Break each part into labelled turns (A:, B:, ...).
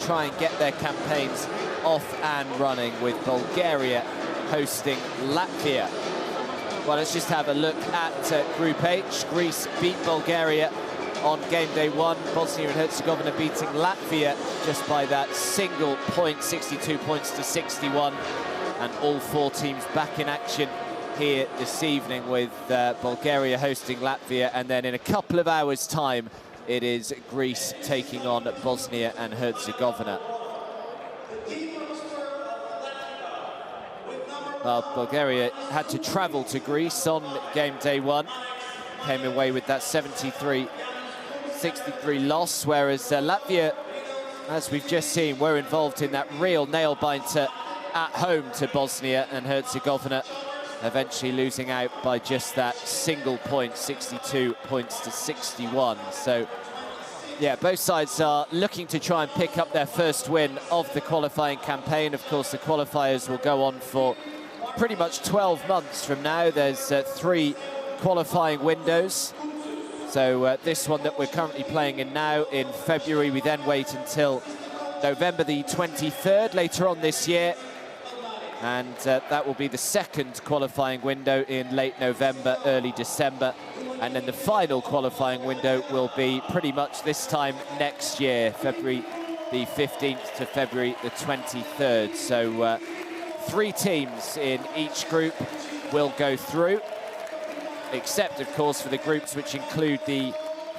A: try and get their campaigns off and running, with Bulgaria hosting Latvia. Well, let's just have a look at Group H. Greece beat Bulgaria on game day 1. Bosnia and Herzegovina beating Latvia just by that single point, 62 points to 61. And all 4 teams back in action here this evening, with Bulgaria hosting Latvia, and then in a couple of hours' time it is Greece taking on Bosnia and Herzegovina. Well, Bulgaria had to travel to Greece on game day 1, came away with that 73-63 loss, whereas Latvia, as we've just seen, were involved in that real nail-biter at home to Bosnia and Herzegovina, eventually losing out by just that single point, 62 points to 61. So, yeah, both sides are looking to try and pick up their first win of the qualifying campaign. Of course, the qualifiers will go on for pretty much 12 months from now. There's 3 qualifying windows. So this one that we're currently playing in now in February, we then wait until November the 23rd later on this year. And that will be the second qualifying window in late November, early December. And then the final qualifying window will be pretty much this time next year, February the 15th to February the 23rd. So 3 teams in each group will go through, except, of course, for the groups which include the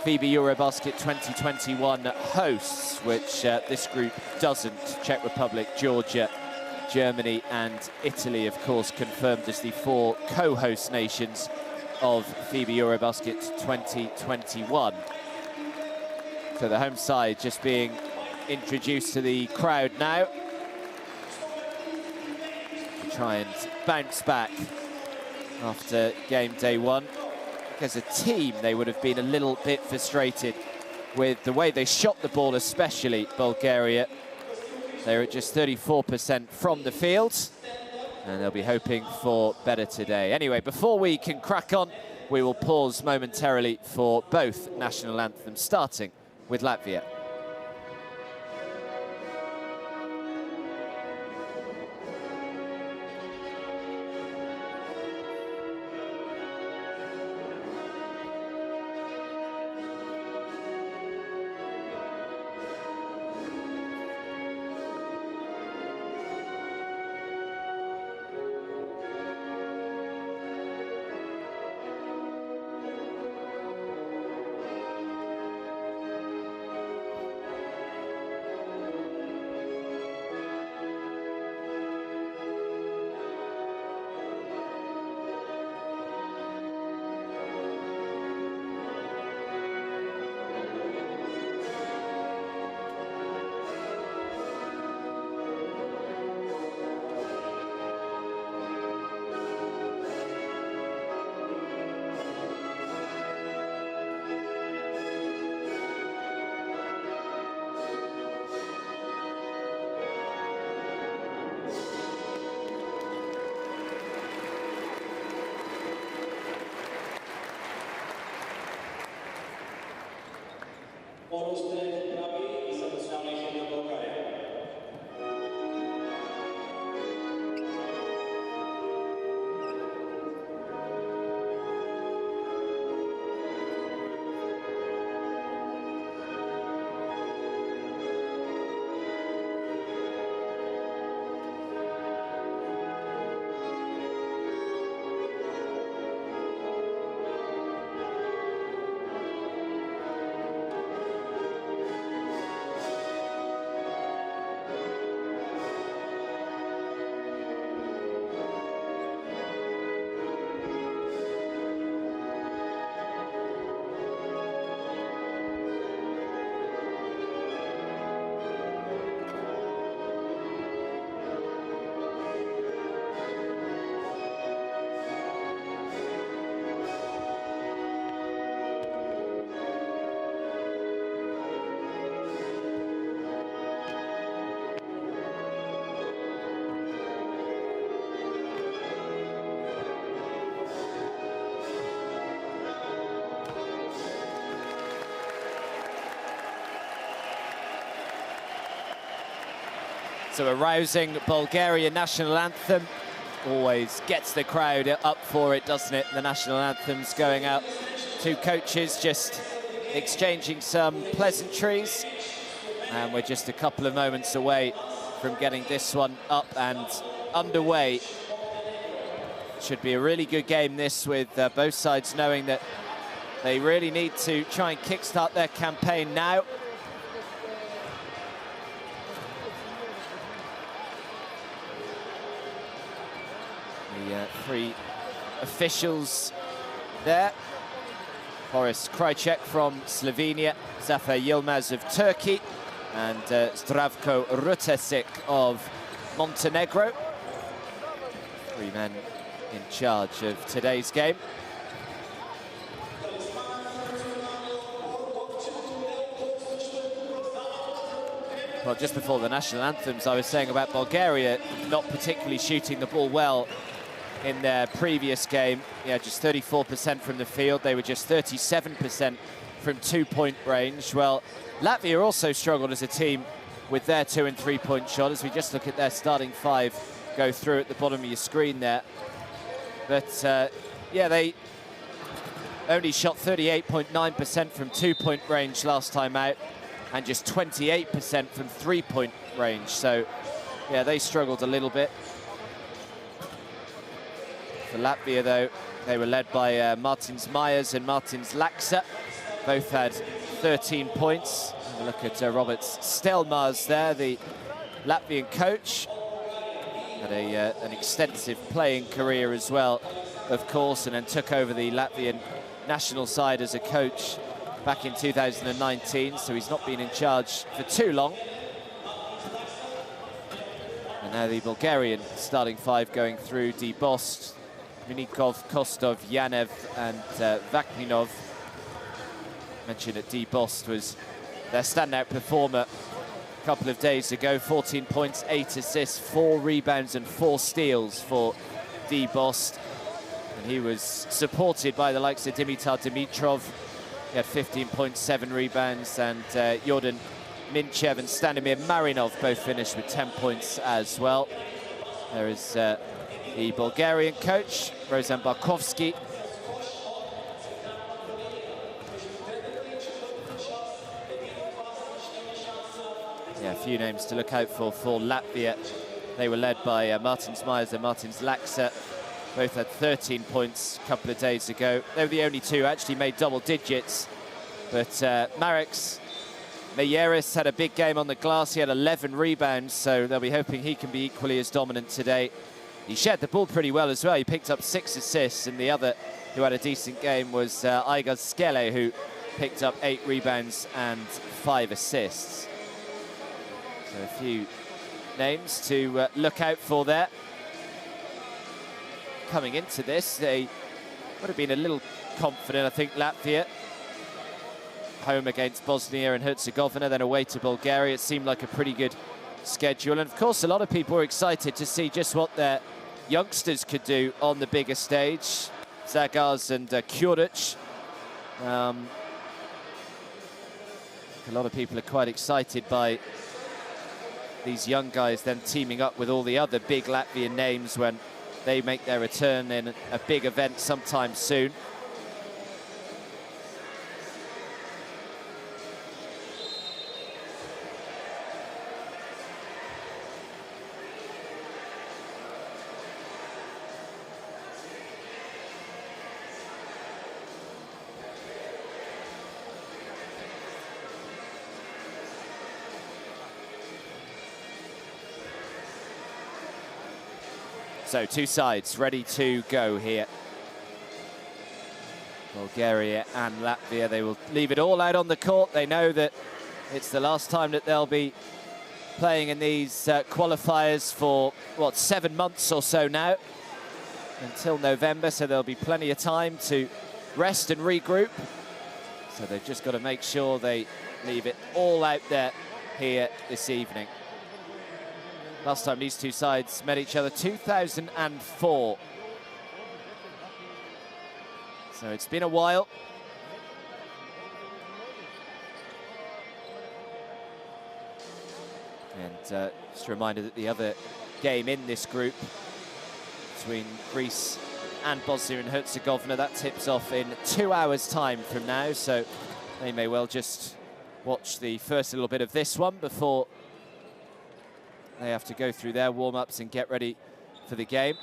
A: FIBA EuroBasket 2021 hosts, which this group doesn't. Czech Republic, Georgia, Germany and Italy, of course, confirmed as the 4 co-host nations of FIBA EuroBasket 2021. So the home side just being introduced to the crowd now, to try and bounce back after game day 1. As a team, they would have been a little bit frustrated with the way they shot the ball, especially Bulgaria. They're at just 34% from the field, and they'll be hoping for better today. Anyway, before we can crack on, we will pause momentarily for both national anthems, starting with Latvia. So a rousing Bulgarian national anthem. Always gets the crowd up for it, doesn't it? The national anthem's going out. Two coaches just exchanging some pleasantries. And we're just a couple of moments away from getting this one up and underway. Should be a really good game, this, with both sides knowing that they really need to try and kickstart their campaign now. The three officials there. Boris Krajcek from Slovenia, Zafer Yilmaz of Turkey, and Zdravko Rutesic of Montenegro. Three men in charge of today's game. Well, just before the national anthems, I was saying about Bulgaria not particularly shooting the ball well in their previous game. Yeah, just 34% from the field. They were just 37% from two-point range. Well, Latvia also struggled as a team with their 2- and 3-point shot, as we just look at their starting five go through at the bottom of your screen there. But, yeah, they only shot 38.9% from two-point range last time out, and just 28% from three-point range. So, yeah, they struggled a little bit. For Latvia, though, they were led by Martins Myers and Martins Laksa. Both had 13 points. Have a look at Robert Stelmars there, the Latvian coach. Had an extensive playing career as well, of course, and then took over the Latvian national side as a coach back in 2019, so he's not been in charge for too long. And now the Bulgarian starting five going through: Debost, Minikov, Kostov, Yanev, and Vakninov. Mentioned that Debost was their standout performer a couple of days ago. 14 points, 8 assists, 4 rebounds and 4 steals for Debost. And he was supported by the likes of Dimitar Dimitrov. He had 15 points, 7 rebounds, and Jordan Minchev and Stanimir Marinov both finished with 10 points as well. There is the Bulgarian coach, Rozan Barkovsky. Yeah, a few names to look out for Latvia. They were led by Martins Myers and Martins Laksa. Both had 13 points a couple of days ago. They were the only two actually made double digits. But Mareks Meyeris had a big game on the glass. He had 11 rebounds, so they'll be hoping he can be equally as dominant today. He shared the ball pretty well as well. He picked up 6 assists, and the other who had a decent game was Igor Skele, who picked up 8 rebounds and 5 assists. So a few names to look out for there. Coming into this, they would have been a little confident, I think, Latvia. Home against Bosnia and Herzegovina, then away to Bulgaria. It seemed like a pretty good schedule. And of course, a lot of people were excited to see just what their youngsters could do on the bigger stage. Zagars and Kjuric. A lot of people are quite excited by these young guys then teaming up with all the other big Latvian names when they make their return in a big event sometime soon. So two sides ready to go here. Bulgaria and Latvia, they will leave it all out on the court. They know that it's the last time that they'll be playing in these qualifiers for, what, 7 months or so now, until November, so there'll be plenty of time to rest and regroup. So they've just got to make sure they leave it all out there here this evening. Last time these two sides met each other, 2004. So it's been a while. And just a reminder that the other game in this group between Greece and Bosnia and Herzegovina, that tips off in 2 hours' time from now, so they may well just watch the first little bit of this one before they have to go through their warm-ups and get ready for the game.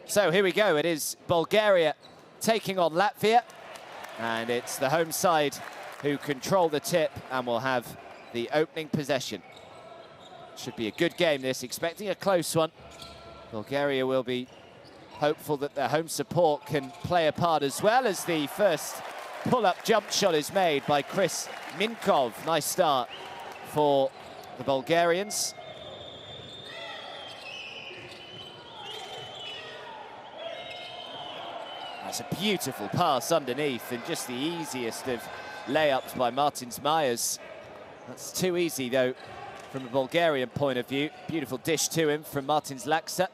A: So here we go, it is Bulgaria taking on Latvia, and it's the home side who control the tip and will have the opening possession. Should be a good game this, expecting a close one. Bulgaria will be hopeful that their home support can play a part, as well as the first pull-up jump shot is made by Chris Minkov. Nice start for the Bulgarians. That's a beautiful pass underneath, and just the easiest of layups by Martins Myers. That's too easy, though, from a Bulgarian point of view. Beautiful dish to him from Martins Laksa.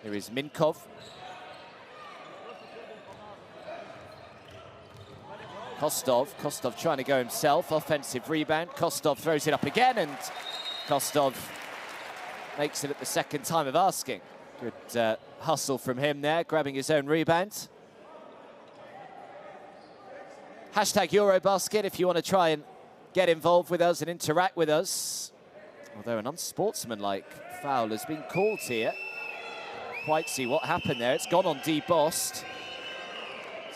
A: Here is Minkov. Kostov trying to go himself. Offensive rebound. Kostov throws it up again, and Kostov makes it at the second time of asking. Good hustle from him there, grabbing his own rebound. Hashtag EuroBasket if you want to try and get involved with us and interact with us. Although an unsportsmanlike foul has been called here. Quite see what happened there. It's gone on DeBost.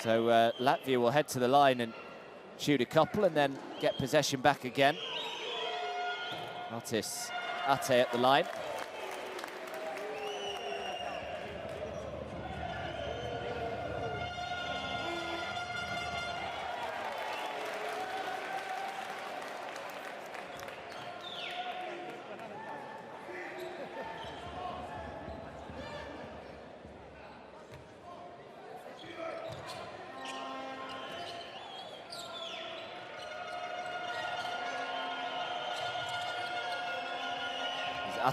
A: So Latvia will head to the line and shoot a couple and then get possession back again. Artis Ate at the line.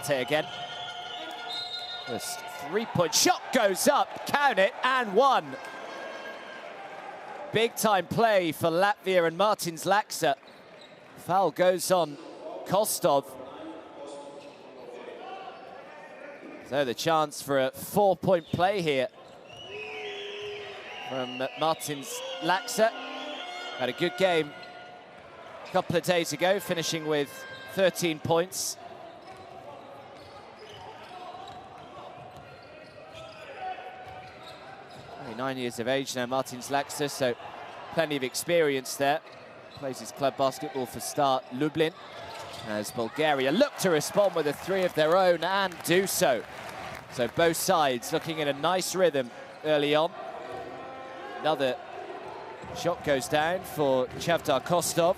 A: Ate again. This three-point shot goes up, count it, and one. Big-time play for Latvia and Martins Laksa. Foul goes on Kostov. So the chance for a 4-point play here from Martins Laksa. Had a good game a couple of days ago, finishing with 13 points. Only 9 years of age now, Martins Laksa, so plenty of experience there. Plays his club basketball for Start Lublin, as Bulgaria look to respond with a three of their own and do so. So both sides looking in a nice rhythm early on. Another shot goes down for Chavdar Kostov.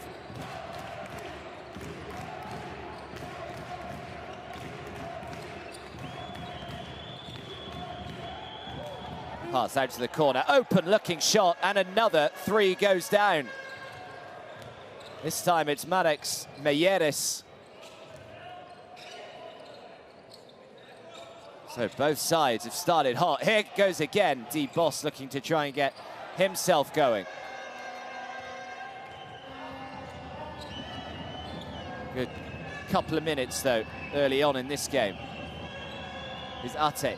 A: Pass out to the corner, open looking shot, and another three goes down. This time it's Marek Meyeris. So both sides have started hot. Here goes again, DeBost looking to try and get himself going. Good couple of minutes though, early on in this game. Is Ate.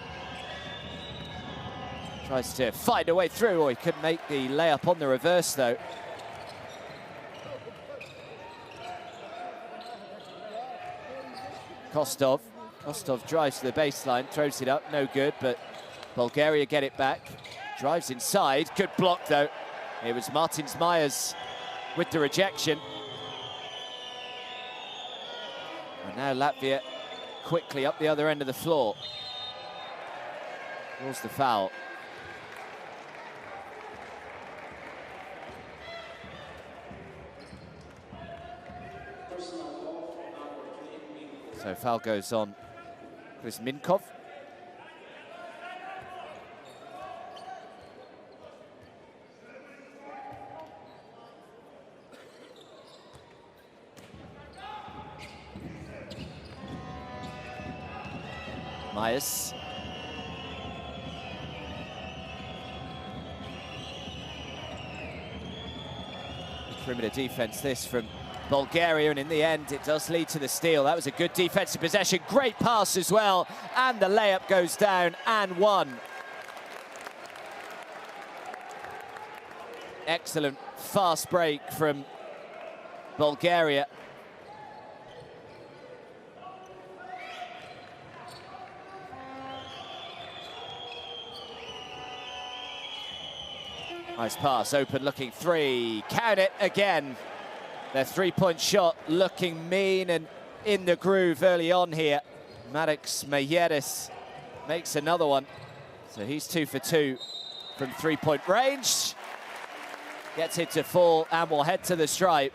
A: Tries to find a way through, he couldn't make the layup on the reverse though. Kostov drives to the baseline, throws it up, no good, but Bulgaria get it back. Drives inside, good block though. It was Martins Myers with the rejection. And now Latvia quickly up the other end of the floor. Draws the foul. So foul goes on Chris Minkov. Myers. Perimeter defense this from Bulgaria, and in the end it does lead to the steal. That was a good defensive possession, great pass as well, and the layup goes down and one. Excellent fast break from Bulgaria. Nice pass, open looking three, count it again. Their three-point shot looking mean and in the groove early on here. Maddox Mayeris makes another one. So he's 2 for 2 from three-point range. Gets it to fall and will head to the stripe.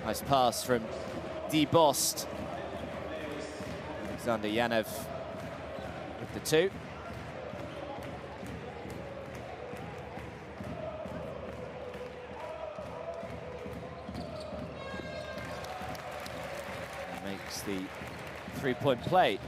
A: Nice pass from DeBost. Alexander Yanev with the two. Makes the three-point play.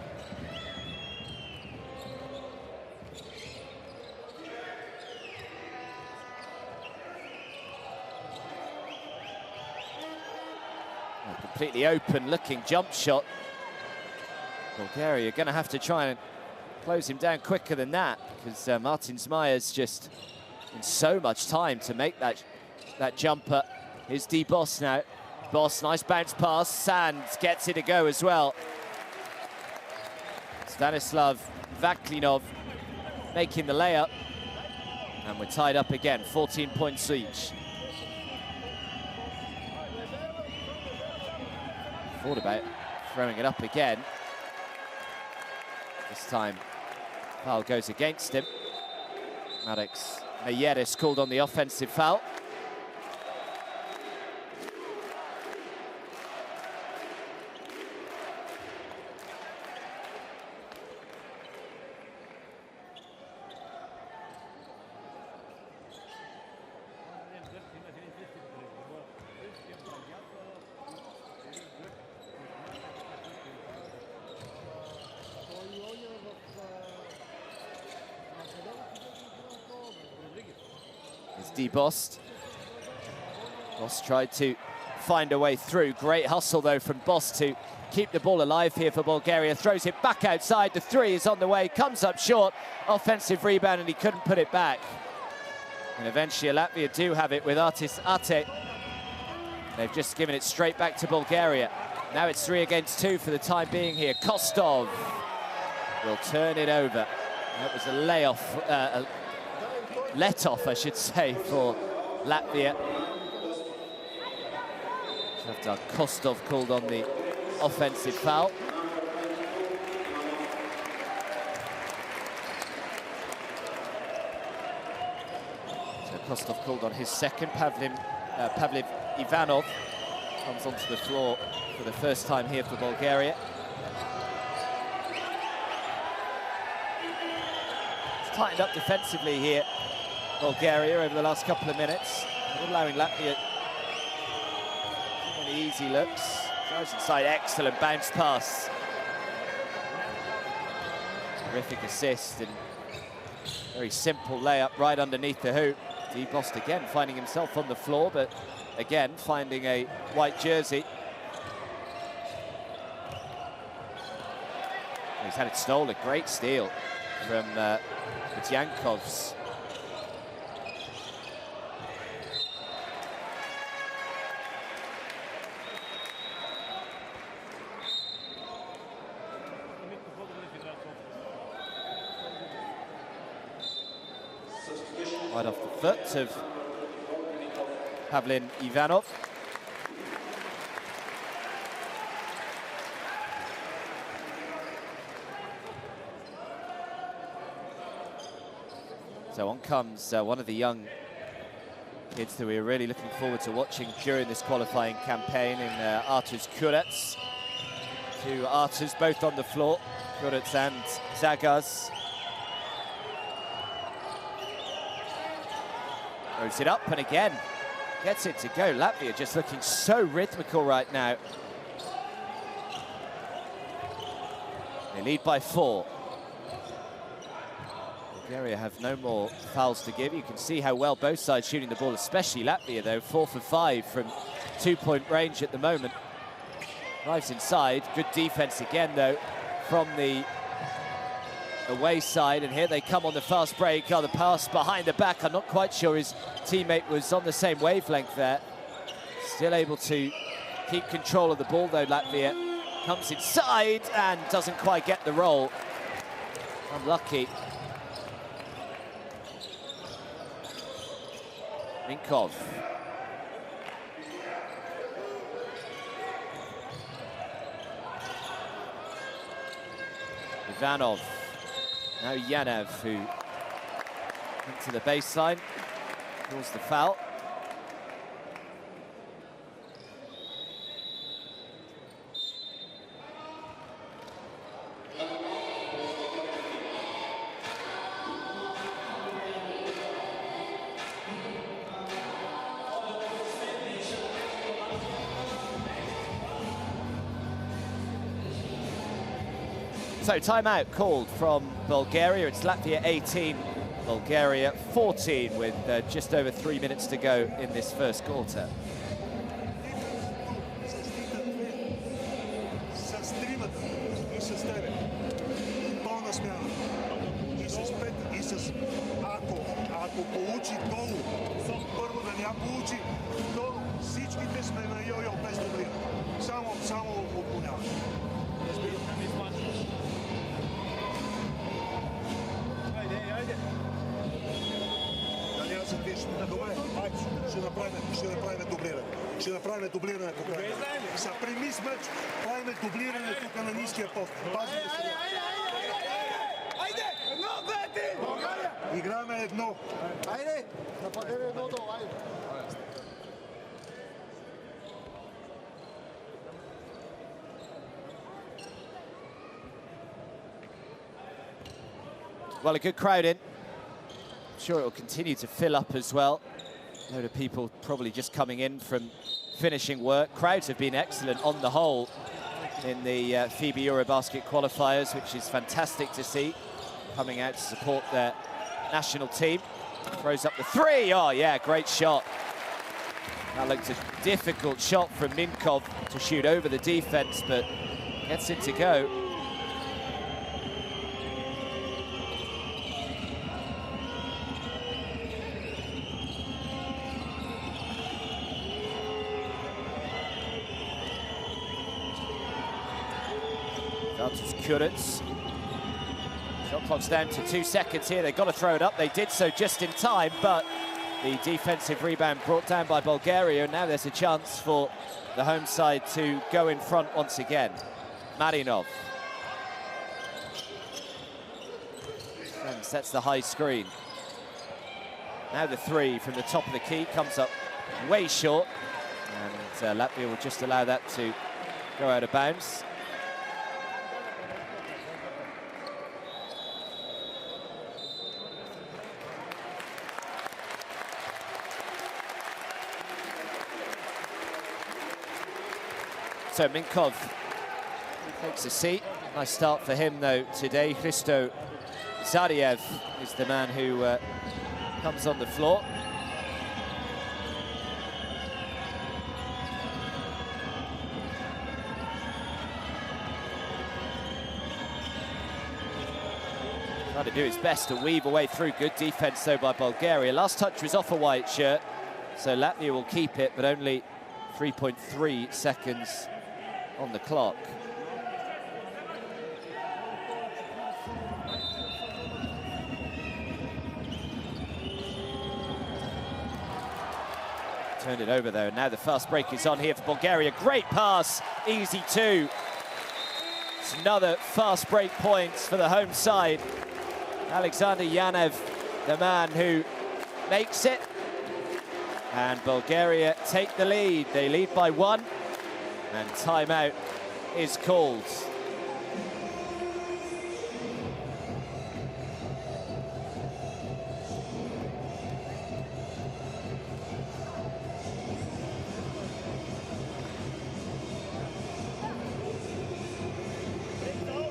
A: A completely open looking jump shot. Bulgaria are going to have to try and close him down quicker than that, because Martin Zmajer's just in so much time to make that jumper. Here's DeBost now. Boss, nice bounce pass. Sands gets it to go as well. Stanislav Vaklinov making the layup. And we're tied up again, 14 points each. Thought about throwing it up again. This time, foul goes against him. Maddox Mayeris called on the offensive foul. DeBost. Bost tried to find a way through. Great hustle, though, from Bost to keep the ball alive here for Bulgaria. Throws it back outside. The three is on the way. Comes up short. Offensive rebound, and he couldn't put it back. And eventually, Latvia do have it with Artis Ate. They've just given it straight back to Bulgaria. Now it's 3 against 2 for the time being here. Kostov will turn it over. That was a layoff, let-off, I should say, for Latvia. Shavdar Kostov called on the offensive foul. So Kostov called on his second. Pavliv Ivanov comes onto the floor for the first time here for Bulgaria. It's tightened up defensively here, Bulgaria, over the last couple of minutes, not allowing Latvia too many easy looks. Drives inside, excellent bounce pass. Terrific assist and very simple layup right underneath the hoop. DeBost again finding himself on the floor, but again finding a white jersey. He's had it stolen, great steal from Yankovs. Right off the foot of Pavlin Ivanov. So on comes one of the young kids that we're really looking forward to watching during this qualifying campaign in Arturs Kurets. Two Arturs both on the floor, Kurets and Zagaz. Throws it up and again gets it to go. Latvia just looking so rhythmical right now. They lead by 4. Bulgaria have no more fouls to give. You can see how well both sides shooting the ball, especially Latvia, though. 4 for 5 from two-point range at the moment. Drives inside. Good defense again, though, from the away side. And here they come on the fast break. Oh, the pass behind the back. I'm not quite sure his teammate was on the same wavelength there. Still able to keep control of the ball, though, Latvia. Comes inside and doesn't quite get the roll. Unlucky. Minkov. Ivanov. Now Yanev, who into the baseline, calls the foul. So timeout called from Bulgaria. It's Latvia 18, Bulgaria 14, with just over 3 minutes to go in this first quarter.
B: Ще направим дублиране тук. За примис мъч, правим дублиране тук на ниския пост. Айде! Едно, две, три! Играме едно. Айде! Нападеме едно долу, айде.
A: Well, a good crowd in. I'm sure it will continue to fill up as well. A load of people probably just coming in from finishing work. Crowds have been excellent on the whole in the FIBA EuroBasket Qualifiers, which is fantastic to see. Coming out to support their national team. Throws up the three. Oh, yeah, great shot. That looked a difficult shot from Minkov to shoot over the defense, but gets it to go. Shot clock's down to 2 seconds here. They've got to throw it up. They did so just in time, but the defensive rebound brought down by Bulgaria, and now there's a chance for the home side to go in front once again. Marinov. And sets the high screen. Now the three from the top of the key comes up way short, and Latvia will just allow that to go out of bounds. So Minkov takes a seat. Nice start for him, though, today. Hristo Zariev is the man who comes on the floor. Trying to do his best to weave away through. Good defense, though, by Bulgaria. Last touch was off a white shirt, so Latvia will keep it, but only 3.3 seconds on the clock. Turned it over, though. Now the fast break is on here for Bulgaria. Great pass, easy two. It's another fast break points for the home side. Alexander Yanev, the man who makes it. And Bulgaria take the lead. They lead by 1. And timeout is called.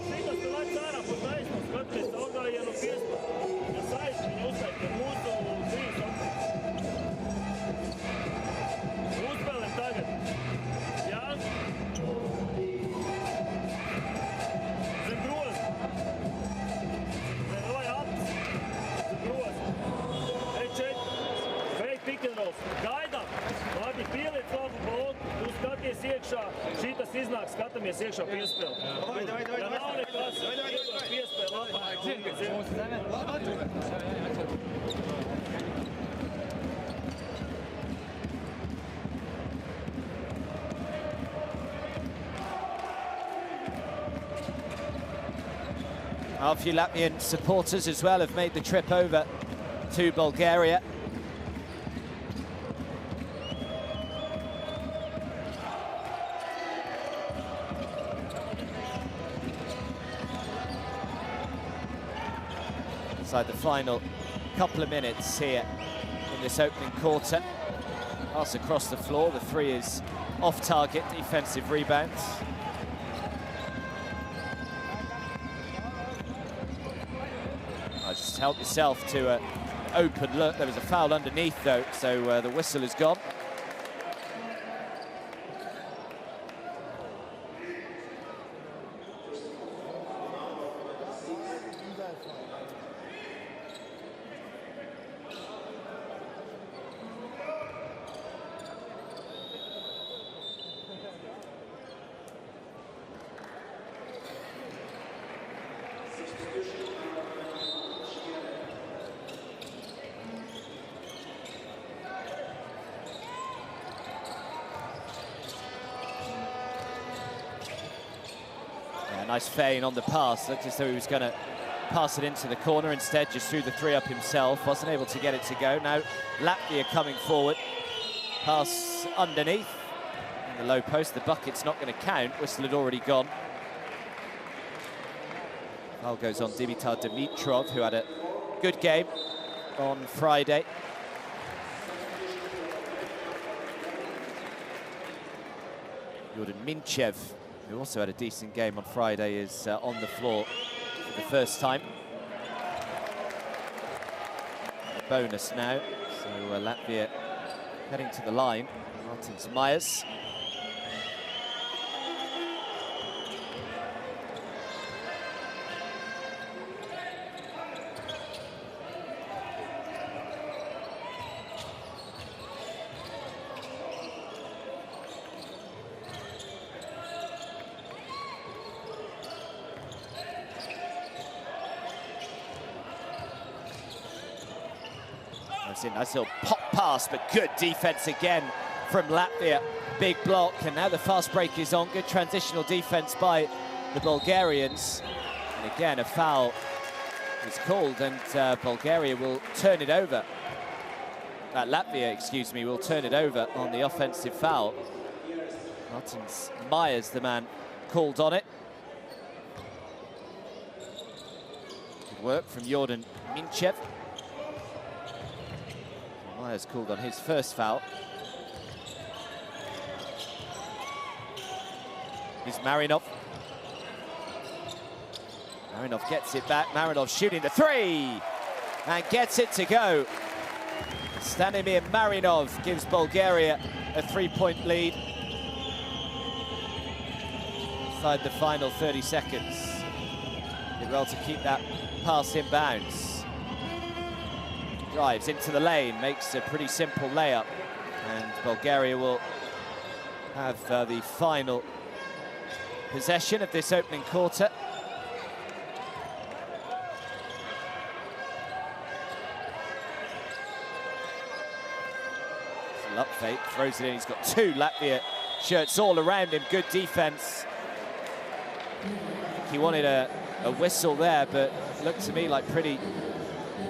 C: Fica do lado, cara, por trás, nos cantos, toga e no piso. iekšā, šitas iznāk, skatāmies iekšā piespēli. Ja nav nekas, piespēli labāk.
A: A few Latvian supporters as well have made the trip over to Bulgaria. Inside the final couple of minutes here in this opening quarter. Pass across the floor, the three is off target, defensive rebounds. Just help yourself to an open look. There was a foul underneath though, so the whistle is gone. Nice feign on the pass. Looked as though he was going to pass it into the corner. Instead, just threw the three up himself. Wasn't able to get it to go. Now, Latvia coming forward. Pass underneath. In the low post, the bucket's not going to count. Whistle had already gone. Foul goes on Dimitar Dimitrov, who had a good game on Friday. Jordan Minchev, who also had a decent game on Friday, is on the floor for the first time. A bonus now, so Latvia heading to the line. Martins Myers. Nice little pop pass, but good defense again from Latvia. Big block, and now the fast break is on. Good transitional defense by the Bulgarians. And again, a foul is called, and Bulgaria will turn it over. Latvia, excuse me, will turn it over on the offensive foul. Martins Myers, the man called on it. Good work from Jordan Minchev. Myers called on his first foul. Here's Marinov. Marinov gets it back. Marinov shooting the three and gets it to go. Stanimir Marinov gives Bulgaria a 3-point lead inside the final 30 seconds. Did well to keep that pass in bounds. Drives into the lane, makes a pretty simple layup, and Bulgaria will have the final possession of this opening quarter. It's a luck fake, throws it in. He's got two Latvia shirts all around him. Good defense. He wanted a whistle there, but it looked to me like pretty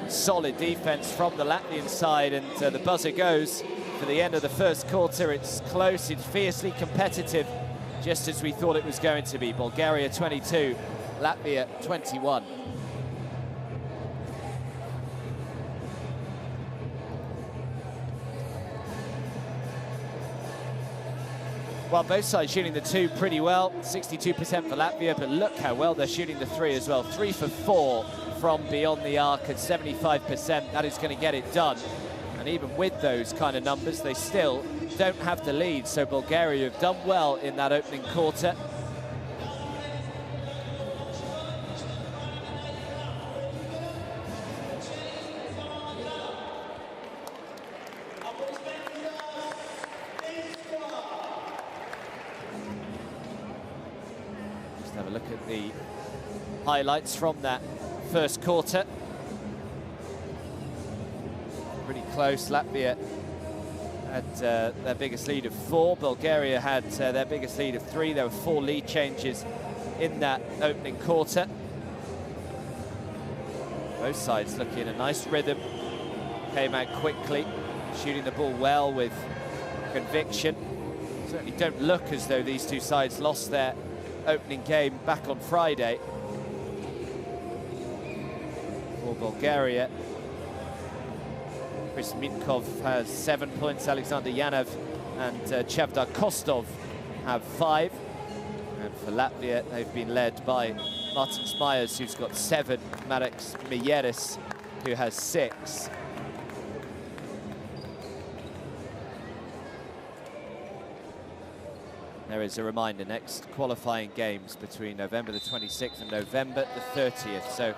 A: solid defense from the Latvian side, and the buzzer goes for the end of the first quarter. It's close, it's fiercely competitive, just as we thought it was going to be. Bulgaria 22, Latvia 21. Well, both sides shooting the two pretty well. 62% for Latvia, but look how well they're shooting the three as well. 3 for 4 from beyond the arc at 75%. That is going to get it done. And even with those kind of numbers, they still don't have the lead. So Bulgaria have done well in that opening quarter. look at the highlights from that first quarter. Pretty close. Latvia had their biggest lead of 4. Bulgaria had their biggest lead of 3. There were 4 lead changes in that opening quarter. Both sides looking in a nice rhythm. Came out quickly, shooting the ball well with conviction. Certainly don't look as though these two sides lost their opening game back on Friday. For Bulgaria, Chris Minkov has 7 points, Alexander Yanov and Chavdar Kostov have 5. And for Latvia, they've been led by Martin Smyers, who's got 7, Mareks Mieres, who has 6. There is a reminder, next qualifying games between November the 26th and November the 30th. So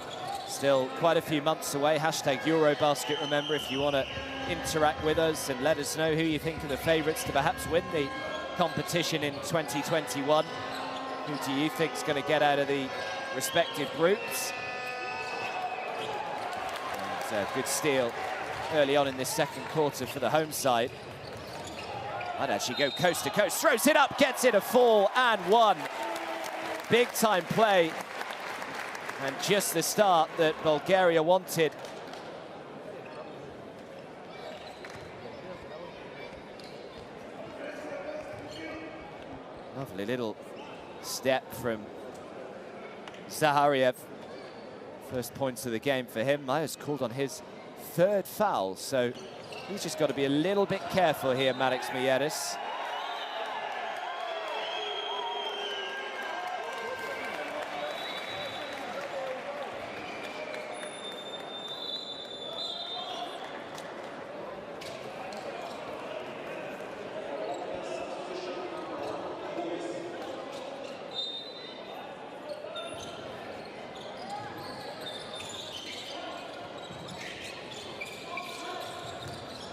A: still quite a few months away. Hashtag EuroBasket, remember, if you want to interact with us and let us know who you think are the favourites to perhaps win the competition in 2021. Who do you think is going to get out of the respective groups? And good steal early on in this second quarter for the home side. Might actually go coast to coast, throws it up, gets it a 4 and 1. Big time play, and just the start that Bulgaria wanted. Lovely little step from Zahariev. First points of the game for him. Myers called on his 3rd foul, so he's just got to be a little bit careful here, Mareks Mieres.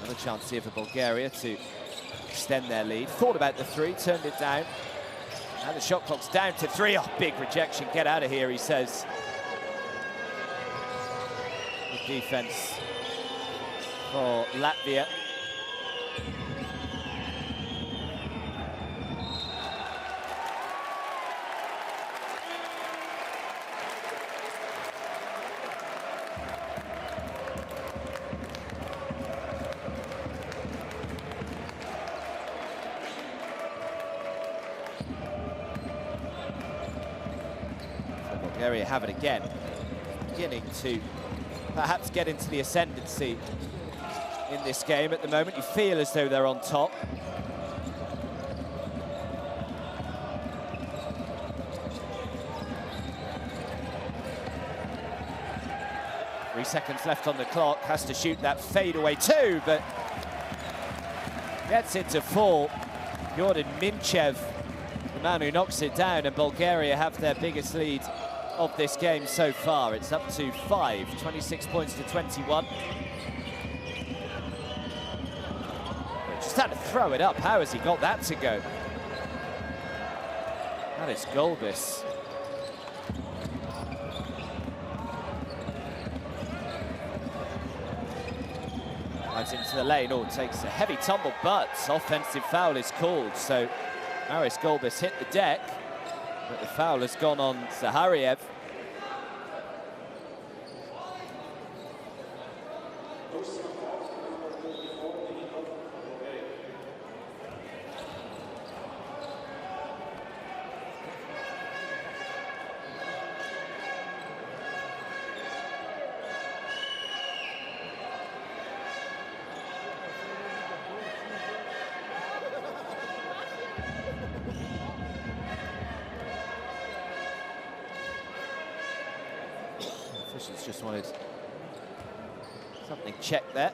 A: Another chance here for Bulgaria to extend their lead. Thought about the 3, turned it down. And the shot clock's down to 3. Oh, big rejection. Get out of here, he says. Good defense for Latvia. Bulgaria have it again, beginning to perhaps get into the ascendancy in this game at the moment. You feel as though they're on top. Three seconds left on the clock, has to shoot that fadeaway too, but gets it to fall. Jordan Minchev, the man who knocks it down, and Bulgaria have their biggest lead of this game so far. It's up to 5, 26 points to 21. Just had to throw it up. How has he got that to go? That is Golbis. Right into the lane. Oh, takes a heavy tumble, but offensive foul is called. So Maris Golbis hit the deck, but the foul has gone on Zahariev. Officials just wanted something checked there.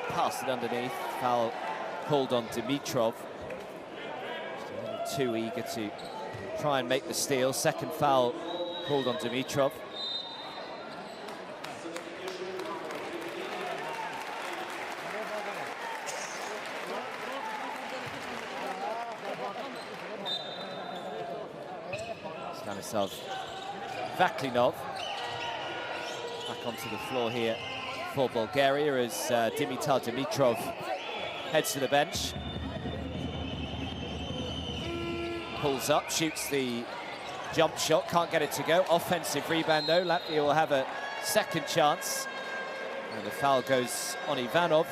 A: Passed it underneath. Foul called on Dimitrov. Just a little too eager to try and make the steal. Second foul called on Dimitrov. Stanislav Vaklinov back onto the floor here for Bulgaria as Dimitar Dimitrov heads to the bench. Pulls up, shoots the jump shot, can't get it to go. Offensive rebound though, Latvia will have a second chance. And the foul goes on Ivanov.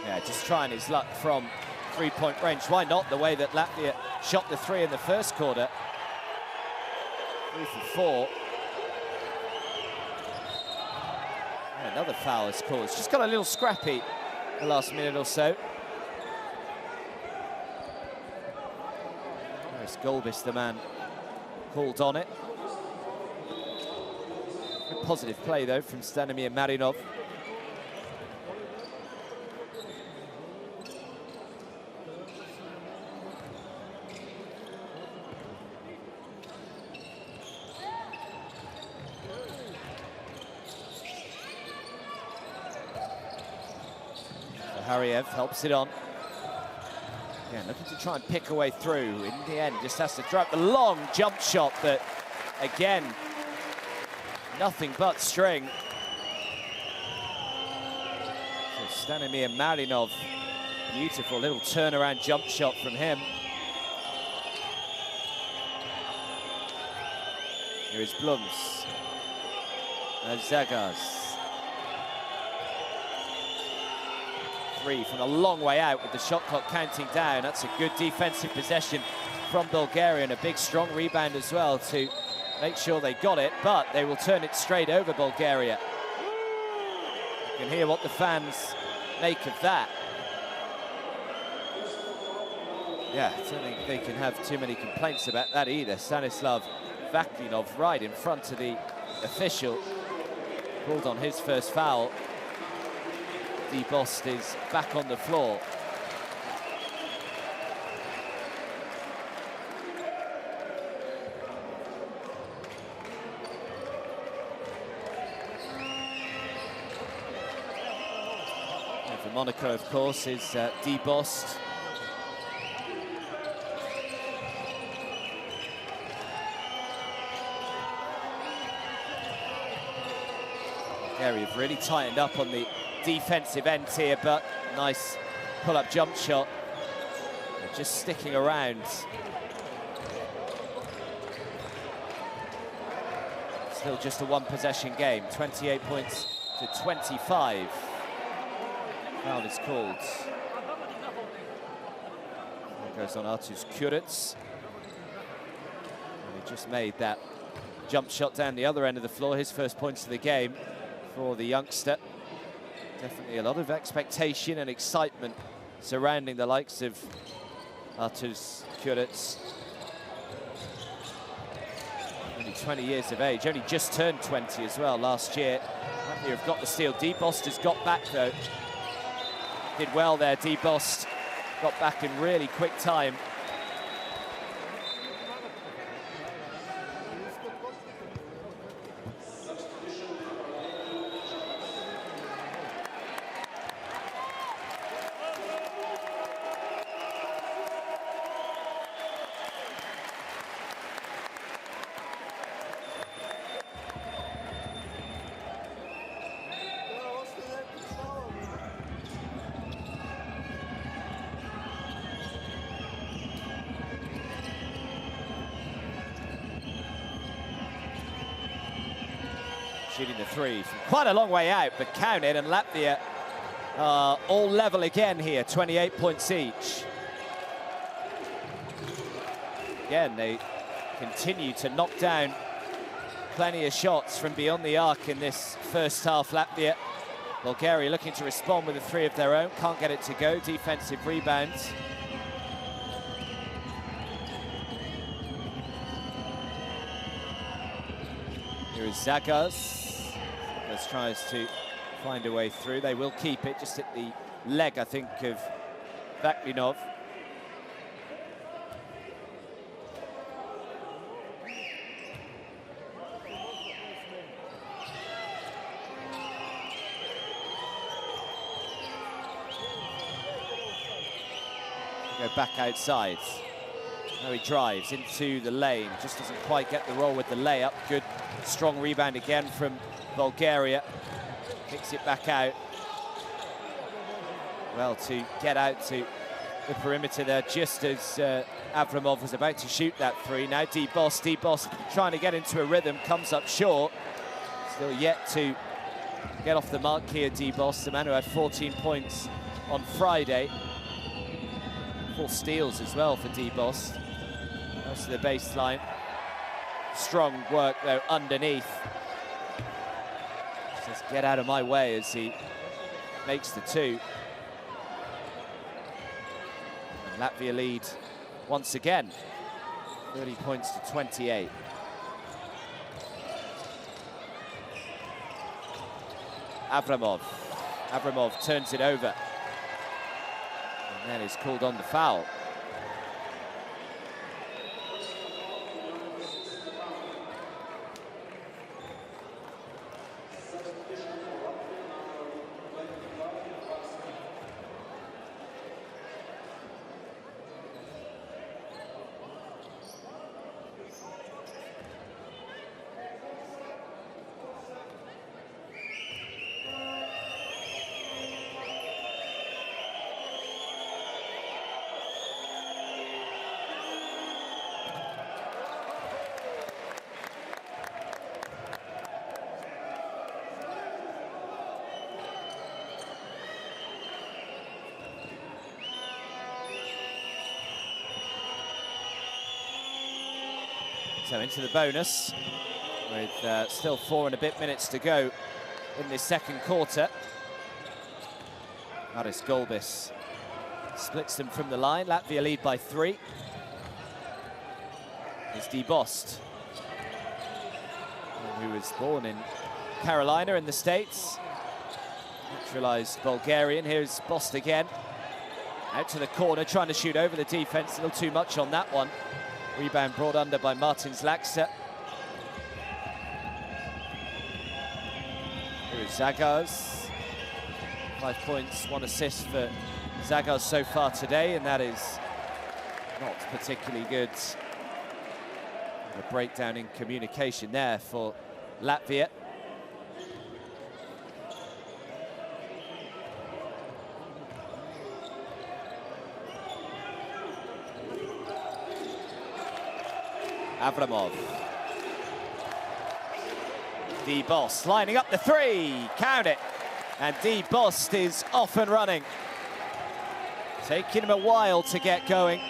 A: Yeah, just trying his luck from three-point range. Why not? The way that Latvia shot the three in the first quarter. 3 for 4. Yeah, another foul is called. It's just got a little scrappy the last minute or so. There's Golbis, the man called on it. Good positive play, though, from Stanimir Marinov. Hariev helps it on. Again, looking to try and pick a way through. In the end, just has to throw up the long jump shot, but again, nothing but string. So Stanimir Marinov, beautiful little turnaround jump shot from him. Here is Blums. And Zagas. From a long way out with the shot clock counting down. That's a good defensive possession from Bulgaria and a big strong rebound as well to make sure they got it, but they will turn it straight over Bulgaria. You can hear what the fans make of that. Yeah, I don't think they can have too many complaints about that either. Stanislav Vaklinov right in front of the official, called on his first foul. Debost is back on the floor. And for Monaco, of course, is Debost. Gary have really tightened up on the defensive end here, but nice pull-up jump shot. They're just sticking around. Still just a one-possession game, 28 points to 25. Foul is called. There goes on Artūrs Kurits. And he just made that jump shot down the other end of the floor, his first points of the game for the youngster. Definitely a lot of expectation and excitement surrounding the likes of Artūrs Kurits. Only 20 years of age, only just turned 20 as well last year. Latvia have got the steal. Debost has got back though. Did well there, Debost. Got back in really quick time. Shooting the three from quite a long way out, but counted, and Latvia all level again here, 28 points each. Again, they continue to knock down plenty of shots from beyond the arc in this first half. Latvia, Bulgaria looking to respond with a three of their own, can't get it to go, defensive rebounds. Here is Zagas. Zagas tries to find a way through. They will keep it, just at the leg, I think, of Vaklinov. Go back outside. Now he drives into the lane, just doesn't quite get the roll with the layup. Good, strong rebound again from Bulgaria. Kicks it back out. Well, to get out to the perimeter there, just as Avramov was about to shoot that three. Now D-Boss trying to get into a rhythm, comes up short. Still yet to get off the mark here, D-Boss, the man who had 14 points on Friday. 4 steals as well for D-Boss. Most of the baseline. Strong work, though, underneath. Says, get out of my way, as he makes the 2. And Latvia lead once again, 30 points to 28. Avramov turns it over. And then is called on the foul. So into the bonus, with still 4 and a bit minutes to go in this second quarter. Aris Golbis splits them from the line. Latvia lead by 3. It's D-Bost, who was born in Carolina in the States. Naturalized Bulgarian. Here's Bost again. Out to the corner, trying to shoot over the defense. A little too much on that one. Rebound brought under by Martin Zlaksa. Here's Zagars. 5 points, 1 assist for Zagars so far today, and that is not particularly good. A breakdown in communication there for Latvia. Avramov. D-Bost lining up the 3, count it. And D-Bost is off and running. Taking him a while to get going,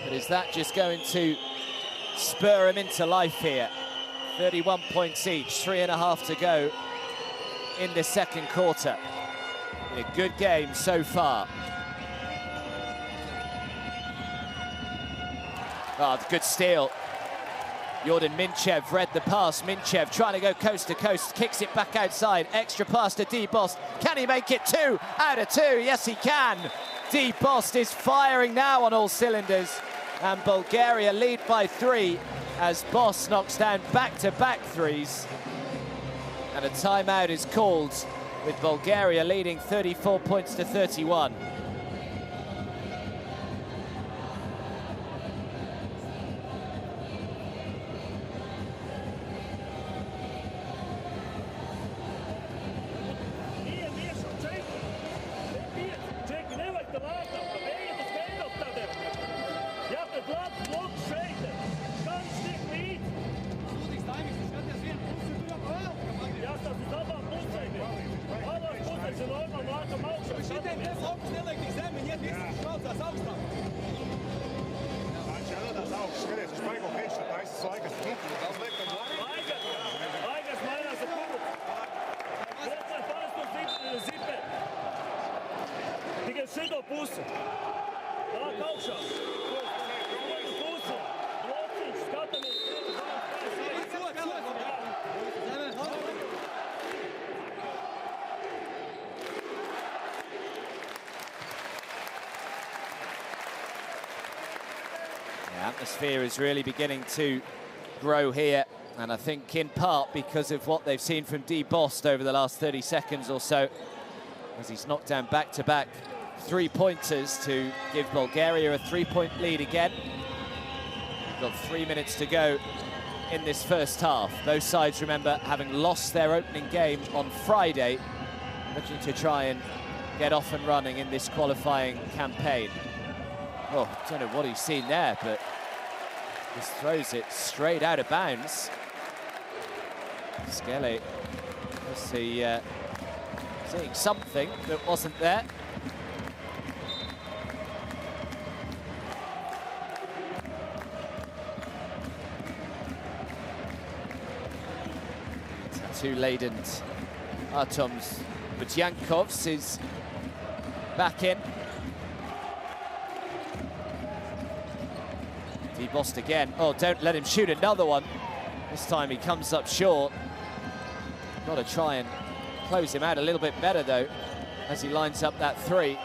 A: but is that just going to spur him into life here? 31 points each, 3.5 to go in the second quarter. A good game so far. Oh, good steal. Jordan Minchev read the pass. Minchev trying to go coast to coast, kicks it back outside. Extra pass to D-Bost. Can he make it 2 out of 2? Yes, he can. D-Bost is firing now on all cylinders. And Bulgaria lead by 3 as Bost knocks down back-to-back threes. And a timeout is called with Bulgaria leading 34 points to 31. Atmosphere is really beginning to grow here, and I think in part because of what they've seen from D-Bost over the last 30 seconds or so, as he's knocked down back-to-back three-pointers to give Bulgaria a three-point lead again. We've got 3 minutes to go in this first half. Both sides, remember, having lost their opening game on Friday, looking to try and get off and running in this qualifying campaign. Oh, don't know what he's seen there, but just throws it straight out of bounds. Skelly, obviously seeing something that wasn't there. Tattoo-laden anthems, but Yankovs is back in. Debossed again. Oh, don't let him shoot another one. This time he comes up short. Got to try and close him out a little bit better, though, as he lines up that three.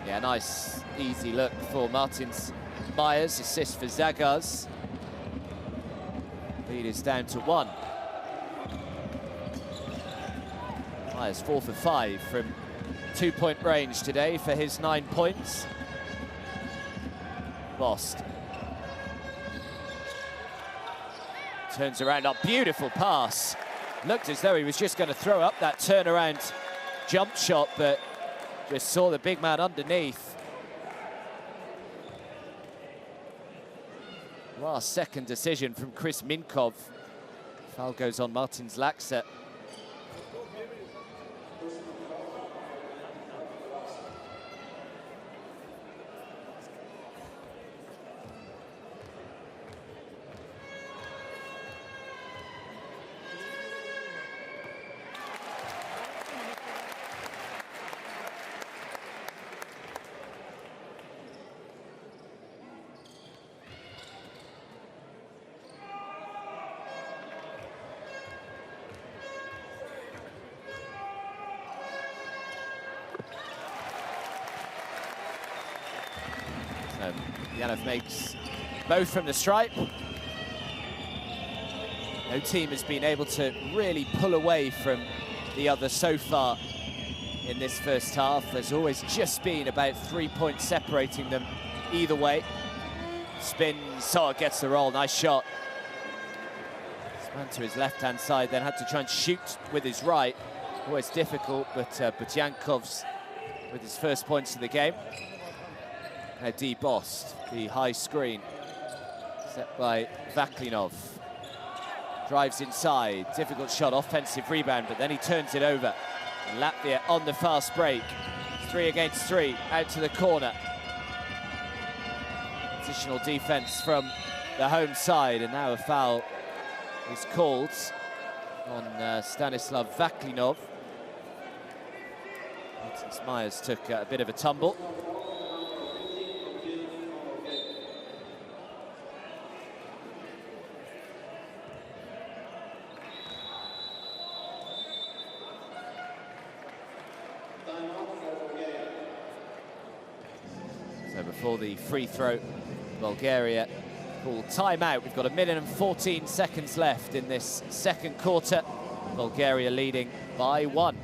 A: Yeah, nice, easy look for Martins Myers. Assist for Zagars. Lead is down to 1. Myers 4 for 5 from 2-point range today for his 9 points. Lost. Turns around, a beautiful pass. Looked as though he was just going to throw up that turnaround jump shot, but just saw the big man underneath. Last second decision from Chris Minkov. Foul goes on Martins Laxer. Yanov makes both from the stripe. No team has been able to really pull away from the other so far in this first half. There's always just been about 3 points separating them either way. Spins, oh, gets the roll, nice shot. Ran to his left-hand side, then had to try and shoot with his right. Always difficult, but Yankovs with his first points of the game. Debossed, the high screen set by Vaklinov. Drives inside, difficult shot, offensive rebound, but then he turns it over. And Latvia on the fast break. 3 against 3, out to the corner. Additional defense from the home side, and now a foul is called on Stanislav Vaklinov. Martins Myers took a bit of a tumble. So before the free throw, Bulgaria call timeout. We've got 1 minute and 14 seconds left in this second quarter. Bulgaria leading by 1.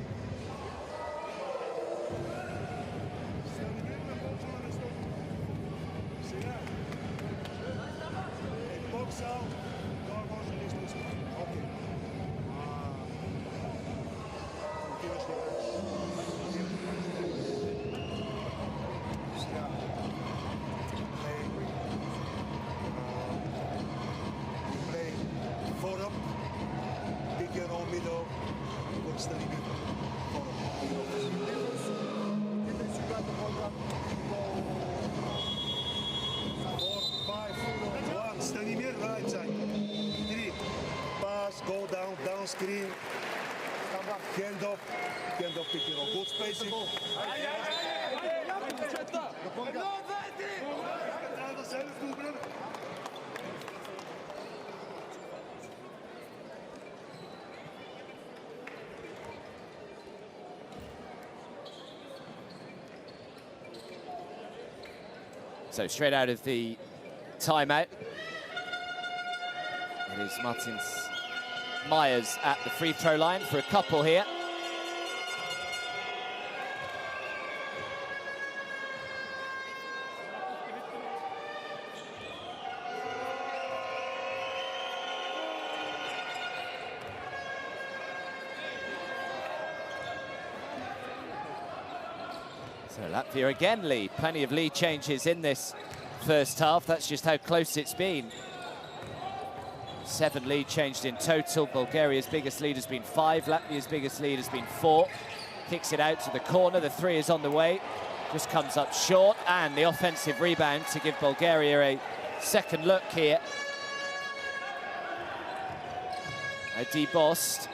B: Go down, down screen, come up, hand off, pick it up, good spacing.
A: So straight out of the timeout, it is Martins Myers at the free throw line for a couple here. So Latvia again lead. Plenty of lead changes in this first half. That's just how close it's been. 7 lead changed in total. Bulgaria's biggest lead has been 5. Latvia's biggest lead has been 4. Kicks it out to the corner. The 3 is on the way. Just comes up short. And the offensive rebound to give Bulgaria a second look here. D. Bost.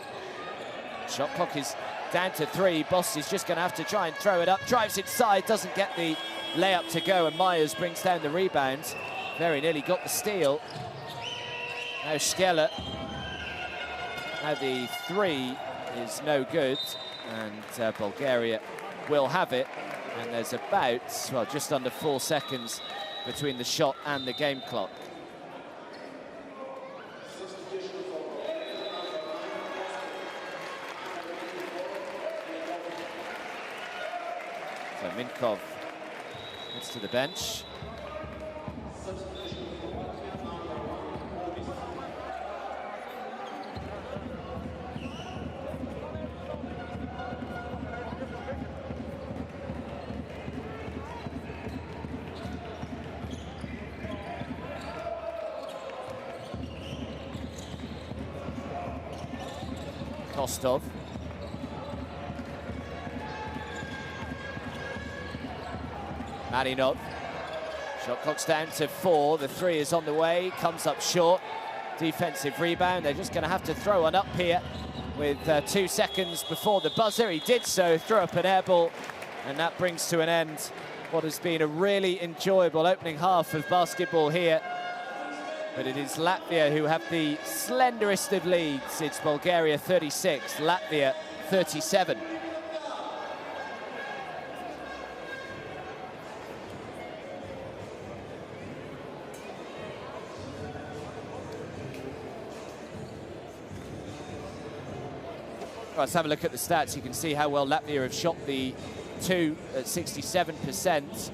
A: Shot clock is down to 3. Bost is just going to have to try and throw it up. Drives inside, doesn't get the layup to go, and Myers brings down the rebound. Very nearly got the steal. Now Skeller. Now the 3 is no good, and Bulgaria will have it. And there's about, well, just under 4 seconds between the shot and the game clock. So Minkov heads to the bench. Kostov. Marinov. Shot clock's down to 4. The 3 is on the way. Comes up short. Defensive rebound. They're just going to have to throw one up here with 2 seconds before the buzzer. He did so. Threw up an air ball. And that brings to an end what has been a really enjoyable opening half of basketball here. But it is Latvia who have the slenderest of leads. It's Bulgaria 36, Latvia 37. Let's have a look at the stats. You can see how well Latvia have shot the 2 at 67%.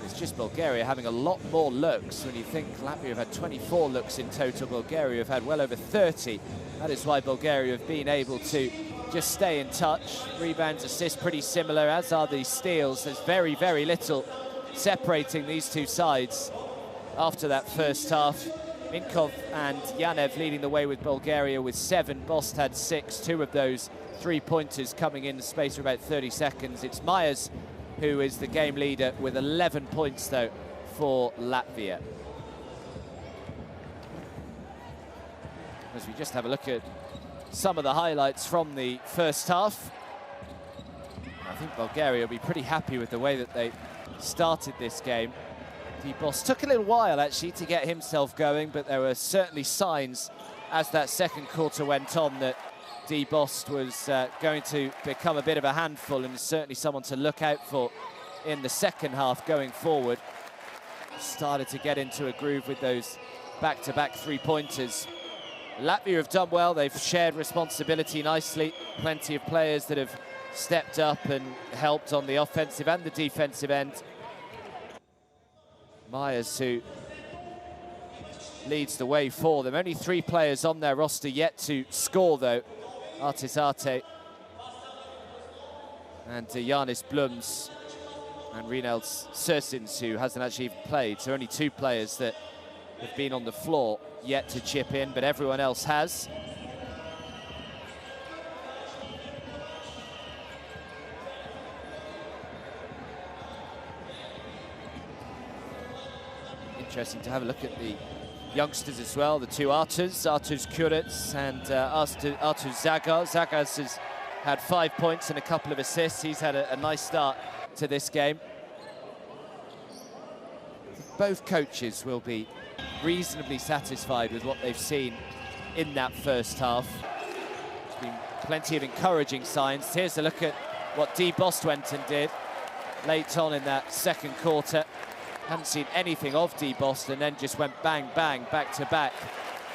A: It's just Bulgaria having a lot more looks. When you think Latvia have had 24 looks in total, Bulgaria have had well over 30. That is why Bulgaria have been able to just stay in touch. Rebounds, assists pretty similar, as are the steals. There's very, very little separating these two sides after that first half. Minkov and Yanev leading the way with Bulgaria with 7. Bost had 6, 2 of those 3-pointers coming in the space of about 30 seconds. It's Myers who is the game leader with 11 points, though, for Latvia. As we just have a look at some of the highlights from the first half, I think Bulgaria will be pretty happy with the way that they started this game. D. Bost took a little while, actually, to get himself going, but there were certainly signs as that second quarter went on that D. Bost was going to become a bit of a handful, and certainly someone to look out for in the second half going forward. Started to get into a groove with those back-to-back 3-pointers. Latvia have done well. They've shared responsibility nicely. Plenty of players that have stepped up and helped on the offensive and the defensive end. Myers, who leads the way for them. Only 3 players on their roster yet to score, though. Artis Arte and Janis Blums and Rinald Sersins, who hasn't actually even played. So only 2 players that have been on the floor yet to chip in, but everyone else has. Interesting to have a look at the youngsters as well, the 2 Arturs Kurets and Artur Zagar. Zagas has had 5 points and a couple of assists. He's had a nice start to this game. Both coaches will be reasonably satisfied with what they've seen in that first half. There's been plenty of encouraging signs. Here's a look at what D. Bost went and did late on in that second quarter. Haven't seen anything of D. Bost, and then just went bang, bang, back-to-back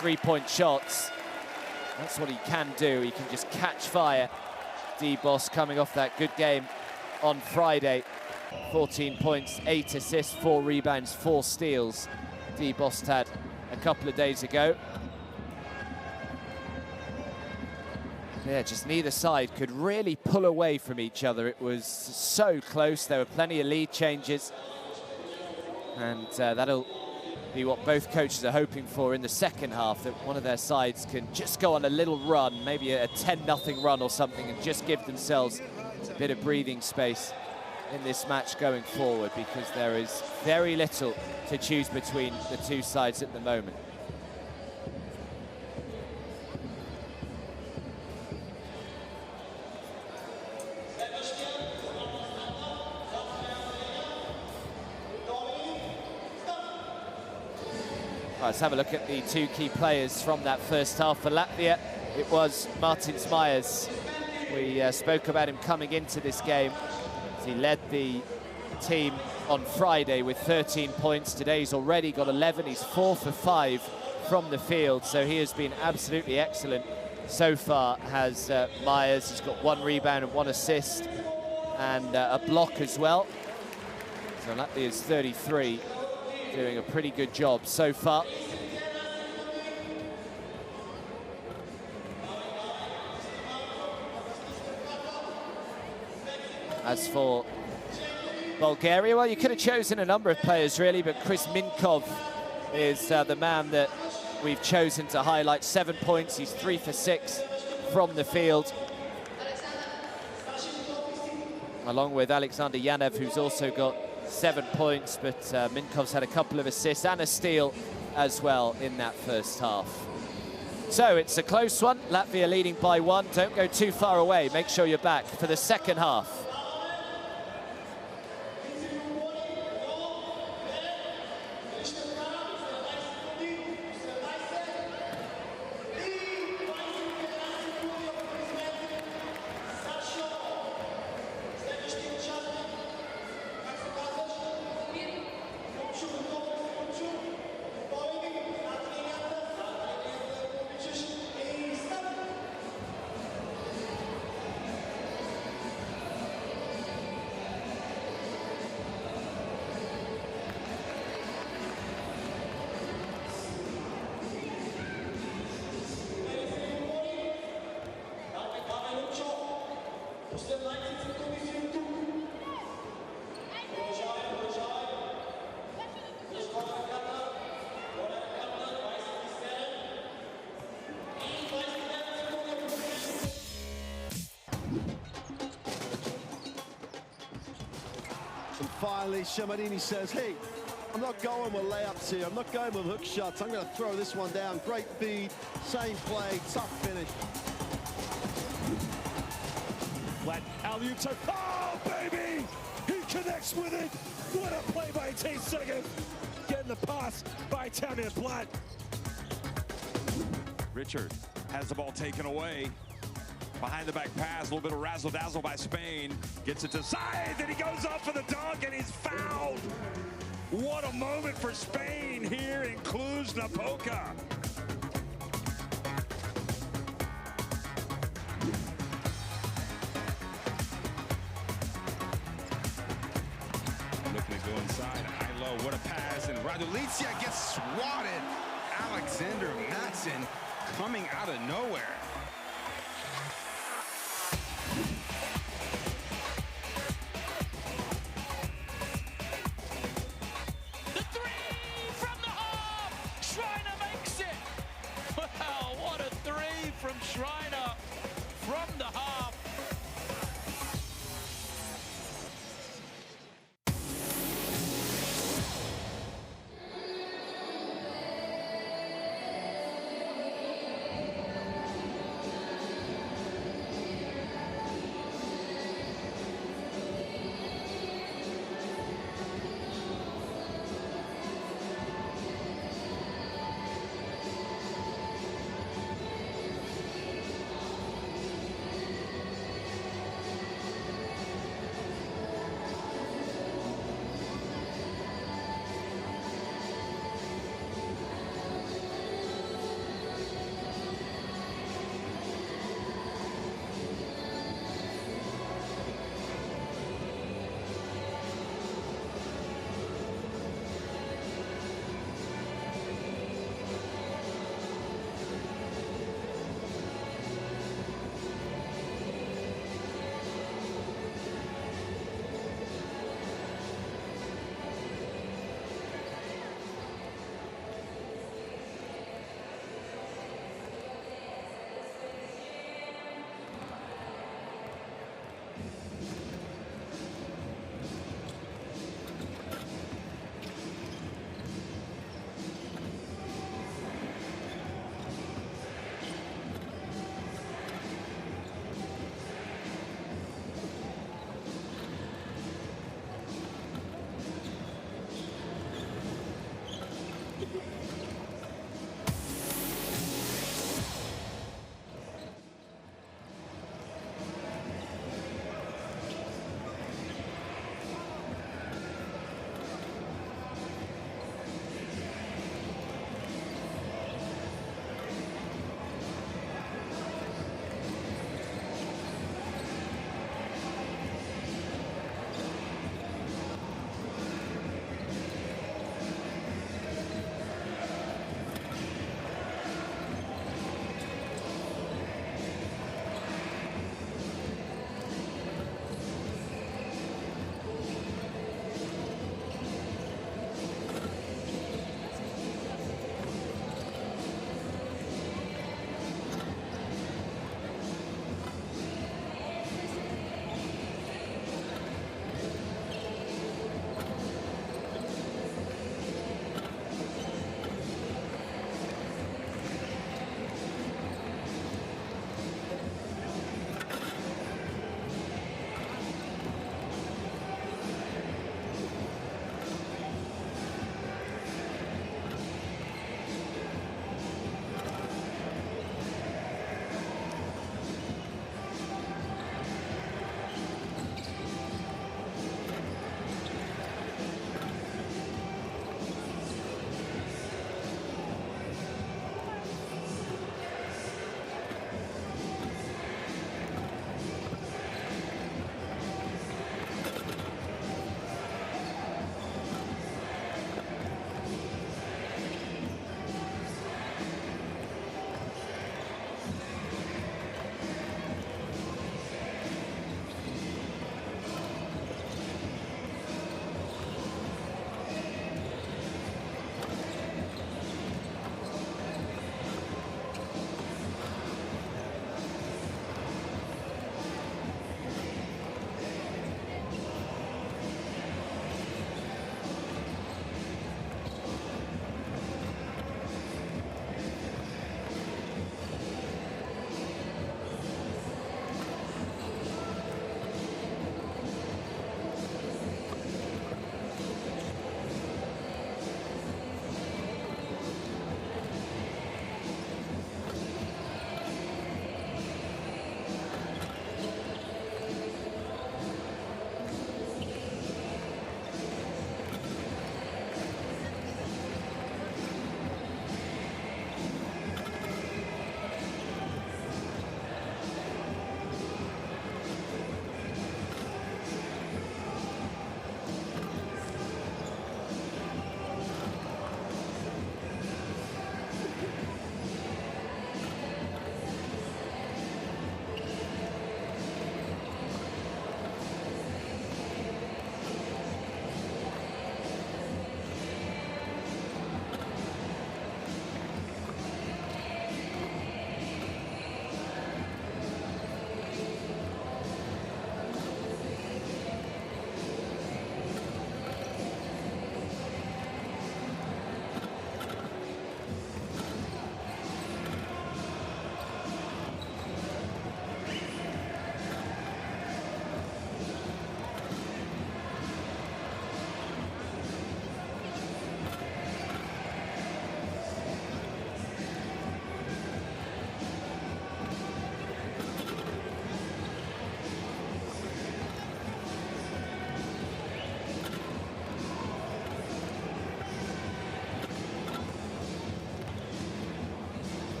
A: 3-point shots. That's what he can do. He can just catch fire. D-Boss coming off that good game on Friday. 14 points, 8 assists, 4 rebounds, 4 steals. D-Boss had a couple of days ago. Yeah, just neither side could really pull away from each other. It was so close. There were plenty of lead changes. And that'll be what both coaches are hoping for in the second half, that one of their sides can just go on a little run, maybe a 10-0 run or something, and just give themselves a bit of breathing space in this match going forward, because there is very little to choose between the two sides at the moment. Let's have a look at the two key players from that first half. For Latvia, it was Martin Myers. We spoke about him coming into this game. He led the team on Friday with 13 points. Today he's already got 11. He's 4 for 5 from the field, so he has been absolutely excellent so far, has Myers. He's got 1 rebound and 1 assist and a block as well. So Latvia's 33. Doing a pretty good job so far. As for Bulgaria, well, you could have chosen a number of players really, but Chris Minkov is the man that we've chosen to highlight. 7 points, he's 3 for 6 from the field. Along with Alexander Yanev, who's also got 7 points, but Minkov's had a couple of assists and a steal as well in that first half. So it's a close one. Latvia leading by 1. Don't go too far away. Make sure you're back for the second half.
D: And finally, Shamarini says, hey, I'm not going with layups here. I'm not going with hook shots. I'm going to throw this one down. Great feed, same play, tough finish.
B: Flat alley-oop to, oh, baby! He connects with it. What a play by Tate Second. Getting the pass by Tamian Blatt.
E: Richard has the ball taken away. Behind the back pass, a little bit of razzle-dazzle by Spain. Gets it to Saeed, and he goes up for the dunk, and he's fouled. What a moment for Spain here in Cluj-Napoca.
F: Looking to go inside, high-low, what a pass, and Radulicia gets swatted. Alexander Matson coming out of nowhere.
G: The three from the half! Schreiner makes it! Wow, what a three from Schreiner from the half.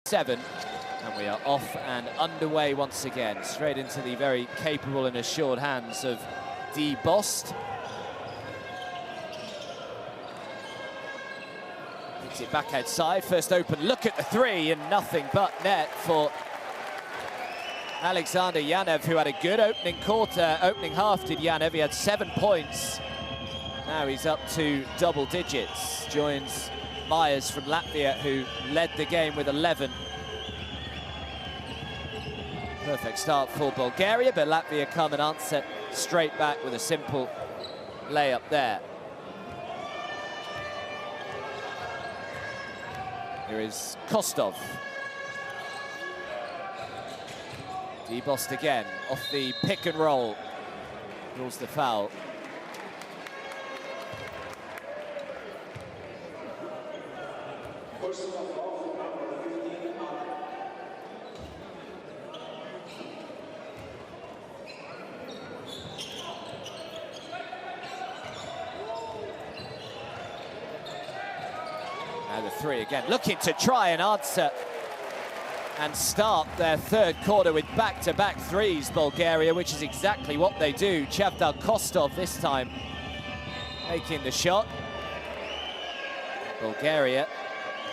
A: 7, and we are off and underway once again, straight into the very capable and assured hands of D. Bost. Gets it back outside, first open look at the three, and nothing but net for Alexander Yanev, who had a good opening half did Yanev. He had 7 points. Now he's up to double digits. Joins Myers from Latvia, who led the game with 11. Perfect start for Bulgaria, but Latvia come and answer straight back with a simple layup there. Here is Kostov. D. Bost again, off the pick and roll. Draws the foul. Now the three again, looking to try and answer and start their third quarter with back-to-back threes, Bulgaria, which is exactly what they do. Chavdar Kostov this time making the shot. Bulgaria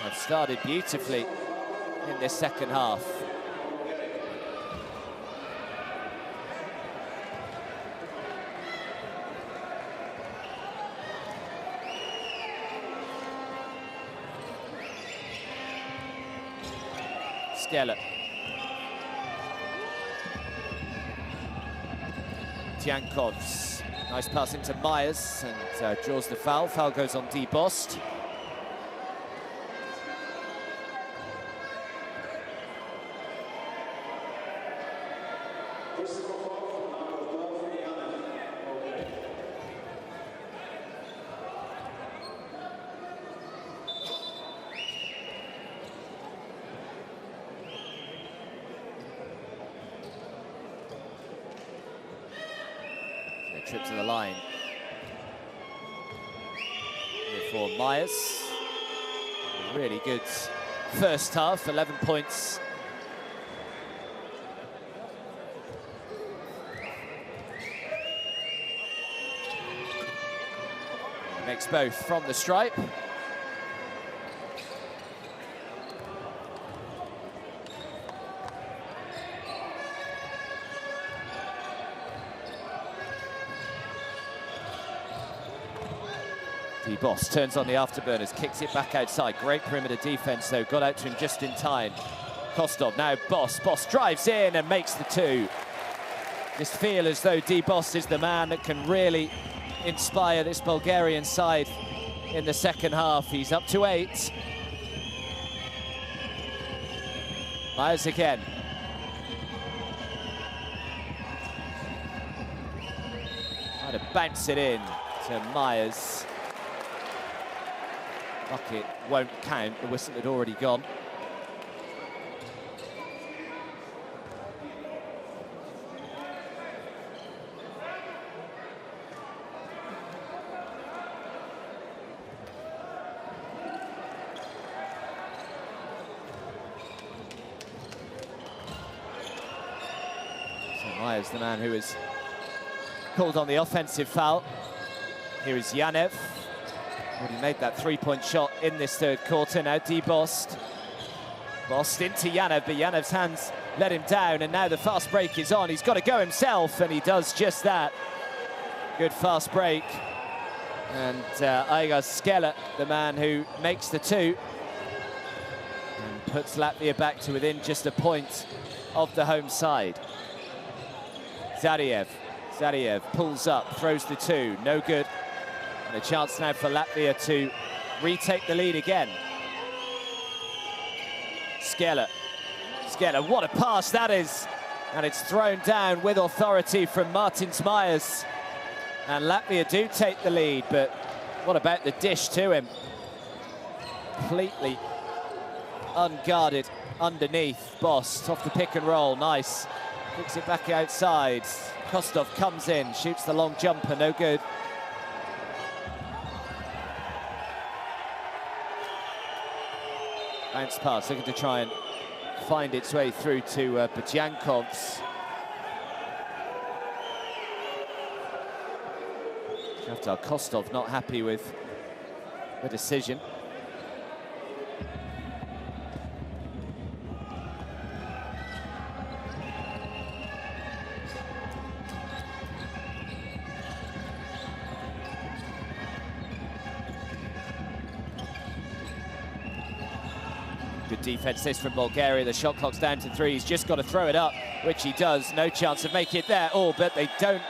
A: have started beautifully in this second half. Skellett. Tyankovs. Nice pass into Myers and draws the foul. Foul goes on D. Bost. Trip to the line for Myers. Really good first half, 11 points. Makes both from the stripe. D. Bost turns on the afterburners, kicks it back outside. Great perimeter defense, though. Got out to him just in time. Kostov, now Bost. Bost drives in and makes the two. Just feel as though D. Bost is the man that can really inspire this Bulgarian side in the second half. He's up to 8. Myers again. Trying to bounce it in to Myers. Bucket won't count, the whistle had already gone. So Myers, the man who was called on the offensive foul. Here is Yanev. Already made that three-point shot in this third quarter. Now D. Bost. Bost into Yanev, but Yanev's hands let him down, and now the fast break is on. He's got to go himself, and he does just that. Good fast break. And Igor Skellett, the man who makes the two, and puts Latvia back to within just a point of the home side. Zariev pulls up, throws the two, no good. And a chance now for Latvia to retake the lead again. Skellett, what a pass that is. And it's thrown down with authority from Martins Myers. And Latvia do take the lead, but what about the dish to him? Completely unguarded underneath. Bost off the pick and roll, nice. Kicks it back outside. Kostov comes in, shoots the long jumper, no good. Bounce pass, looking to try and find its way through to Butyankov's. Shaftar Kostov not happy with the decision. Good defense this from Bulgaria. The shot clock's down to 3. He's just got to throw it up, which he does. No chance of making it there. Oh, but they don't.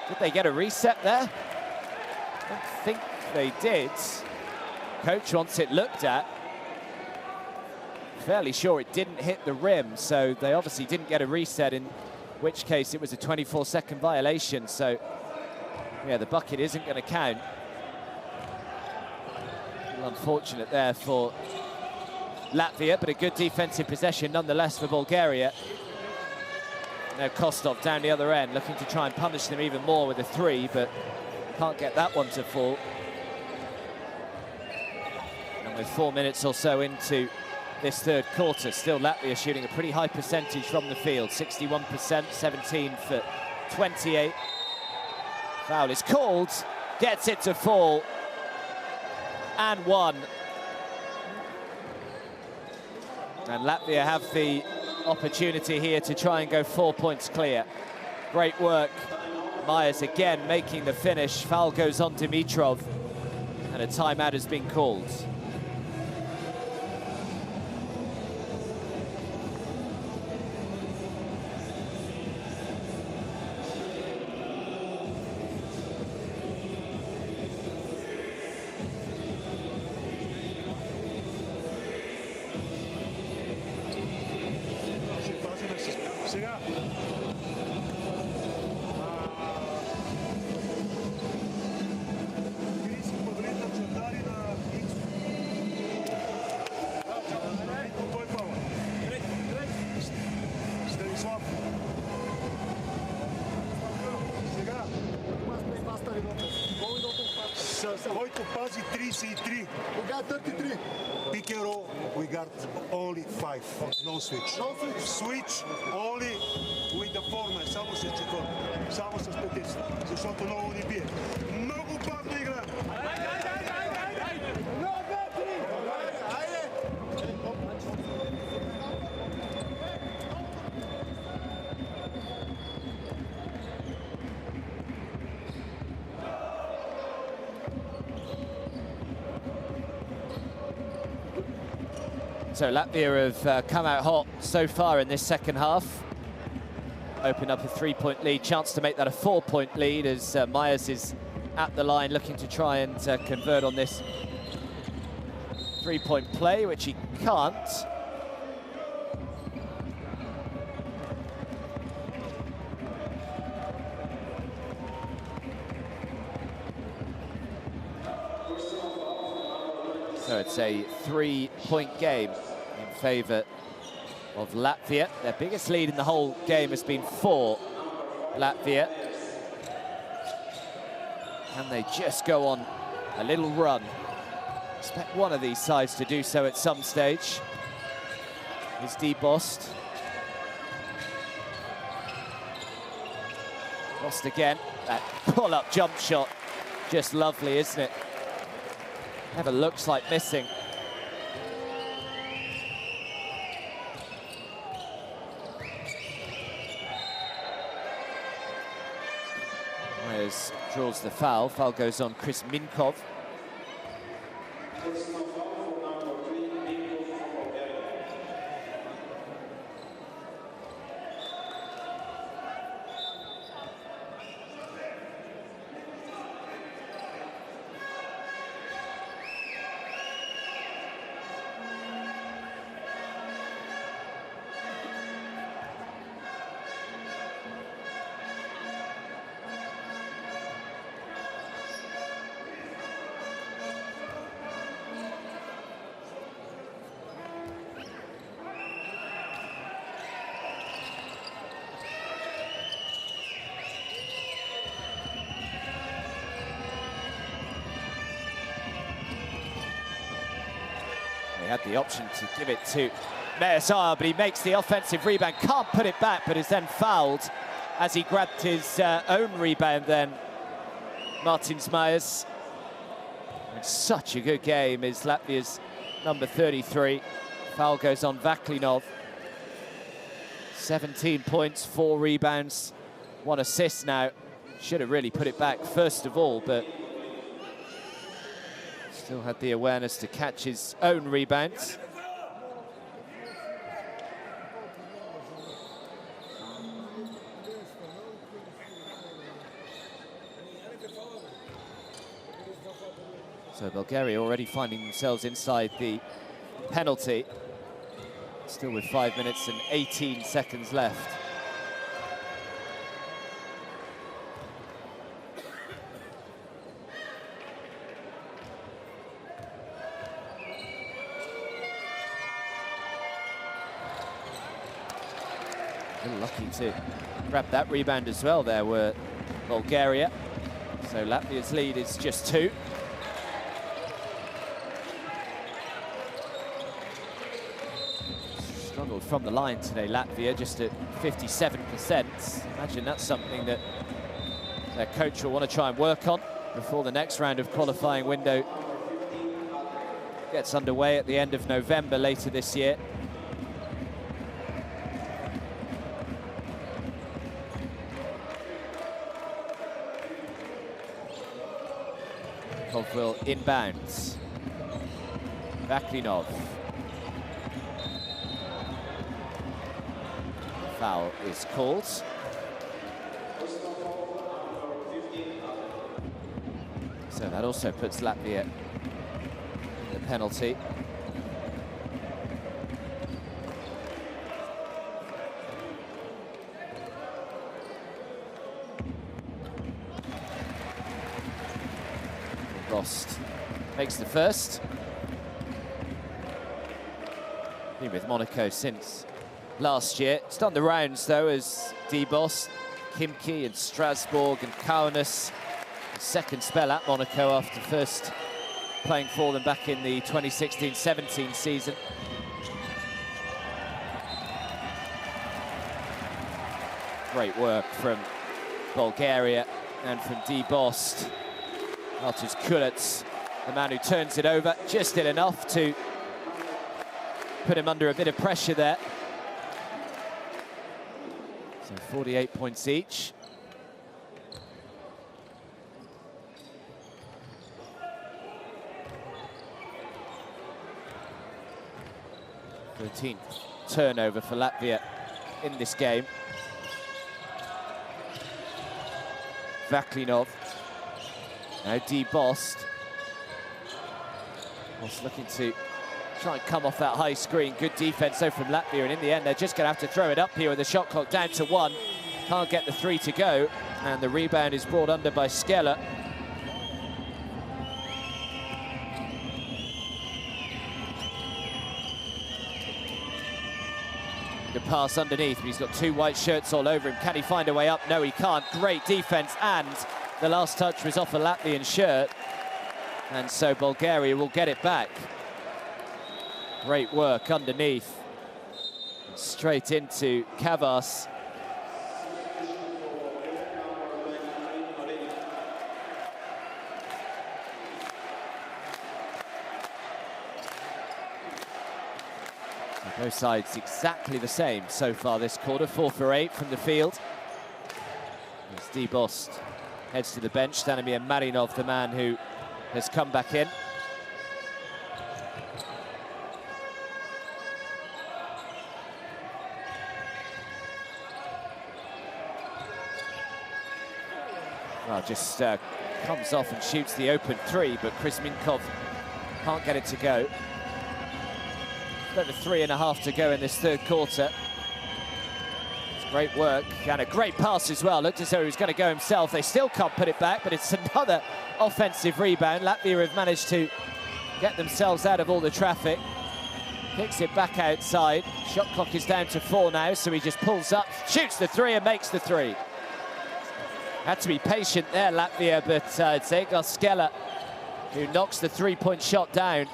A: Did they get a reset there? I don't think they did. Coach wants it looked at. Fairly sure it didn't hit the rim, so they obviously didn't get a reset, in which case it was a 24-second violation. So, yeah, the bucket isn't going to count. Unfortunate there for Latvia, but a good defensive possession nonetheless for Bulgaria. Now Kostov down the other end, looking to try and punish them even more with a 3, but can't get that one to fall. And with 4 minutes or so into this third quarter, still Latvia shooting a pretty high percentage from the field, 61%, 17 for 28. Foul is called, gets it to fall, and 1. And Latvia have the opportunity here to try and go 4 points clear. Great work. Myers again making the finish. Foul goes on Dimitrov, and a timeout has been called.
B: Който пази 33. We got 33. Pick and roll, we got only 5. No switch. No switch. Switch only with the format. Само с четвърт. Само с петица. Защото много ни бие. Много бавна игра.
A: So Latvia have come out hot so far in this second half. Open up a 3-point lead, chance to make that a 4-point lead as Myers is at the line looking to try and convert on this 3-point play, which he can't. So it's a 3-point game in favour of Latvia. Their biggest lead in the whole game has been 4, Latvia. And they just go on a little run. Expect one of these sides to do so at some stage. He's debossed. Lost again. That pull-up jump shot. Just lovely, isn't it? Never looks like missing. Myers draws the foul. Foul goes on Chris Minkov. They had the option to give it to Measar, but he makes the offensive rebound. Can't put it back, but is then fouled as he grabbed his own rebound then. Martins Myers. Such a good game is Latvia's number 33. Foul goes on Vaklinov. 17 points, 4 rebounds, 1 assist now. Should have really put it back first of all, but still had the awareness to catch his own rebounds. So Bulgaria already finding themselves inside the penalty. Still with 5 minutes and 18 seconds left. A little lucky to grab that rebound as well. There were Bulgaria. So Latvia's lead is just 2. Struggled from the line today, Latvia, just at 57%. Imagine that's something that their coach will want to try and work on before the next round of qualifying window gets underway at the end of November later this year. Will inbounds. Vaklinov. Foul is called. So that also puts Latvia in the penalty. Rost makes the first. Been with Monaco since last year. It's done the rounds though as Dibos, Kimki and Strasbourg and Kaunas. Second spell at Monaco after first playing for them back in the 2016-17 season. Great work from Bulgaria and from Dibos. Artus Kulets, the man who turns it over, just did enough to put him under a bit of pressure there. So 48 points each. th turnover for Latvia in this game. Vaklinov. Now Dibos. Was looking to try and come off that high screen. Good defense though from Latvia, and in the end they're just going to have to throw it up here with the shot clock down to 1. Can't get the 3 to go, and the rebound is brought under by Skela. The pass underneath, but he's got 2 white shirts all over him. Can he find a way up? No, he can't. Great defense, and the last touch was off a Latvian shirt. And so Bulgaria will get it back. Great work underneath. Straight into Kavas. Both sides exactly the same so far this quarter. 4 for 8 from the field. As Dibos heads to the bench, Stanimir Marinov, the man who has come back in. Well, just comes off and shoots the open 3, but Chris Minkov can't get it to go. Over 3.5 to go in this third quarter. It's great work and a great pass as well. Looked as though he was going to go himself. They still can't put it back, but it's another offensive rebound. Latvia have managed to get themselves out of all the traffic. Kicks it back outside. Shot clock is down to 4 now, so he just pulls up, shoots the 3 and makes the 3. Had to be patient there, Latvia, but it's Egor Skela who knocks the 3-point shot down.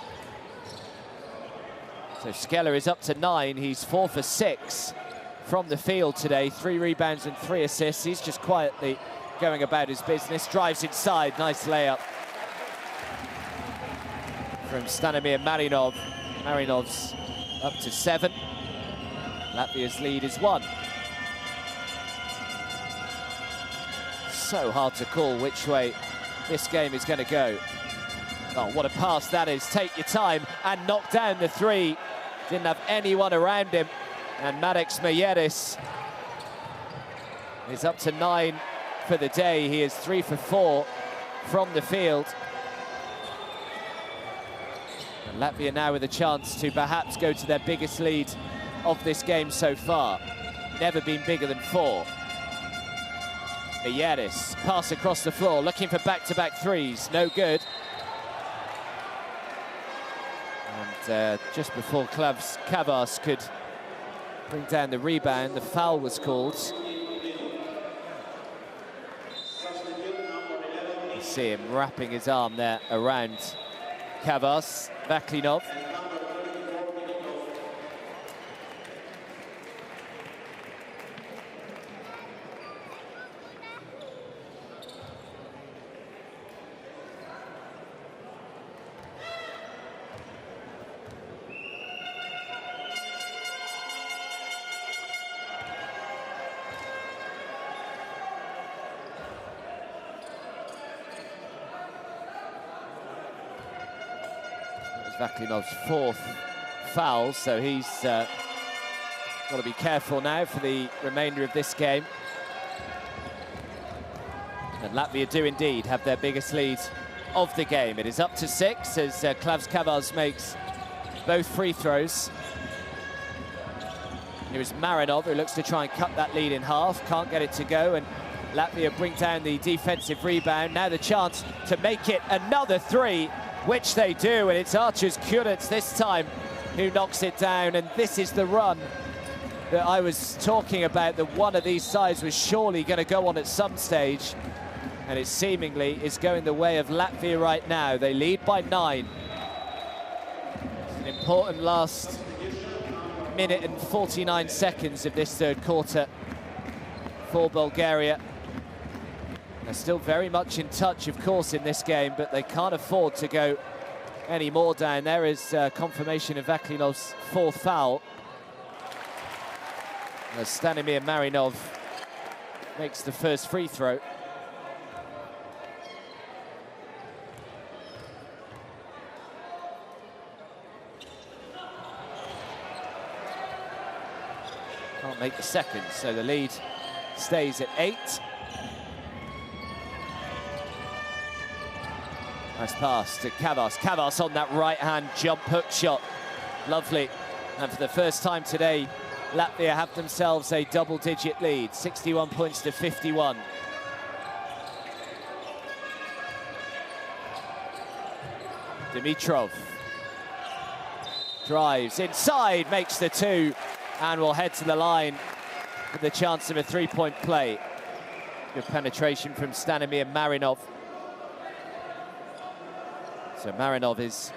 A: So Skeller is up to 9. He's 4 for 6 from the field today. 3 rebounds and 3 assists. He's just quietly going about his business. Drives inside. Nice layup from Stanimir Marinov. Marinov's up to 7. Latvia's lead is 1. So hard to call which way this game is going to go. Oh, what a pass that is. Take your time and knock down the 3. Didn't have anyone around him. And Madeks Mayeris is up to 9 for the day. He is 3 for 4 from the field. And Latvia now with a chance to perhaps go to their biggest lead of this game so far. Never been bigger than 4. Mayeris, pass across the floor, looking for back-to-back 3s. No good. And just before Kavas could bring down the rebound, the foul was called. You see him wrapping his arm there around Kavas. Vaklinov. Vaklinov's 4th foul, so he's got to be careful now for the remainder of this game. And Latvia do indeed have their biggest lead of the game. It is up to 6 as Klavs Kavas makes both free throws. It was Marinov who looks to try and cut that lead in half, can't get it to go, and Latvia bring down the defensive rebound. Now the chance to make it another 3, which they do, and it's Archers Kurits this time who knocks it down. And this is the run that I was talking about, that one of these sides was surely going to go on at some stage, and it seemingly is going the way of Latvia right now. They lead by 9. It's an important last minute and 49 seconds of this third quarter for Bulgaria. They're still very much in touch, of course, in this game, but they can't afford to go any more down. There is confirmation of Vaklinov's 4th foul. As Stanimir Marinov makes the first free throw. Can't make the second, so the lead stays at 8. Nice pass to Kavas. Kavas on that right-hand jump hook shot. Lovely. And for the first time today, Latvia have themselves a double-digit lead, 61 points to 51. Dimitrov drives inside, makes the 2, and will head to the line with the chance of a 3-point play. Good penetration from Stanimir Marinov. So Marinov is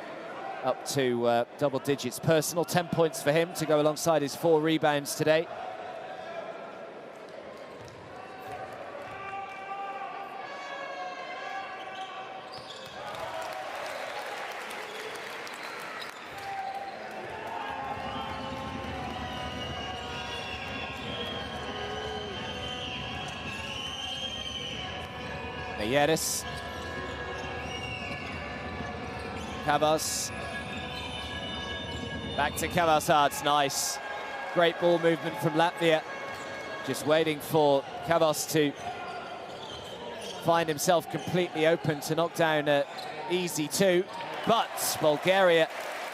A: up to double digits personal, 10 points for him to go alongside his 4 rebounds today. Mayeris. Kavas. Back to Kavas. It's nice. Great ball movement from Latvia. Just waiting for Kavas to find himself completely open to knock down an easy 2. But Bulgaria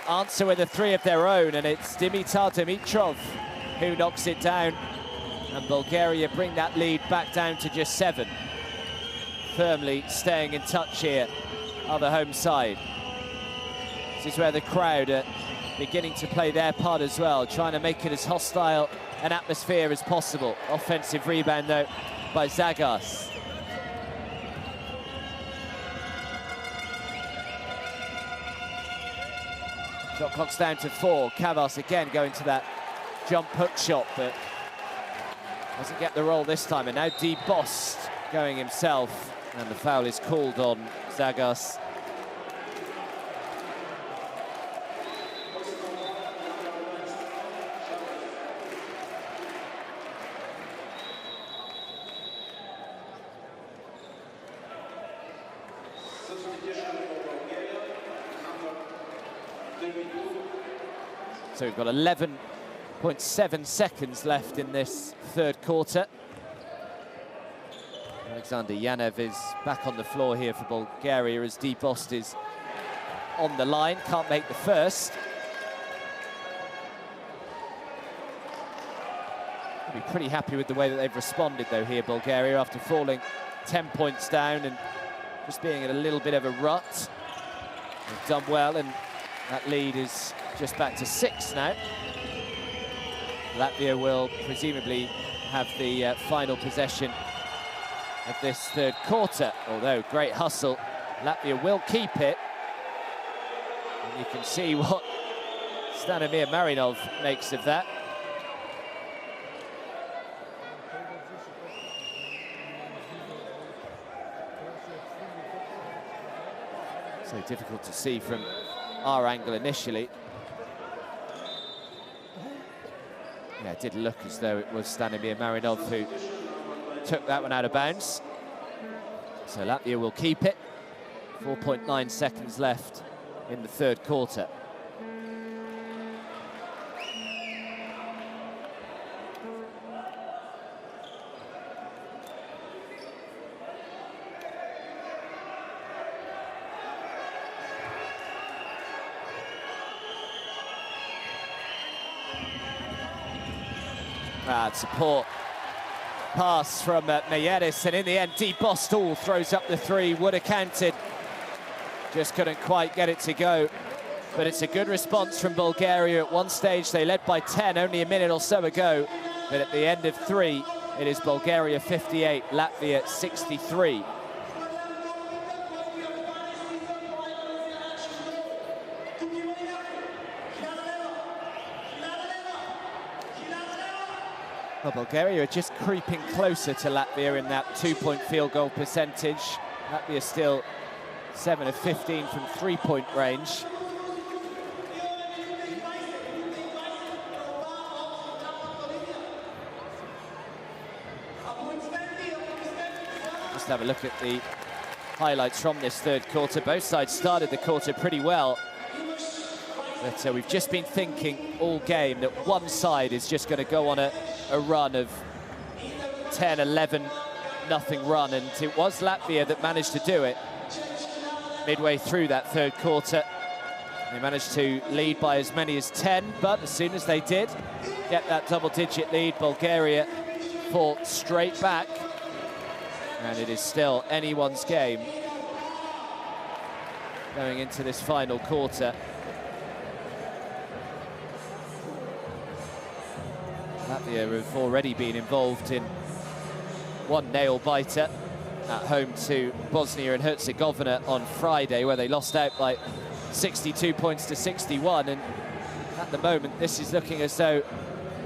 A: answer with a 3 of their own, and it's Dimitar Dimitrov who knocks it down. And Bulgaria bring that lead back down to just 7. Firmly staying in touch here are the home side. This is where the crowd are beginning to play their part as well, trying to make it as hostile an atmosphere as possible. Offensive rebound, though, by Zagas. Shot clock's down to 4. Kavas again going to that jump hook shot, but doesn't get the roll this time. And now DeBost going himself, and the foul is called on Zagas. So we've got 11.7 seconds left in this third quarter. Alexander Yanev is back on the floor here for Bulgaria as DeBost is on the line, can't make the first. I'll be pretty happy with the way that they've responded though here, Bulgaria, after falling 10 points down and just being in a little bit of a rut. They've done well, and that lead is just back to 6 now. Latvia will presumably have the final possession of this third quarter, although great hustle. Latvia will keep it. And you can see what Stanimir Marinov makes of that. So difficult to see from our angle initially. Yeah, it did look as though it was Stanimir Marinov who took that one out of bounds. So Latvia will keep it. 4.9 seconds left in the third quarter. Support pass from Meyeris, and in the end DeBost throws up the 3, would have counted, just couldn't quite get it to go. But it's a good response from Bulgaria. At one stage they led by 10 only a minute or so ago, but at the end of 3 it is Bulgaria 58, Latvia 63. Well, Bulgaria are just creeping closer to Latvia in that 2-point field goal percentage. Latvia still 7 of 15 from 3-point range. Just have a look at the highlights from this third quarter. Both sides started the quarter pretty well. But we've just been thinking all game that one side is just going to go on a run of 10, 11, nothing run. And it was Latvia that managed to do it midway through that third quarter. They managed to lead by as many as 10, but as soon as they did get that double-digit lead, Bulgaria fall straight back. And it is still anyone's game going into this final quarter. Latvia have already been involved in one nail-biter at home to Bosnia and Herzegovina on Friday, where they lost out by 62 points to 61. And at the moment, this is looking as though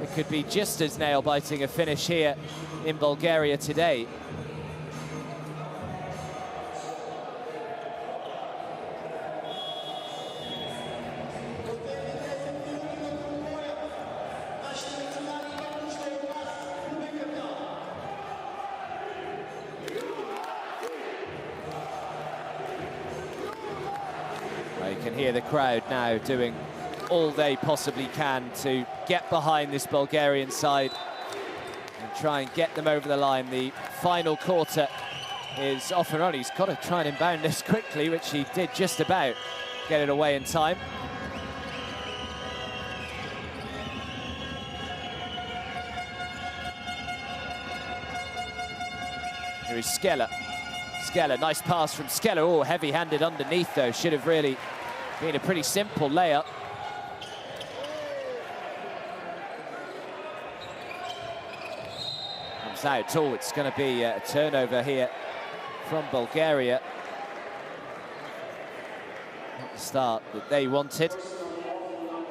A: it could be just as nail-biting a finish here in Bulgaria today. Hear the crowd now doing all they possibly can to get behind this Bulgarian side and try and get them over the line. The final quarter is off and running. He's got to try and inbound this quickly, which he did just about get it away in time. Here is Skella. Skella, nice pass from Skella. Oh, heavy-handed underneath though. Should have really been a pretty simple layup. Comes out. Oh, it's going to be a turnover here from Bulgaria. Not the start that they wanted.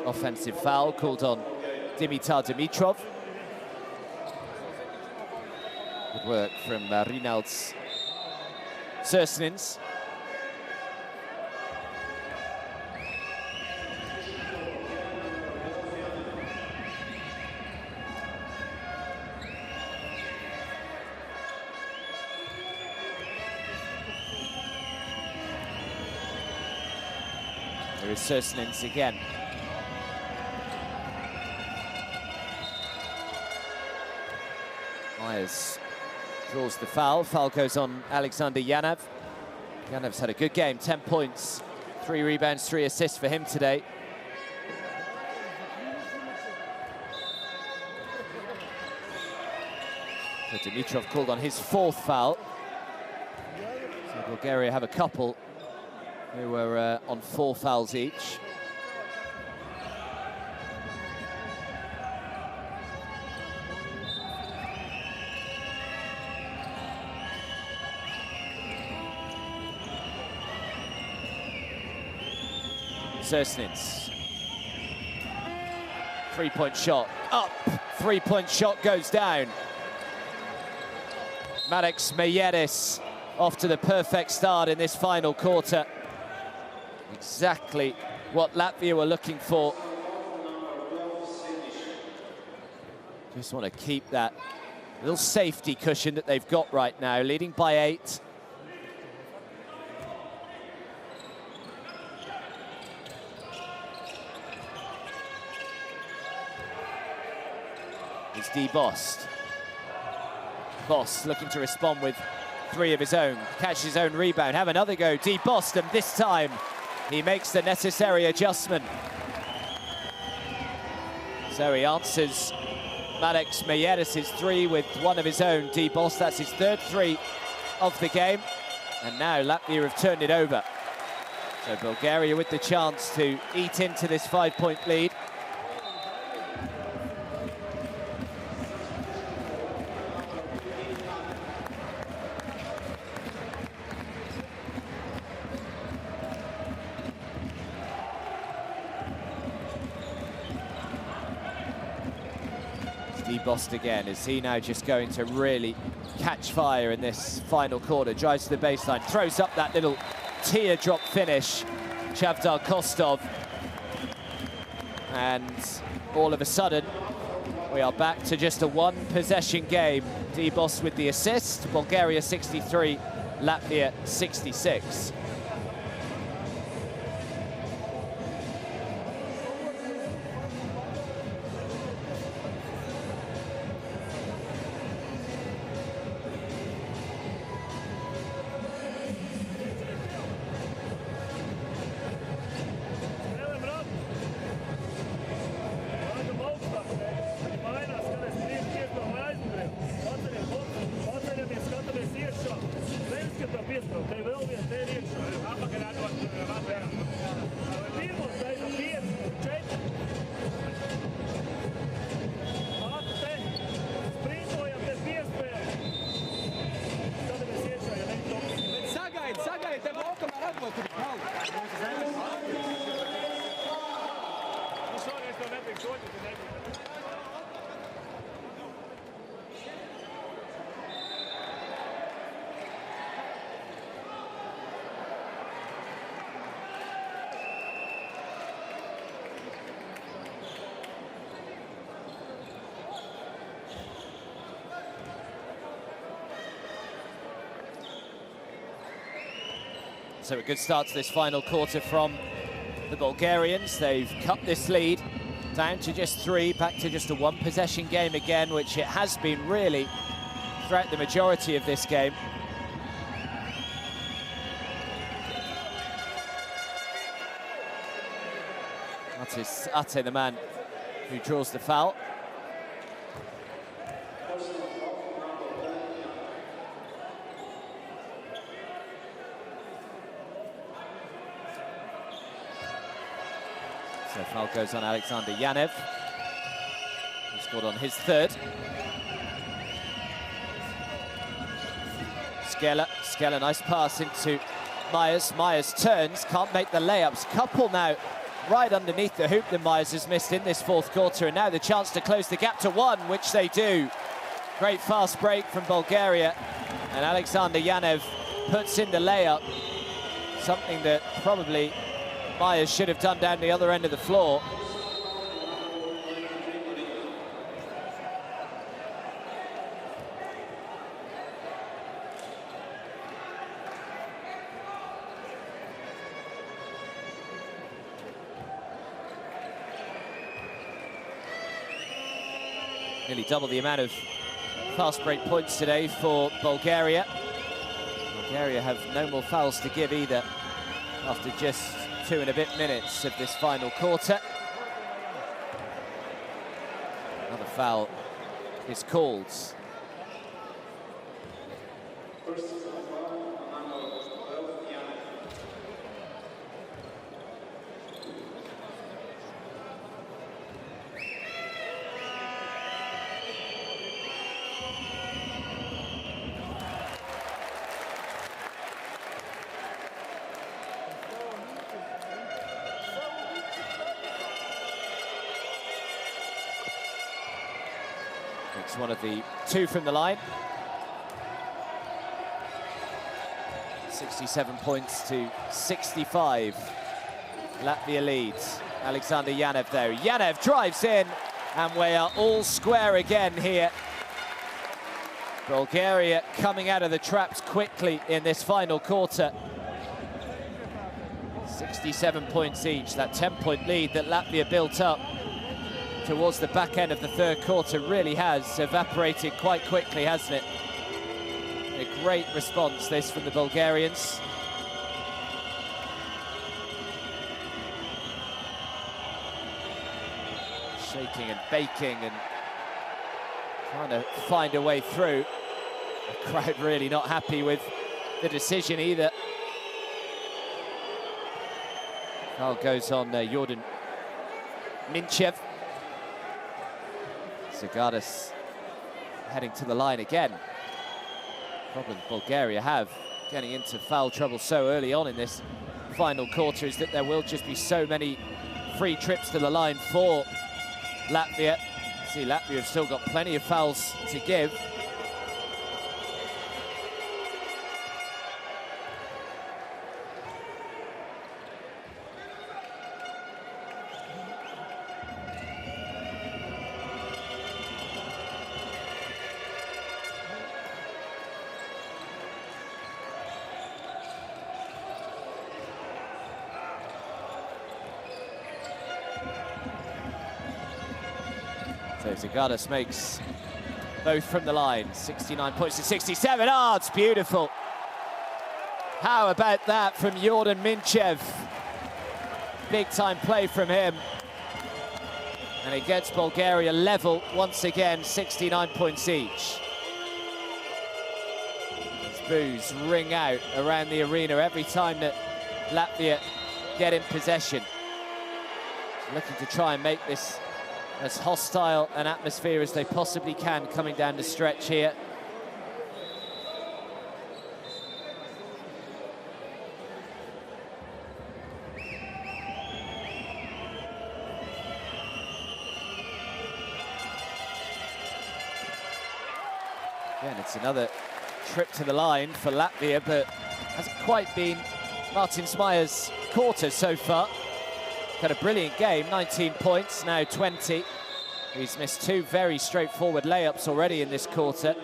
A: offensive foul called on Dimitar Dimitrov. Good work from Rinalds Sersnins. There is Sersnins again. Myers draws the foul. Foul goes on Alexander Yanev. Yanev's had a good game, 10 points, 3 rebounds, 3 assists for him today. So Dimitrov called on his 4th foul. So Bulgaria have a couple who were on 4 fouls each. Sersnins. 3-point shot, up, 3-point shot goes down. Marek Smejeris off to the perfect start in this final quarter. Exactly what Latvia were looking for. Just want to keep that little safety cushion that they've got right now, leading by 8. It's D. Bost. Bost looking to respond with 3 of his own. Catch his own rebound, have another go. D. Bost, and this time he makes the necessary adjustment. So he answers Marek Smejeris' 3 with 1 of his own. D. Bost, that's his 3rd 3 of the game. And now Latvia have turned it over. So Bulgaria with the chance to eat into this 5-point lead. Bost again. Is he now just going to really catch fire in this final quarter? Drives to the baseline, throws up that little teardrop finish, Chavdar Kostov. And all of a sudden, we are back to just a 1-possession game. D. Bost with the assist. Bulgaria 63, Latvia 66. So a good start to this final quarter from the Bulgarians. They've cut this lead down to just 3, back to just a 1-possession game again, which it has been really throughout the majority of this game. That is Ate, the man who draws the foul. So foul goes on Alexander Yanev, who scored on his 3rd. Skella, nice pass into Myers. Myers turns, can't make the layups. Couple now right underneath the hoop than Myers has missed in this fourth quarter, and now the chance to close the gap to 1, which they do. Great fast break from Bulgaria, and Alexander Yanev puts in the layup, something that probably Myers should have done down the other end of the floor. Nearly double the amount of fast break points today for Bulgaria. Bulgaria have no more fouls to give either after just 2 and a bit minutes of this final quarter. Another foul is called. It's one of the 2 from the line. 67 points to 65. Latvia leads. Alexander Yanev though. Yanev drives in, and we are all square again here. Bulgaria coming out of the traps quickly in this final quarter. 67 points each. That 10-point lead that Latvia built up towards the back end of the third quarter really has evaporated quite quickly, hasn't it? A great response, this, from the Bulgarians. Shaking and baking and trying to find a way through. The crowd really not happy with the decision either. Foul goes on Jordan Minchev. Zagaris heading to the line again. Problem Bulgaria have getting into foul trouble so early on in this final quarter is that there will just be so many free trips to the line for Latvia. See, Latvia have still got plenty of fouls to give. So Zagaris makes both from the line. 69 points to 67. Oh, it's beautiful. How about that from Jordan Minchev? Big time play from him. And it gets Bulgaria level once again, 69 points each. These boos ring out around the arena every time that Latvia get in possession. Looking to try and make this as hostile an atmosphere as they possibly can coming down the stretch here. Again, it's another trip to the line for Latvia, but hasn't quite been Martin Smyer's quarter so far. Had a brilliant game, 19 points, now 20. He's missed 2 very straightforward layups already in this quarter.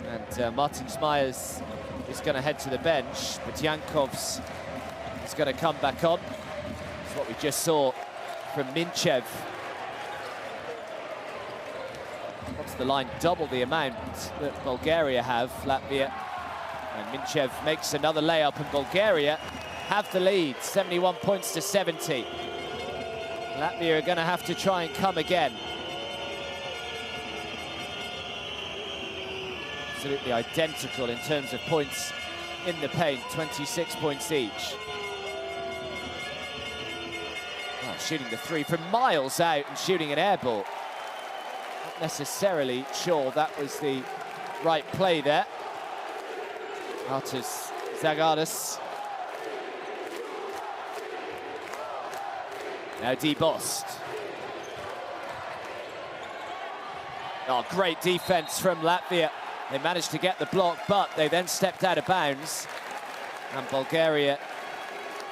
A: And Martin Smyers is going to head to the bench, but Yankovs is going to come back on. That's what we just saw from Minchev. What's the line? Double the amount that Bulgaria have, Latvia. And Minchev makes another layup, and Bulgaria have the lead, 71 points to 70. Latvia are going to have to try and come again. Absolutely identical in terms of points in the paint, 26 points each. Oh, shooting the 3 from miles out and shooting an air ball. Not necessarily sure that was the right play there. Artis Zagaris. Now Debost. Oh, great defense from Latvia. They managed to get the block, but they then stepped out of bounds. And Bulgaria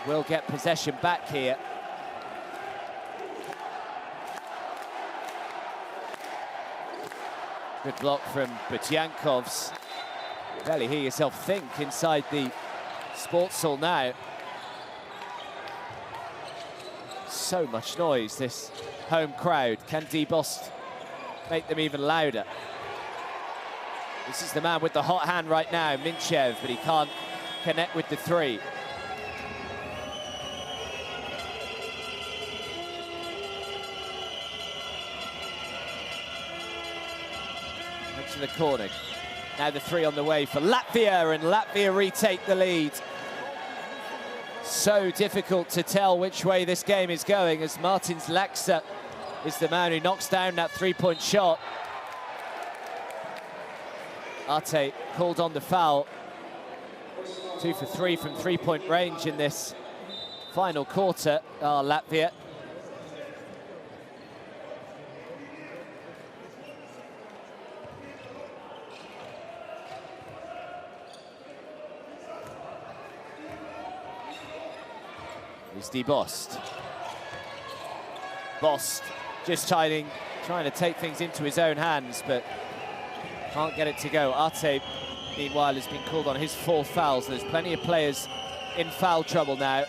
A: will get possession back here. Good block from Butyankovs. Barely hear yourself think inside the sports hall now. So much noise, this home crowd. Can Debost make them even louder? This is the man with the hot hand right now, Minchev, but he can't connect with the three. To the corner. Now the three on the way for Latvia, and Latvia retake the lead. So difficult to tell which way this game is going, as Martins Laksa is the man who knocks down that three-point shot. Arte called on the foul. 2 for 3 from three-point range in this final quarter. Latvia. Here's Debost. Bost just trying to take things into his own hands, but can't get it to go. Arte, meanwhile, has been called on his 4th foul, so there's plenty of players in foul trouble now,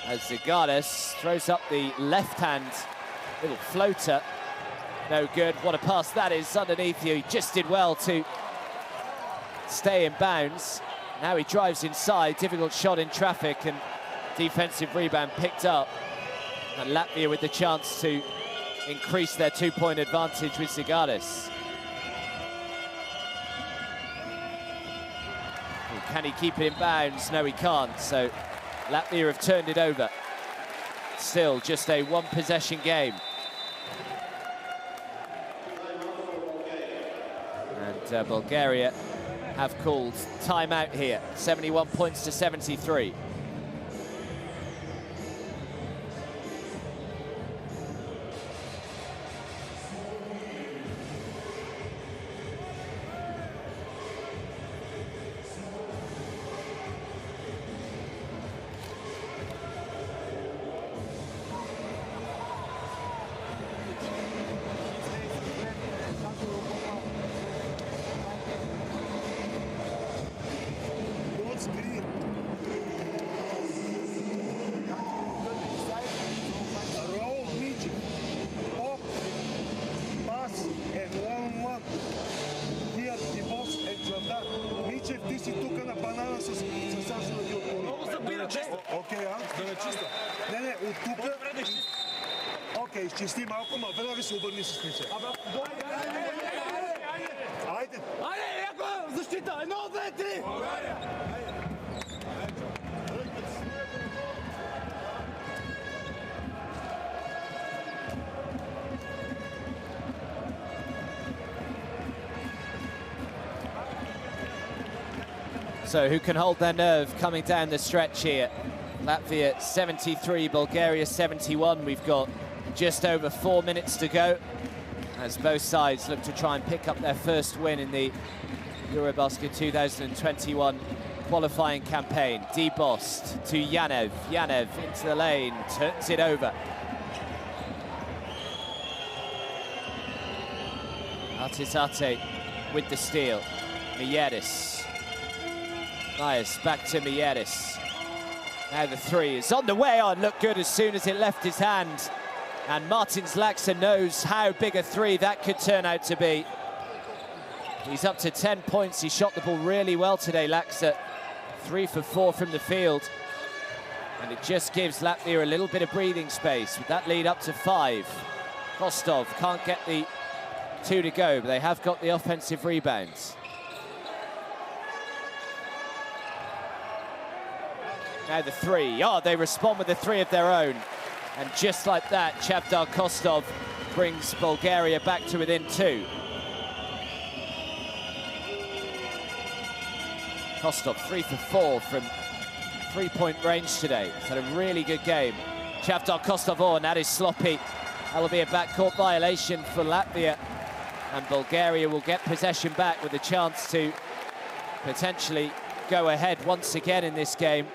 A: as Zagaris throws up the left hand little floater. No good. What a pass that is underneath you. He just did well to stay in bounds. Now he drives inside. Difficult shot in traffic, and defensive rebound picked up. And Latvia with the chance to increase their 2-point advantage with Zagaris. Can he keep it in bounds? No, he can't. So Latvia have turned it over. Still just a one-possession game. And Bulgaria have called timeout here. 71 points to 73.
B: Изчисти малко, ма веднага се обърни с лице. Айде!
D: Айде, яко! Защита! 1, 2, 3!
A: So who can hold their nerve coming down the stretch here? Latvia 73, Bulgaria 71. We've got just over 4 minutes to go as both sides look to try and pick up their first win in the EuroBasket 2021 qualifying campaign. Debost to Yanev. Yanev into the lane, turns it over. Artisate with the steal. Mieris. Nice, back to Mieris. Now the three is on the way on. Looked good as soon as it left his hand. And Martins Laksa knows how big a three that could turn out to be. He's up to 10 points. He shot the ball really well today, Laksa. 3 for 4 from the field. And it just gives Latvia a little bit of breathing space with that lead up to 5. Kostov can't get the 2 to go, but they have got the offensive rebounds. Now the 3. Oh, they respond with the 3 of their own. And just like that, Chavdar Kostov brings Bulgaria back to within 2. Kostov 3 for 4 from 3-point range today. He's had a really good game. Chavdar Kostov, and that is sloppy. That'll be a backcourt violation for Latvia. And Bulgaria will get possession back with a chance to potentially go ahead once again in this game.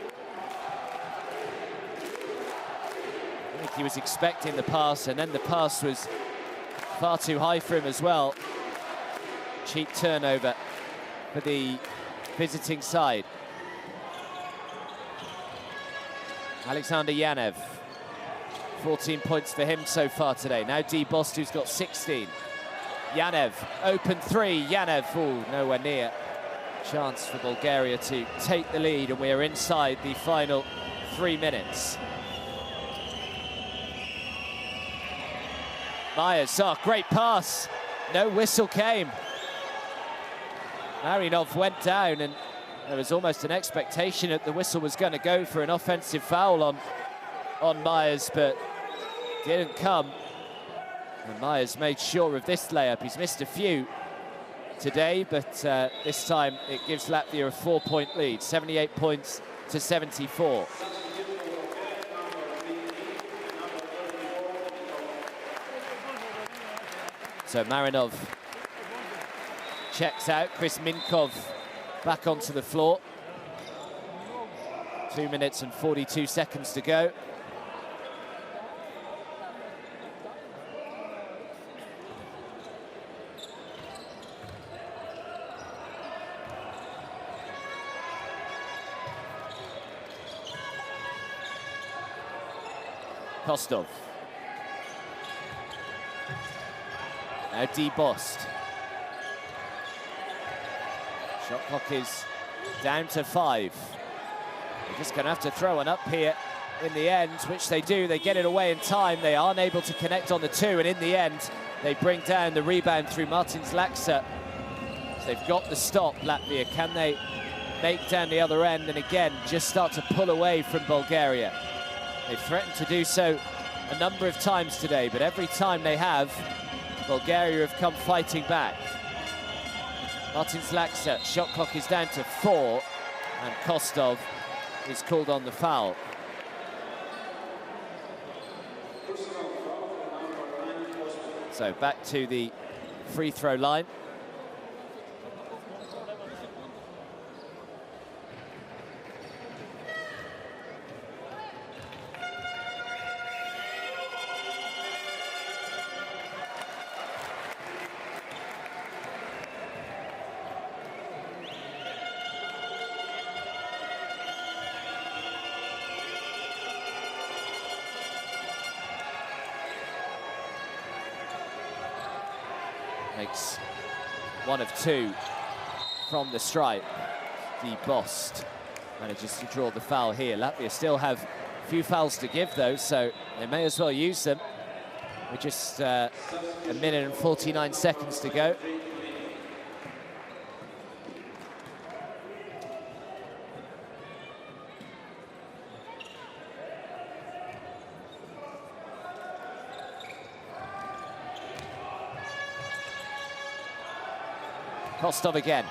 A: I think he was expecting the pass, and then the pass was far too high for him as well. Cheap turnover for the visiting side. Alexander Yanev, 14 points for him so far today. Now D. Bost, who's got 16. Yanev, open three. Yanev, ooh, nowhere near. Chance for Bulgaria to take the lead, and we are inside the final 3 minutes. Myers, oh, great pass. No whistle came. Marinov went down, and there was almost an expectation that the whistle was going to go for an offensive foul on Myers, but didn't come. And Myers made sure of this layup. He's missed a few today, but this time it gives Latvia a 4-point lead, 78 points to 74. So Marinov checks out. Chris Minkov back onto the floor. 2 minutes and 42 seconds to go. Kostov. Now D. Bost. Shot clock is down to 5. They're just going to have to throw one up here in the end, which they do. They get it away in time. They aren't able to connect on the 2, and in the end, they bring down the rebound through Martins Laksa. So they've got the stop, Latvia. Can they make down the other end and again just start to pull away from Bulgaria? They've threatened to do so a number of times today, but every time they have, Bulgaria have come fighting back. Martins Laksa, shot clock is down to 4, and Kostov is called on the foul. So back to the free throw line. Makes 1 of 2 from the stripe. D. Bost manages to draw the foul here. Latvia still have a few fouls to give, though, so they may as well use them. With just a minute and 49 seconds to go. Kostov again.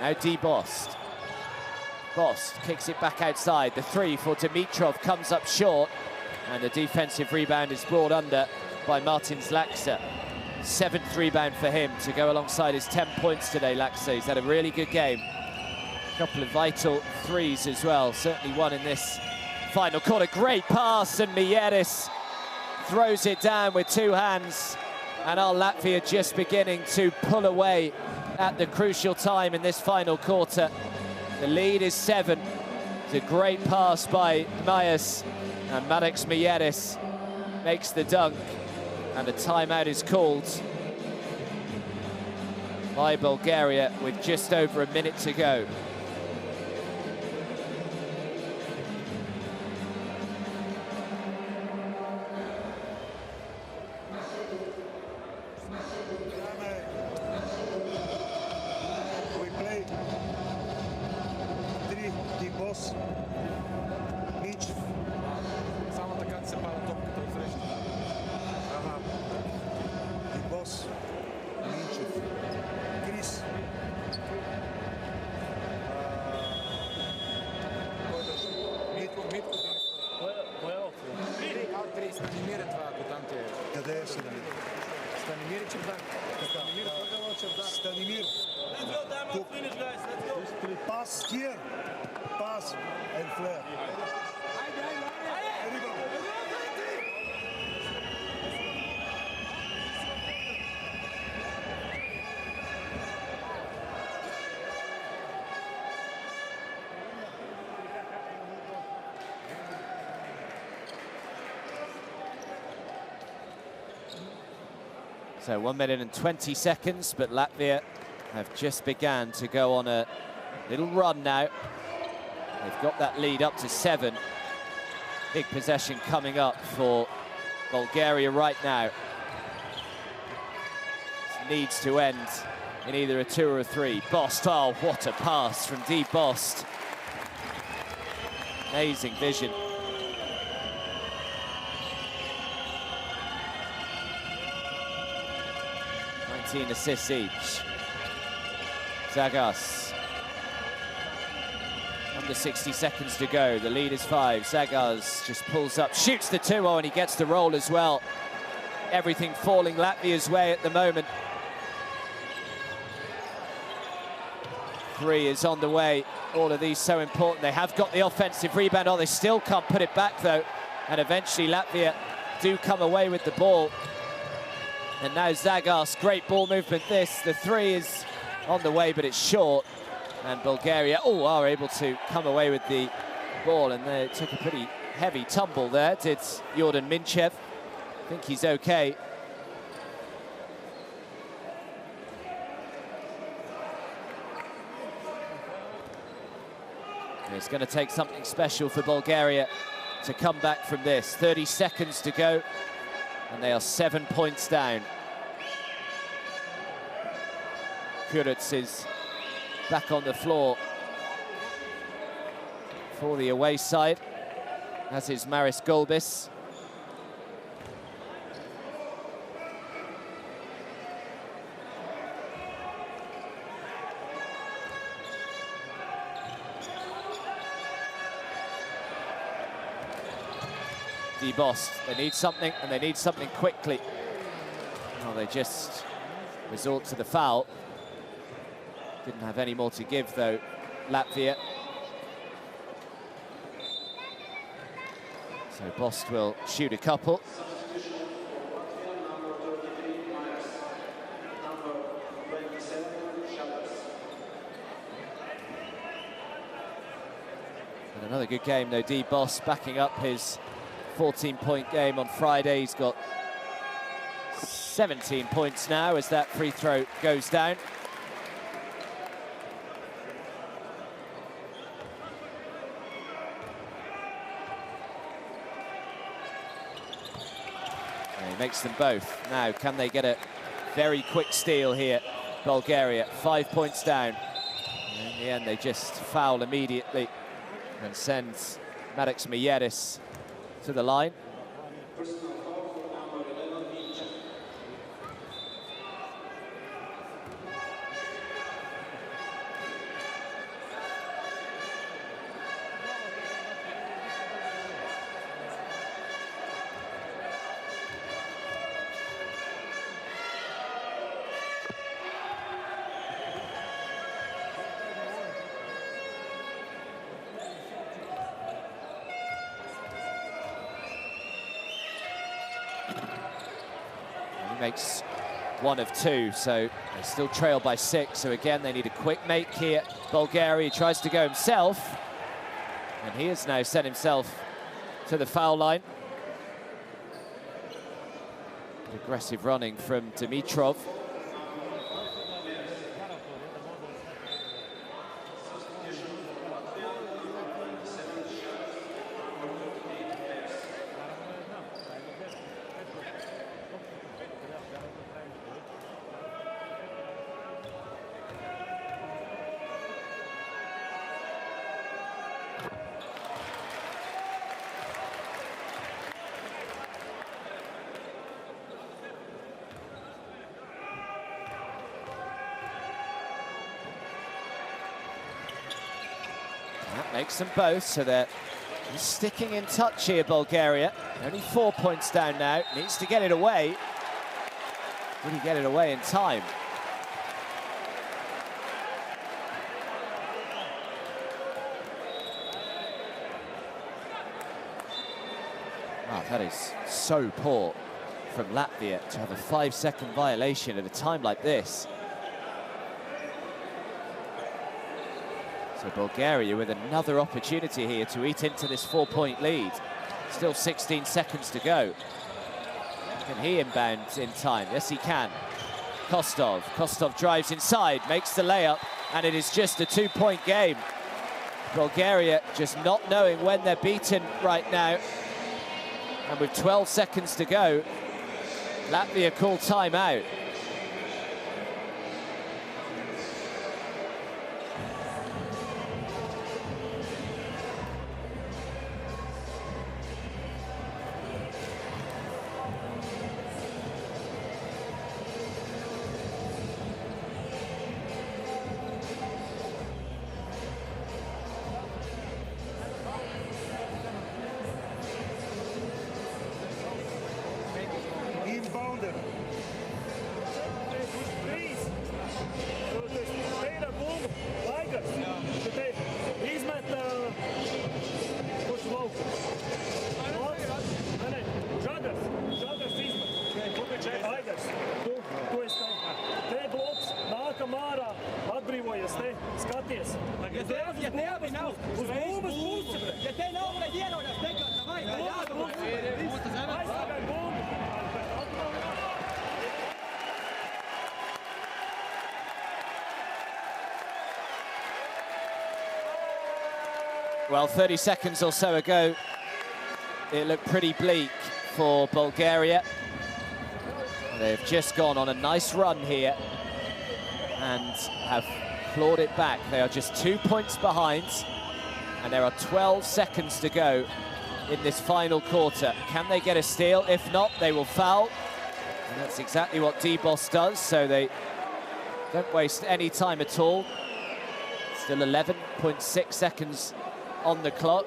A: Now D. Bost. Bost kicks it back outside. The 3 for Dimitrov comes up short, and the defensive rebound is brought under by Martins Laksa. 7th rebound for him to go alongside his 10 points today, Laksa. He's had a really good game. A couple of vital threes as well. Certainly one in this final quarter. Great pass, and Mieris throws it down with 2 hands. And our Latvia just beginning to pull away at the crucial time in this final quarter. The lead is 7. It's a great pass by Myers, and Mareks Mieris makes the dunk, and a timeout is called by Bulgaria with just over a minute to go.
B: Stanimir. Pass here. Pass and flare.
A: So 1 minute and 20 seconds, but Latvia have just began to go on a little run now. They've got that lead up to 7. Big possession coming up for Bulgaria right now. This needs to end in either a 2 or a 3. Bost, oh, what a pass from D. Bost. Amazing vision. Assists each. Zagas. Under 60 seconds to go. The lead is 5. Zagas just pulls up, shoots the 2-0, and he gets the roll as well. Everything falling Latvia's way at the moment. 3 is on the way. All of these so important. They have got the offensive rebound. Oh, they still can't put it back, though. And eventually Latvia do come away with the ball. And now Zagas, great ball movement this. The 3 is on the way, but it's short. And Bulgaria, are able to come away with the ball. And they took a pretty heavy tumble there, did Jordan Minchev. I think he's okay. And it's going to take something special for Bulgaria to come back from this. 30 seconds to go. And they are 7 points down. Kuruc is back on the floor for the away side, as is Maris Golbis. D. Bost, they need something, and they need something quickly. Well, they just resort to the foul. Didn't have any more to give, though, Latvia. So Bost will shoot a couple. And another good game, though. D. Bost backing up his 14-point game on Friday. He's got 17 points now as that free throw goes down. And he makes them both. Now, can they get a very quick steal here? Bulgaria, 5 points down. And in the end, they just foul immediately and sends Maddox Mieris to the line. Makes 1 of 2, so they still trail by 6. So again, they need a quick make here. Bulgaria tries to go himself, and he has now sent himself to the foul line. Aggressive running from Dimitrov. That makes them both, so they're sticking in touch here, Bulgaria. Only 4 points down now, needs to get it away. Will he get it away in time? Oh, that is so poor from Latvia to have a 5-second violation at a time like this. So Bulgaria with another opportunity here to eat into this 4-point lead. Still 16 seconds to go. Can he inbound in time? Yes, he can. Kostov. Kostov drives inside, makes the layup, and it is just a 2-point game. Bulgaria just not knowing when they're beaten right now. And with 12 seconds to go, Latvia call timeout.
B: Inbounder.
C: Trīs. Te ir bumbu. Laigars. Te izmet kurš lauku. Nē, Žagars. Žagars izmet. Laigars. Tu esi tā. Te bloks. Nākam ārā. Atbrīvojies te. Skaties.
H: Ja te abi nav uz bumbas pusi, ja te nav, lai ierodas nekad, vai
C: Aizsargāj bumbu.
A: Well, 30 seconds or so ago, it looked pretty bleak for Bulgaria. They've just gone on a nice run here and have clawed it back. They are just 2 points behind, and there are 12 seconds to go in this final quarter. Can they get a steal? If not, they will foul. And that's exactly what D-Boss does, so they don't waste any time at all. Still 11.6 seconds on the clock.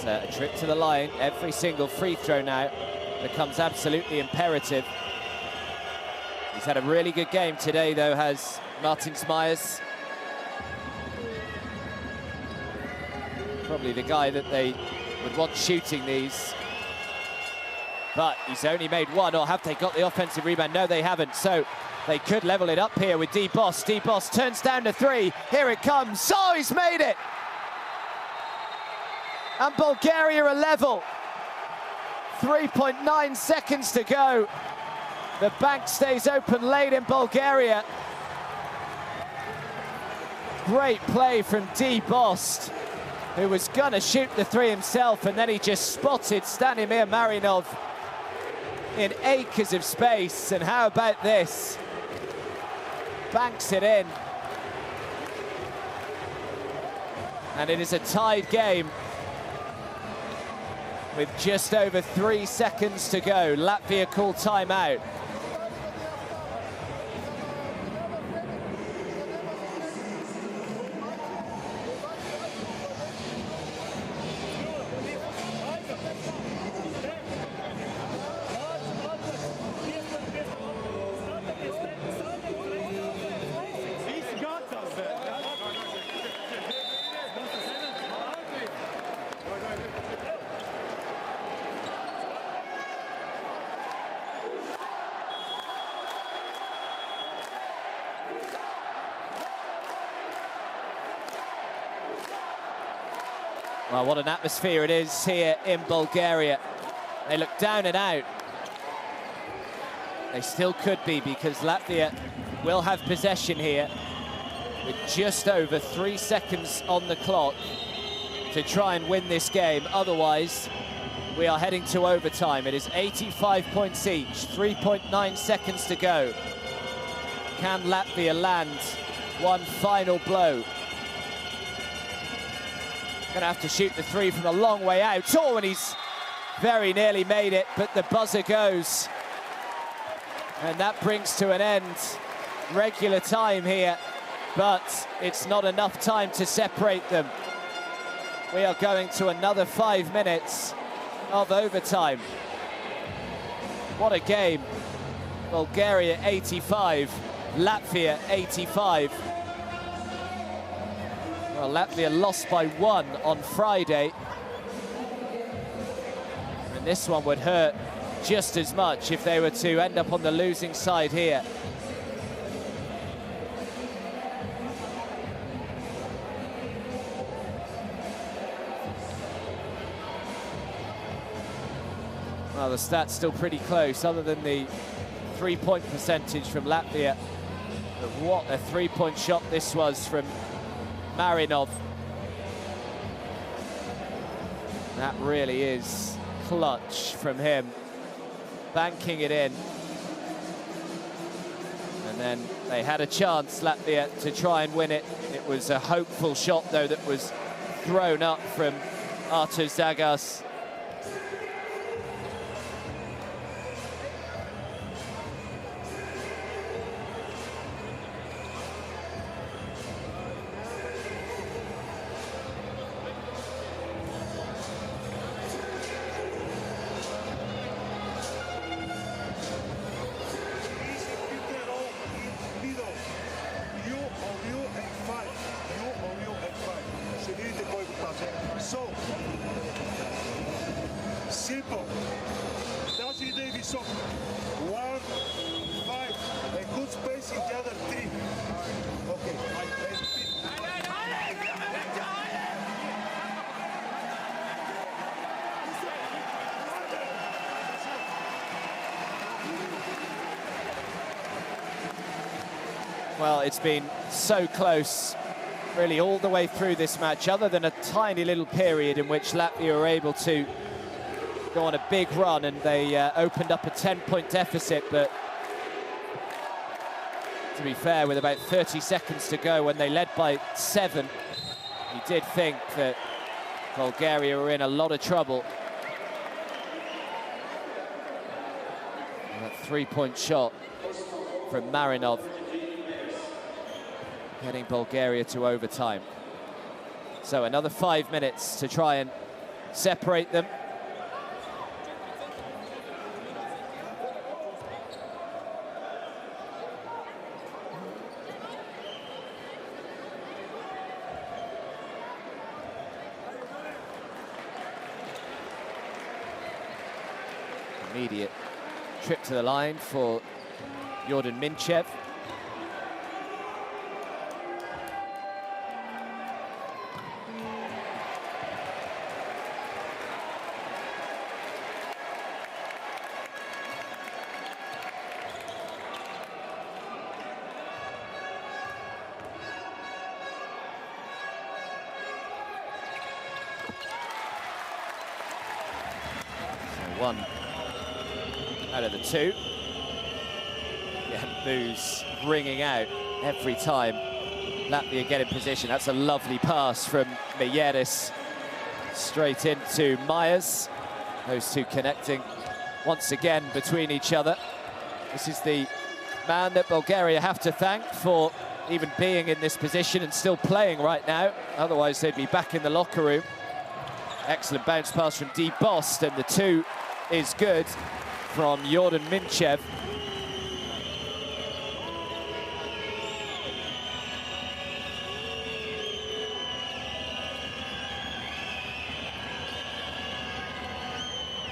A: And a trip to the line. Every single free throw now becomes absolutely imperative. He's had a really good game today, though, has Martin Smyers. Probably the guy that they would want shooting these. But he's only made one, or have they got the offensive rebound? No, they haven't. So they could level it up here with D-Boss. D-Boss turns down to three. Here it comes. Oh, he's made it! And Bulgaria are level. 3.9 seconds to go. The bank stays open late in Bulgaria. Great play from D-Boss, who was gonna shoot the three himself, and then he just spotted Stanimir Marinov in acres of space. And how about this? Banks it in. And it is a tied game with just over 3 seconds to go. Latvia call timeout. Well, what an atmosphere it is here in Bulgaria. They look down and out. They still could be, because Latvia will have possession here with just over 3 seconds on the clock to try and win this game. Otherwise, we are heading to overtime. It is 85 points each, 3.9 seconds to go. Can Latvia land one final blow? Gonna have to shoot the three from a long way out. Oh, and he's very nearly made it, but the buzzer goes. And that brings to an end regular time here, but it's not enough time to separate them. We are going to another 5 minutes of overtime. What a game. Bulgaria 85, Latvia 85. Well, Latvia lost by 1 on Friday. And this one would hurt just as much if they were to end up on the losing side here. Well, the stats still pretty close, other than the three-point percentage from Latvia. But what a three-point shot this was from Marinov. That really is clutch from him, banking it in. And then they had a chance, Latvia, to try and win it. It was a hopeful shot, though, that was thrown up from Artur Zagas.
B: Simple. That's the day we saw. 1, 5, a good space in the other 3. Okay.
A: Well, it's been so close, really, all the way through this match, other than a tiny little period in which Latvia were able to go on a big run, and they opened up a 10-point deficit. But to be fair, with about 30 seconds to go, when they led by 7, you did think that Bulgaria were in a lot of trouble. And that three-point shot from Marinov, getting Bulgaria to overtime. So another 5 minutes to try and separate them. Immediate trip to the line for Jordan Minchev. So 1 out of the 2. Yeah, boos ringing out every time Latvia get in position. That's a lovely pass from Meyeris straight into Myers. Those two connecting once again between each other. This is the man that Bulgaria have to thank for even being in this position and still playing right now. Otherwise, they'd be back in the locker room. Excellent bounce pass from D. Bost, and the 2 is good from Jordan Minchev.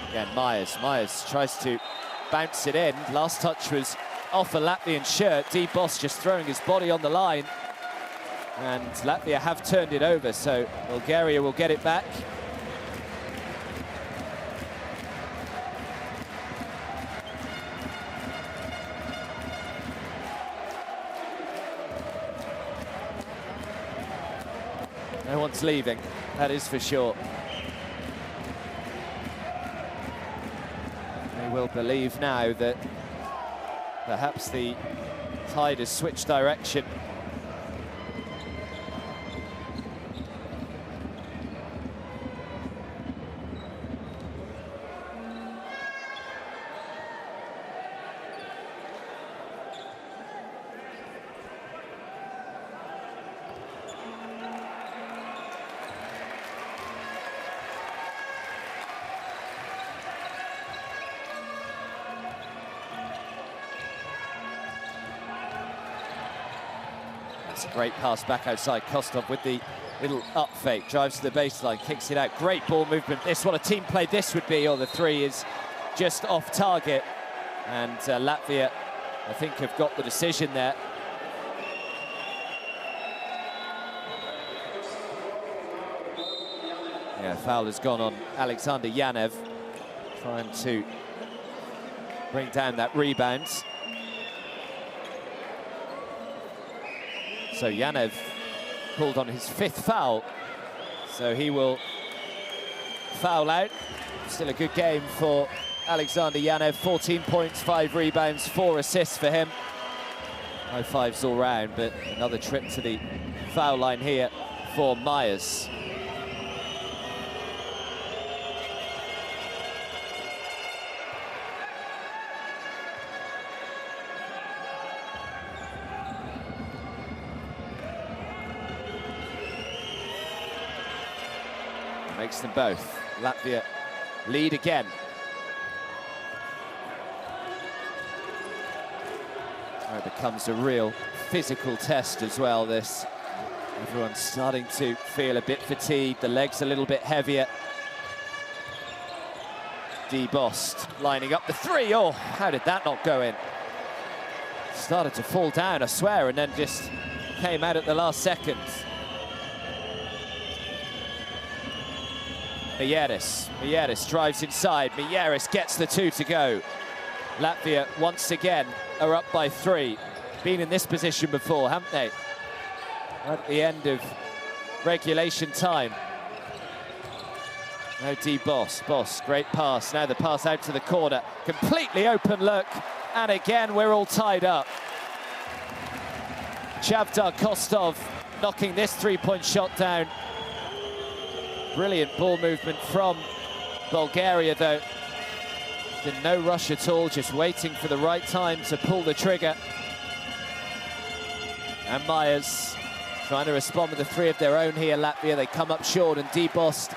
A: Again, Myers tries to bounce it in. Last touch was off a Latvian shirt. D. Bost just throwing his body on the line. And Latvia have turned it over, so Bulgaria will get it back. No one's leaving, that is for sure. They will believe now that perhaps the tide has switched direction. That's a great pass back outside. Kostov with the Little up fake, drives to the baseline, kicks it out. Great ball movement. This, what a team play this would be. Or the three is just off target. And Latvia, I think, have got the decision there. Yeah, foul has gone on Alexander Yanev, trying to bring down that rebound. So Yanev pulled on his 5th foul, so he will foul out. Still a good game for Alexander Yanev, 14 points, 5 rebounds, 4 assists for him. No fives all round, but another trip to the foul line here for Myers. Makes them both. Latvia lead again. Oh, it becomes a real physical test as well, this. Everyone's starting to feel a bit fatigued, the legs a little bit heavier. Bost lining up the 3. Oh, how did that not go in? Started to fall down, I swear, and then just came out at the last second. Mieres drives inside. Mieres gets the 2 to go. Latvia once again are up by 3. Been in this position before, haven't they? At the end of regulation time. No Bost. Bost, great pass. Now the pass out to the corner. Completely open look. And again, we're all tied up. Chavdar Kostov knocking this 3-point shot down. Brilliant ball movement from Bulgaria, though. Been no rush at all, just waiting for the right time to pull the trigger. And Myers trying to respond with the 3 of their own here, Latvia. They come up short, and Bost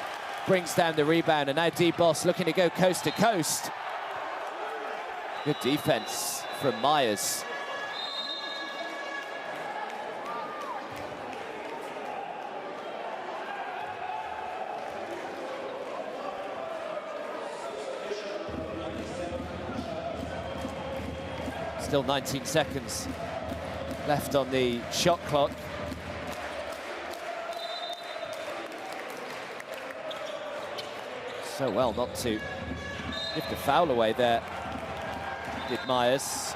A: brings down the rebound. And now Bost looking to go coast to coast. Good defense from Myers. Still 19 seconds left on the shot clock. So well not to give the foul away there, did Myers.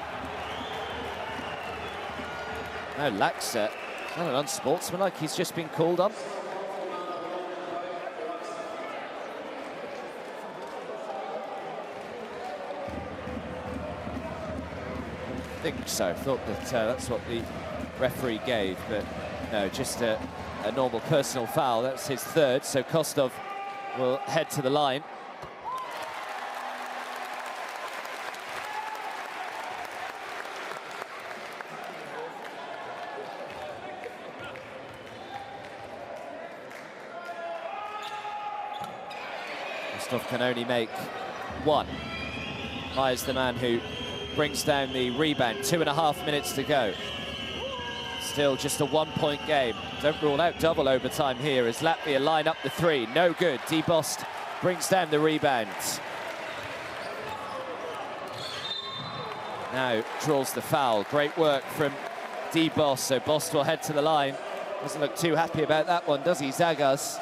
A: No, Laxa, not an unsportsmanlike, he's just been called on. I think so. Thought that that's what the referee gave, but no, just a normal personal foul. That's his 3rd, so Kostov will head to the line. Kostov can only make 1. Myers the man who brings down the rebound. 2.5 minutes to go. Still just a 1-point game. Don't rule out double overtime here as Latvia line up the 3. No good. Bost brings down the rebound. Now draws the foul. Great work from Bost. So Bost will head to the line. Doesn't look too happy about that one, does he, Zagas?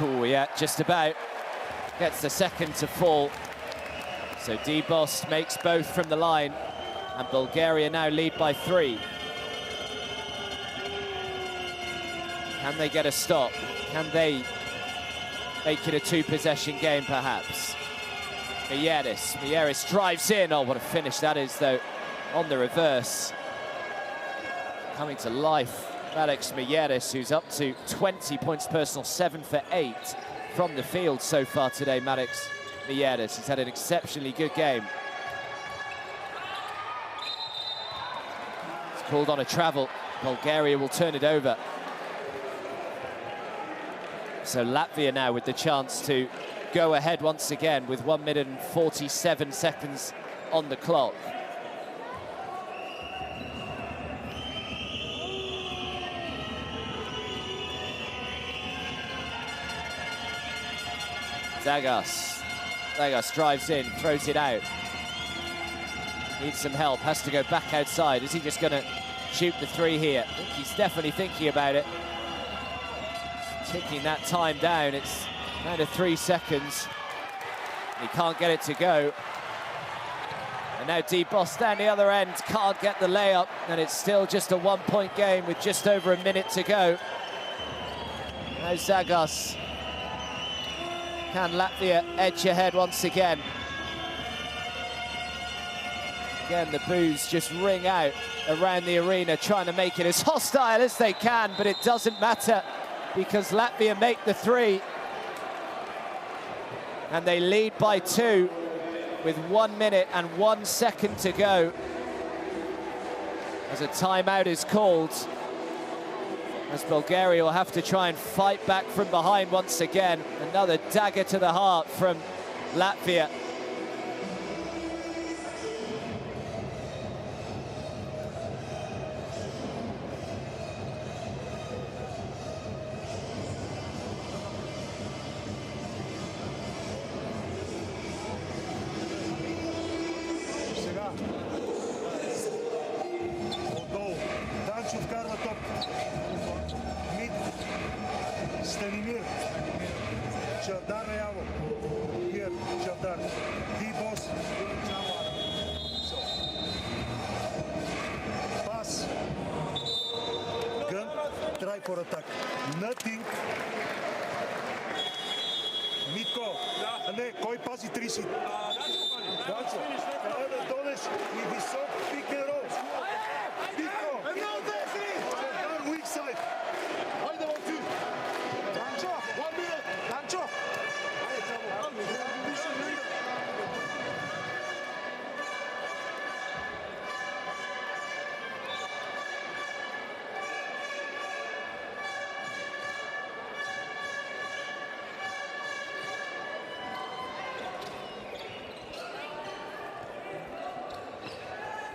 A: Oh, yeah, just about. Gets the 2nd to fall. So Bost makes both from the line, and Bulgaria now lead by 3. Can they get a stop? Can they make it a two-possession game, perhaps? Mieres drives in. Oh, what a finish that is, though, on the reverse. Coming to life, Alex Mieres, who's up to 20 points personal, 7 for 8 from the field so far today, Alex Mieres. He's had an exceptionally good game. He's called on a travel. Bulgaria will turn it over. So Latvia now with the chance to go ahead once again with 1 minute and 47 seconds on the clock. Zagas drives in, throws it out. Needs some help, has to go back outside. Is he just going to shoot the three here? I think he's definitely thinking about it. Ticking that time down, it's kind of 3 seconds. He can't get it to go. And now D-Boss down the other end, can't get the layup, and it's still just a 1-point game with just over a minute to go. Now Zagas. Can Latvia edge ahead once again? Again, the boos just ring out around the arena, trying to make it as hostile as they can, but it doesn't matter because Latvia make the three. And they lead by 2 with 1 minute and 1 second to go. As a timeout is called, as Bulgaria will have to try and fight back from behind once again. Another dagger to the heart from Latvia.
B: For attack. Nothing. Mitko. Ne, koj pazi 3 si. Dačo. Doneš i visok pick and roll. Mitko. Down weak side. Hajde, 1, 2. Dančo, 1 minute. Dančo.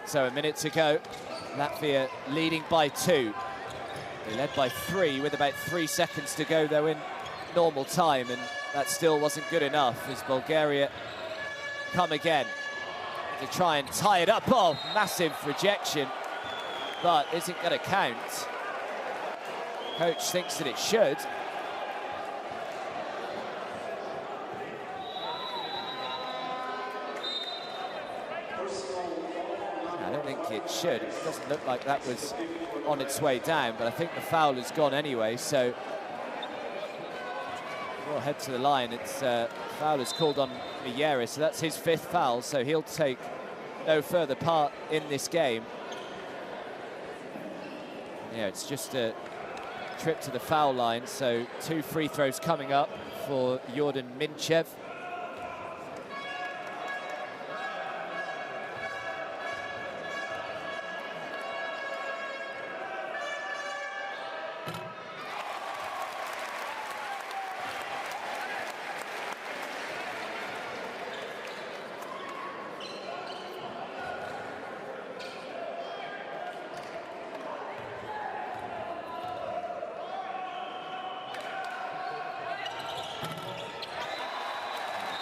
A: So a minute to go. Latvia leading by 2. They led by 3 with about 3 seconds to go, though, in normal time, and that still wasn't good enough as Bulgaria come again to try and tie it up. Oh, massive rejection, but isn't going to count. Coach thinks that it should. It should. It doesn't look like that was on its way down, but I think the foul has gone anyway, so we'll head to the line. It's foul is called on Mieres, so that's his 5th foul, so he'll take no further part in this game. Yeah, it's just a trip to the foul line, so 2 free throws coming up for Jordan Minchev.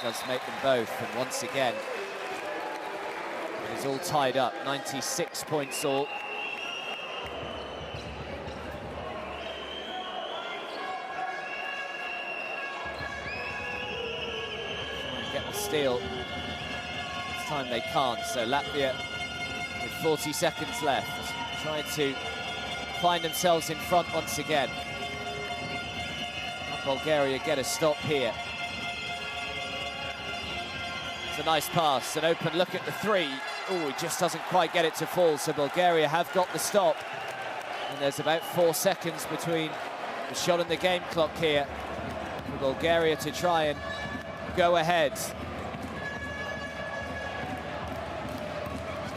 A: Does make them both, and once again it is all tied up. 96 points all. Get the steal. This time they can't, so Latvia with 40 seconds left trying to find themselves in front once again. Bulgaria get a stop here. It's a nice pass, an open look at the three. Oh, he just doesn't quite get it to fall, so Bulgaria have got the stop. And there's about 4 seconds between the shot and the game clock here for Bulgaria to try and go ahead. It's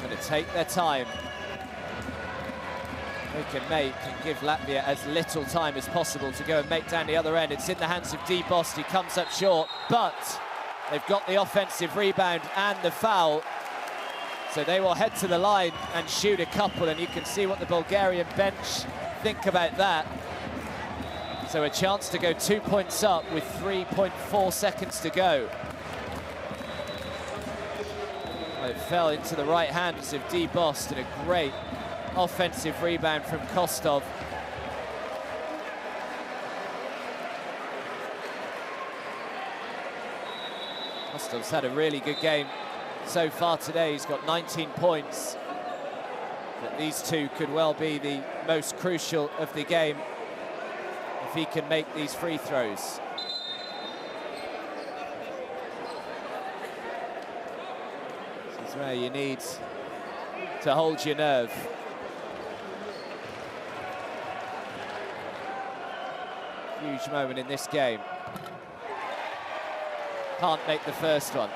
A: going to take their time. They can give Latvia as little time as possible to go and make down the other end. It's in the hands of Bost. He comes up short, but they've got the offensive rebound and the foul. So they will head to the line and shoot a couple, and you can see what the Bulgarian bench think about that. So a chance to go 2 points up with 3.4 seconds to go. Well, it fell into the right hands of Bost, and a great offensive rebound from Kostov. Kostov's had a really good game so far today. He's got 19 points. But these two could well be the most crucial of the game if he can make these free throws. This is where you need to hold your nerve. Huge moment in this game. Can't make the first one.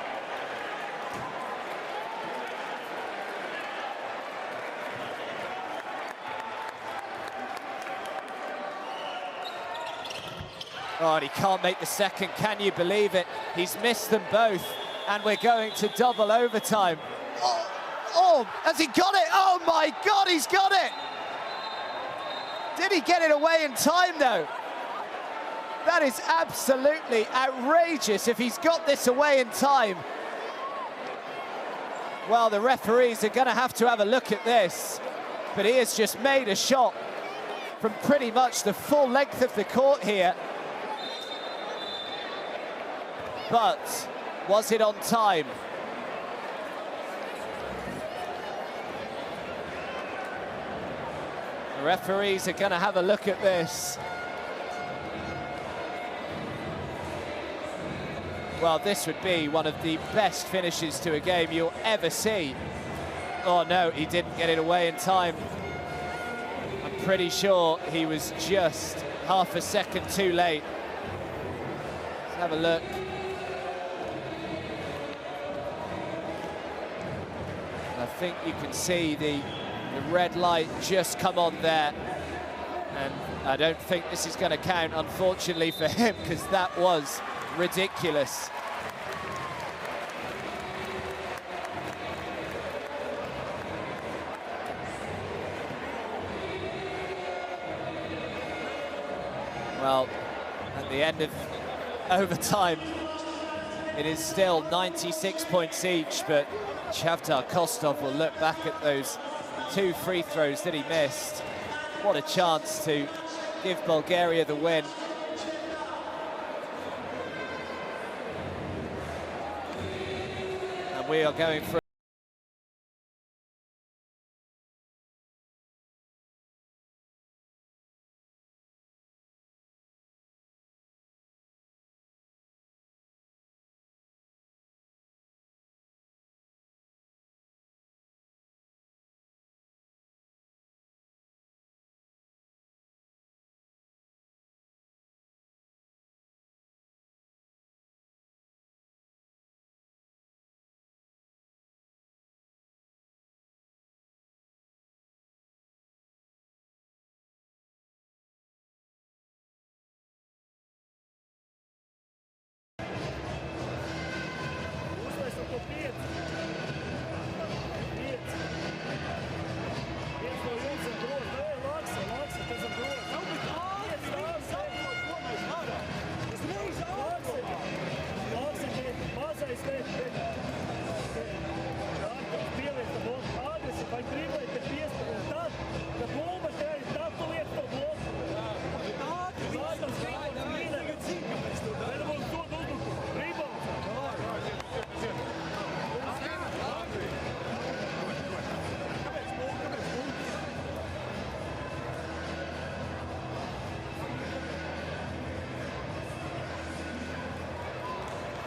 A: Oh, and he can't make the second. Can you believe it? He's missed them both, and we're going to double overtime. Oh, has he got it? Oh my God, he's got it! Did he get it away in time though? That is absolutely outrageous if he's got this away in time. Well, the referees are going to have a look at this, but he has just made a shot from pretty much the full length of the court here. But was it on time? The referees are going to have a look at this. Well, this would be one of the best finishes to a game you'll ever see. Oh no, he didn't get it away in time. I'm pretty sure he was just half a second too late. Let's have a look. I think you can see the red light just come on there. And I don't think this is going to count, unfortunately for him, because that was ridiculous. Well, at the end of overtime, it is still 96 points each, but Chavtar Kostov will look back at those 2 free throws that he missed. What a chance to give Bulgaria the win. And we are going for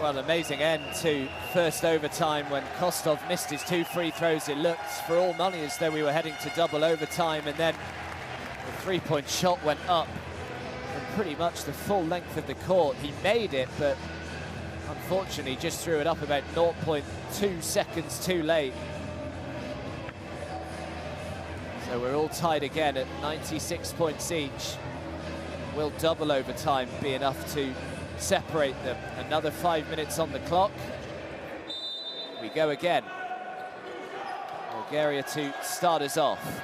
A: Well, amazing end to first overtime when Kostov missed his 2 free throws. It looked for all money as though we were heading to double overtime, and then the three-point shot went up from pretty much the full length of the court. He made it, but unfortunately just threw it up about 0.2 seconds too late. So we're all tied again at 96 points each. Will double overtime be enough to separate them? Another 5 minutes on the clock. We go again. Bulgaria to start us off.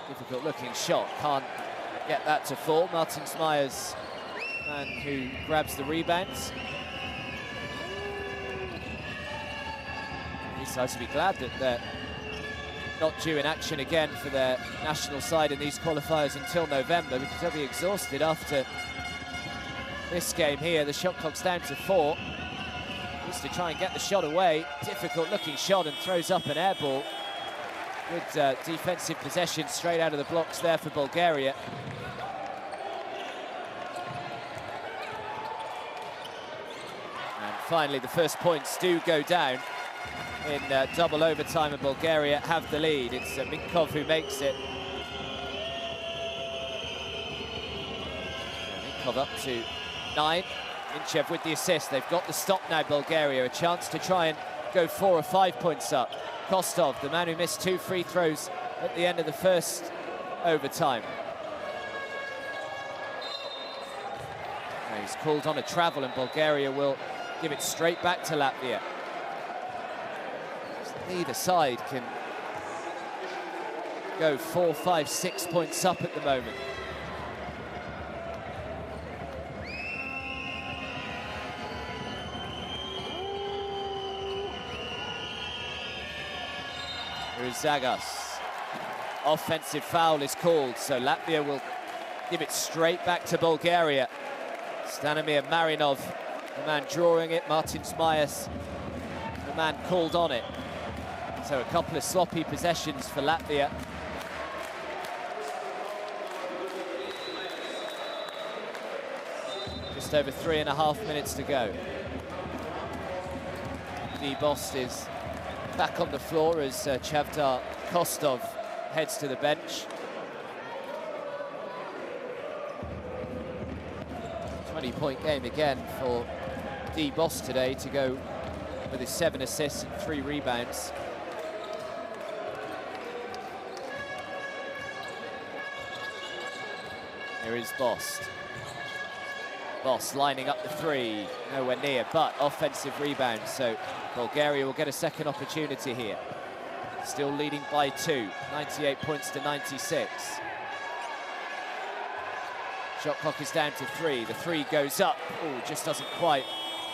A: Difficult looking shot, can't get that to fall. Martin Smyers, man who grabs the rebounds. He's supposed to be glad that they're not due in action again for their national side in these qualifiers until November, because they'll be exhausted after this game here. The shot clock's down to 4. Needs to try and get the shot away. Difficult looking shot, and throws up an air ball. Good defensive possession straight out of the blocks there for Bulgaria. And finally the first points do go down in double overtime, and Bulgaria have the lead. It's Minkov who makes it. Minkov up to 9. Minchev with the assist. They've got the stop now, Bulgaria. A chance to try and go 4 or 5 points up. Kostov, the man who missed 2 free throws at the end of the first overtime. Now he's called on a travel, and Bulgaria will give it straight back to Latvia. Neither side can go 4, 5, 6 points up at the moment. Here is Zagas. Offensive foul is called, so Latvia will give it straight back to Bulgaria. Stanimir Marinov, the man drawing it. Martin Smyers, the man called on it. So a couple of sloppy possessions for Latvia. Just over 3.5 minutes to go. Bost is back on the floor as Chavdar Kostov heads to the bench. 20-point game again for Bost today, to go with his 7 assists and 3 rebounds. Here is Bost. Bost lining up the 3, nowhere near, but offensive rebound, so Bulgaria will get a second opportunity here. Still leading by 2, 98 points to 96. Shot clock is down to 3, the 3 goes up. Oh, just doesn't quite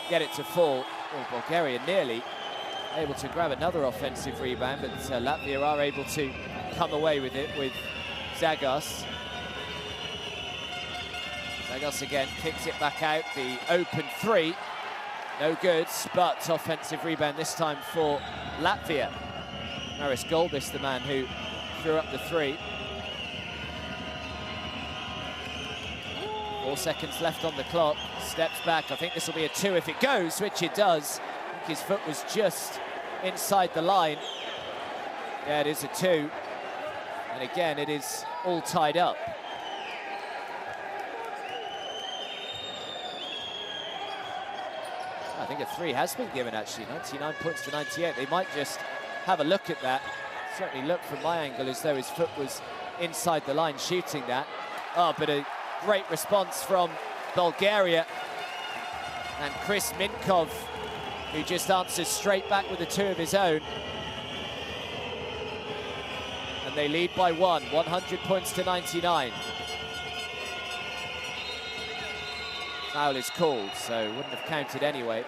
A: get it to fall. Oh, Bulgaria nearly able to grab another offensive rebound, but Latvia are able to come away with it with Zagas. Zagas again kicks it back out, the open 3, no good, but offensive rebound this time for Latvia. Maris Golbis, the man who threw up the 3. 4 seconds left on the clock, steps back. I think this will be a 2 if it goes, which it does. I think his foot was just inside the line. Yeah, it is a 2. And again, it is all tied up. I think a 3 has been given, actually. 99 points to 98. They might just have a look at that. Certainly looked from my angle as though his foot was inside the line shooting that. Oh, but a great response from Bulgaria. And Chris Minkov, who just answers straight back with a 2 of his own. And they lead by 1, 100 points to 99. Foul is called, so wouldn't have counted anyway.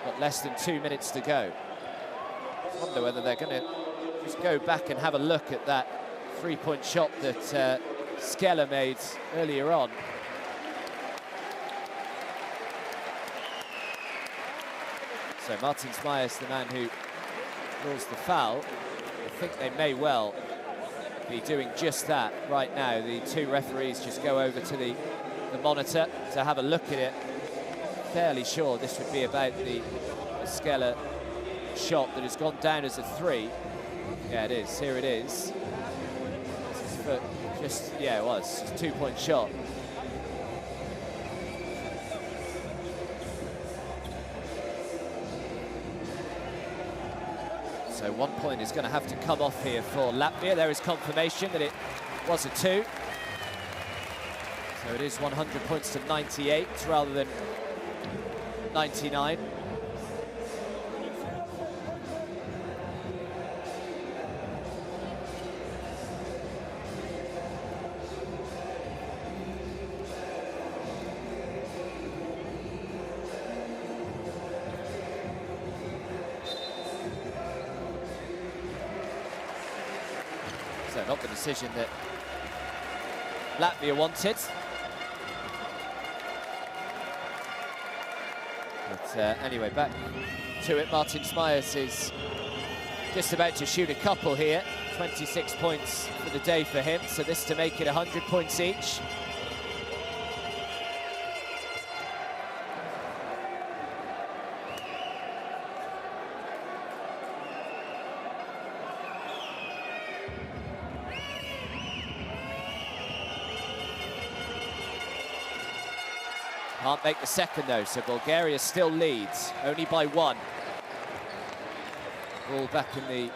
A: Got less than 2 minutes to go. I wonder whether they're going to just go back and have a look at that 3-point shot that Skella made earlier on. So Martin Smyers, the man who draws the foul. I think they may well be doing just that right now. The two referees just go over to the monitor to have a look at it. Fairly sure this would be about the Skella shot that has gone down as a 3. Yeah, it is. Here it is. This is for just, yeah, it was. It's a 2-point shot. So 1 point is going to have to come off here for Latvia. There is confirmation that it was a 2. So it is 100 points to 98 rather than 99. So not the decision that Latvia wanted. But anyway, back to it. Martin Smyers is just about to shoot a couple here. 26 points for the day for him. So this to make it 100 points each. Can't make the second though, so Bulgaria still leads, only by 1. Ball back in the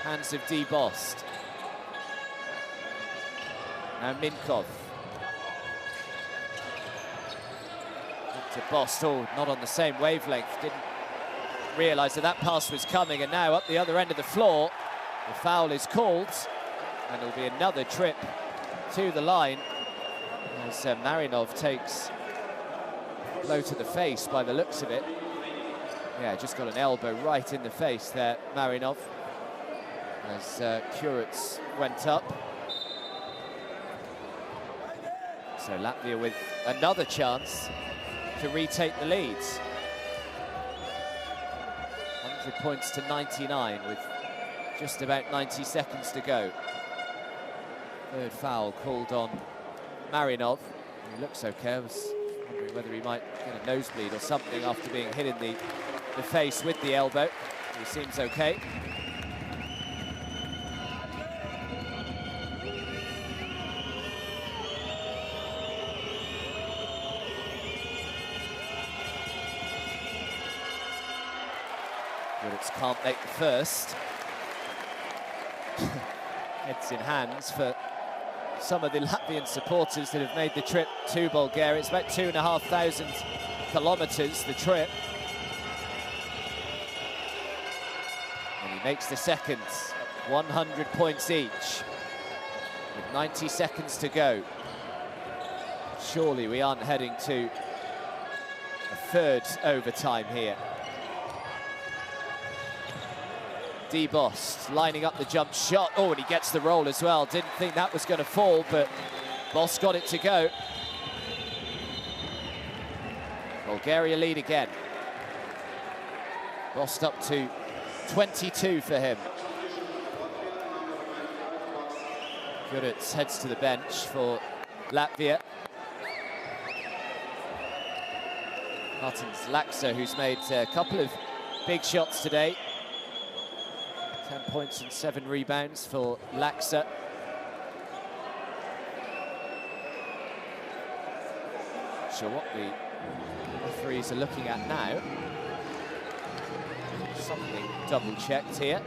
A: hands of D. Bost. Now Minkov. To Bost, oh, not on the same wavelength. Didn't realise that pass was coming, and now up the other end of the floor, the foul is called, and it'll be another trip to the line. As Marinov takes a blow to the face by the looks of it. Yeah, just got an elbow right in the face there, Marinov, as Kurits went up. So Latvia with another chance to retake the leads. 100 points to 99 with just about 90 seconds to go. Third foul called on Marinov. He looks okay. I was wondering whether he might get a nosebleed or something after being hit in the face with the elbow. He seems okay. Kurits can't make the first. Heads in hands for some of the Latvian supporters that have made the trip to Bulgaria. It's about 2,500 kilometers, the trip. And he makes the second, 100 points each, with 90 seconds to go. Surely we aren't heading to a third overtime here. D. Bost lining up the jump shot. Oh, and he gets the roll as well. Didn't think that was going to fall, but Bost got it to go. Bulgaria lead again. Bost up to 22 for him. Kurits heads to the bench for Latvia. Martins Laksa, who's made a couple of big shots today. 10 points and 7 rebounds for Laksa. Not sure what the referees are looking at now. Something double-checked here.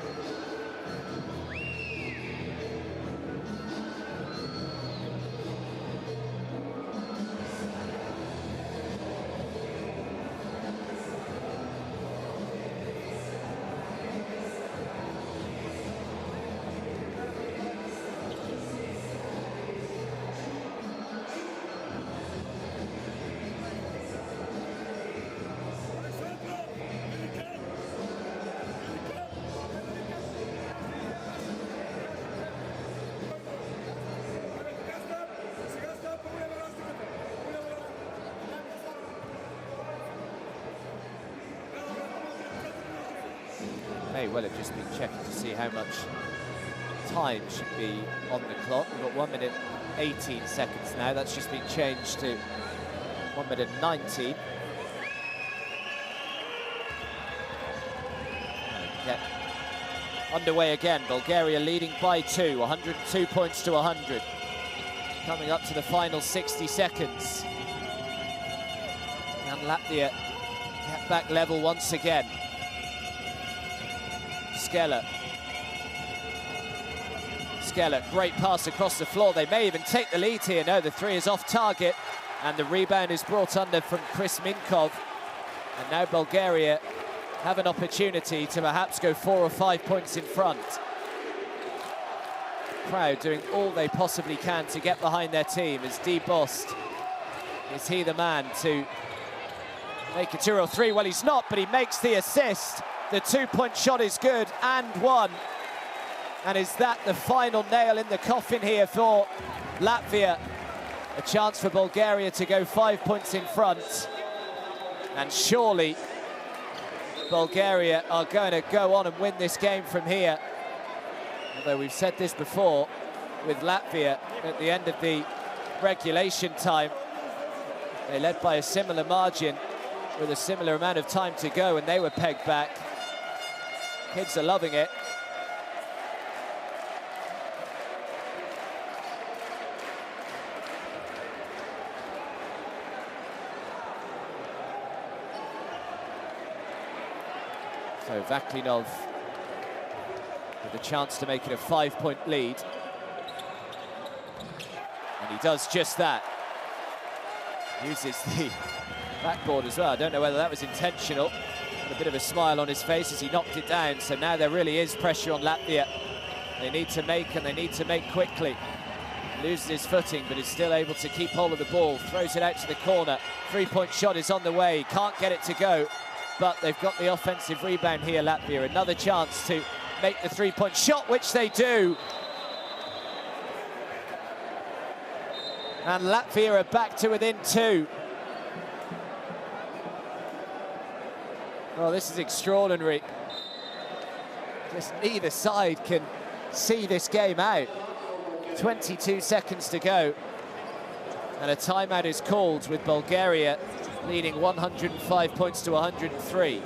A: May well have just been checking to see how much time should be on the clock. We've got 1 minute 18 seconds now. That's just been changed to 1 minute 19. Okay. Underway again, Bulgaria leading by 2, 102 points to 100. Coming up to the final 60 seconds. And Latvia get back level once again. Skella, great pass across the floor. They may even take the lead here. No, the three is off target. And the rebound is brought under from Chris Minkov. And now Bulgaria have an opportunity to perhaps go 4 or 5 points in front. Crowd doing all they possibly can to get behind their team. As D. Bost, is he the man to make a 2 or 3? Well, he's not, but he makes the assist. The 2-point shot is good and one. And is that the final nail in the coffin here for Latvia? A chance for Bulgaria to go 5 points in front. And surely Bulgaria are going to go on and win this game from here. Although we've said this before with Latvia at the end of the regulation time. They led by a similar margin with a similar amount of time to go, and they were pegged back. Kids are loving it. So Vaklinov with a chance to make it a 5-point lead. And he does just that. Uses the backboard as well. I don't know whether that was intentional. And a bit of a smile on his face as he knocked it down. So now there really is pressure on Latvia. They need to make, and they need to make quickly. Loses his footing, but is still able to keep hold of the ball. Throws it out to the corner. 3-point shot is on the way. Can't get it to go. But they've got the offensive rebound here, Latvia. Another chance to make the 3-point shot, which they do. And Latvia are back to within 2. Well, this is extraordinary. Just neither side can see this game out. 22 seconds to go. And a timeout is called with Bulgaria leading 105 points to 103.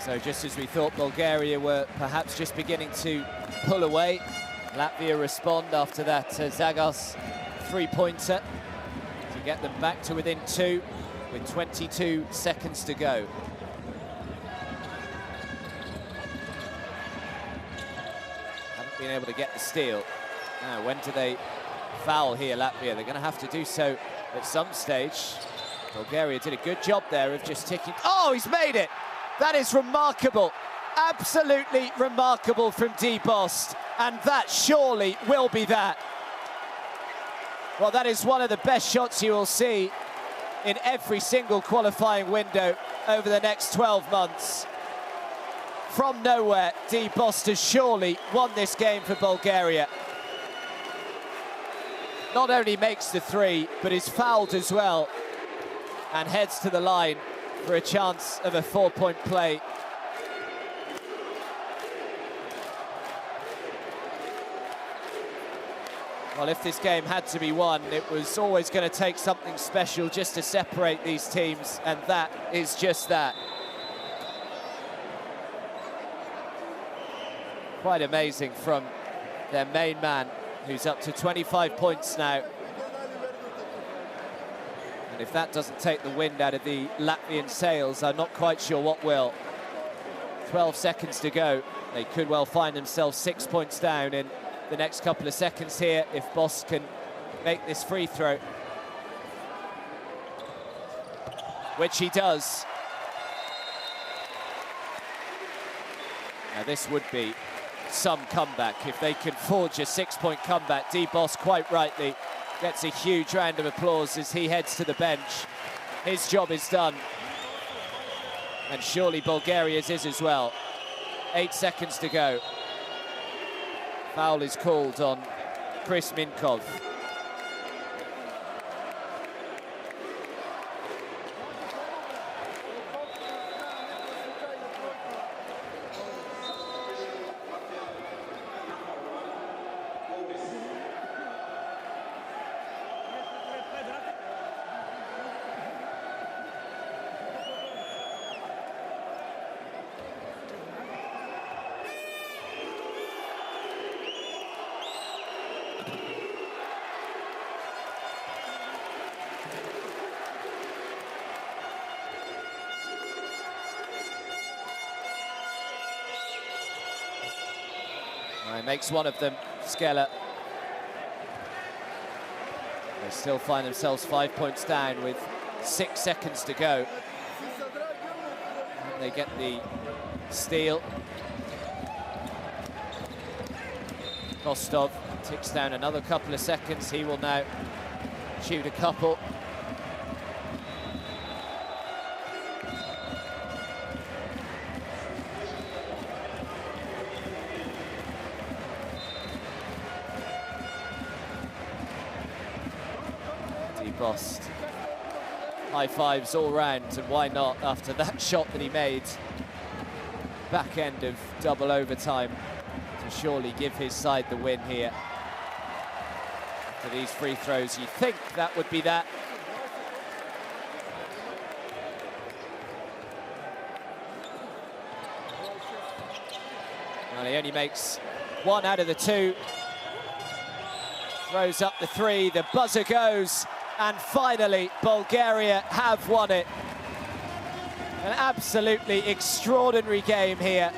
A: So just as we thought Bulgaria were perhaps just beginning to pull away, Latvia respond after that Zagos 3-pointer to get them back to within 2 with 22 seconds to go. Haven't been able to get the steal. Now, when do they foul here, Latvia? They're going to have to do so at some stage. Bulgaria did a good job there of just ticking. Oh, he's made it! That is remarkable, absolutely remarkable from D. Bost, and that surely will be that. Well, that is one of the best shots you will see in every single qualifying window over the next 12 months. From nowhere, D. Bost has surely won this game for Bulgaria. Not only makes the 3, but is fouled as well, and heads to the line for a chance of a 4-point play. Well, if this game had to be won, it was always going to take something special just to separate these teams, and that is just that. Quite amazing from their main man, who's up to 25 points now. And if that doesn't take the wind out of the Latvian sails, I'm not quite sure what will. 12 seconds to go. They could well find themselves 6 points down in the next couple of seconds here if Boss can make this free throw. Which he does. Now this would be some comeback if they can forge a 6-point comeback. D-Boss quite rightly gets a huge round of applause as he heads to the bench. His job is done. And surely Bulgaria's is as well. 8 seconds to go. Foul is called on Chris Minkov. Makes one of them, Skella. They still find themselves 5 points down with 6 seconds to go. And they get the steal. Kostov ticks down another couple of seconds. He will now shoot a couple. Boss. High fives all round, and why not after that shot that he made back end of double overtime to surely give his side the win here. For these free throws, you think that would be that. Well, he only makes one out of the two. Throws up the three, the buzzer goes. And finally, Bulgaria have won it. An absolutely extraordinary game here.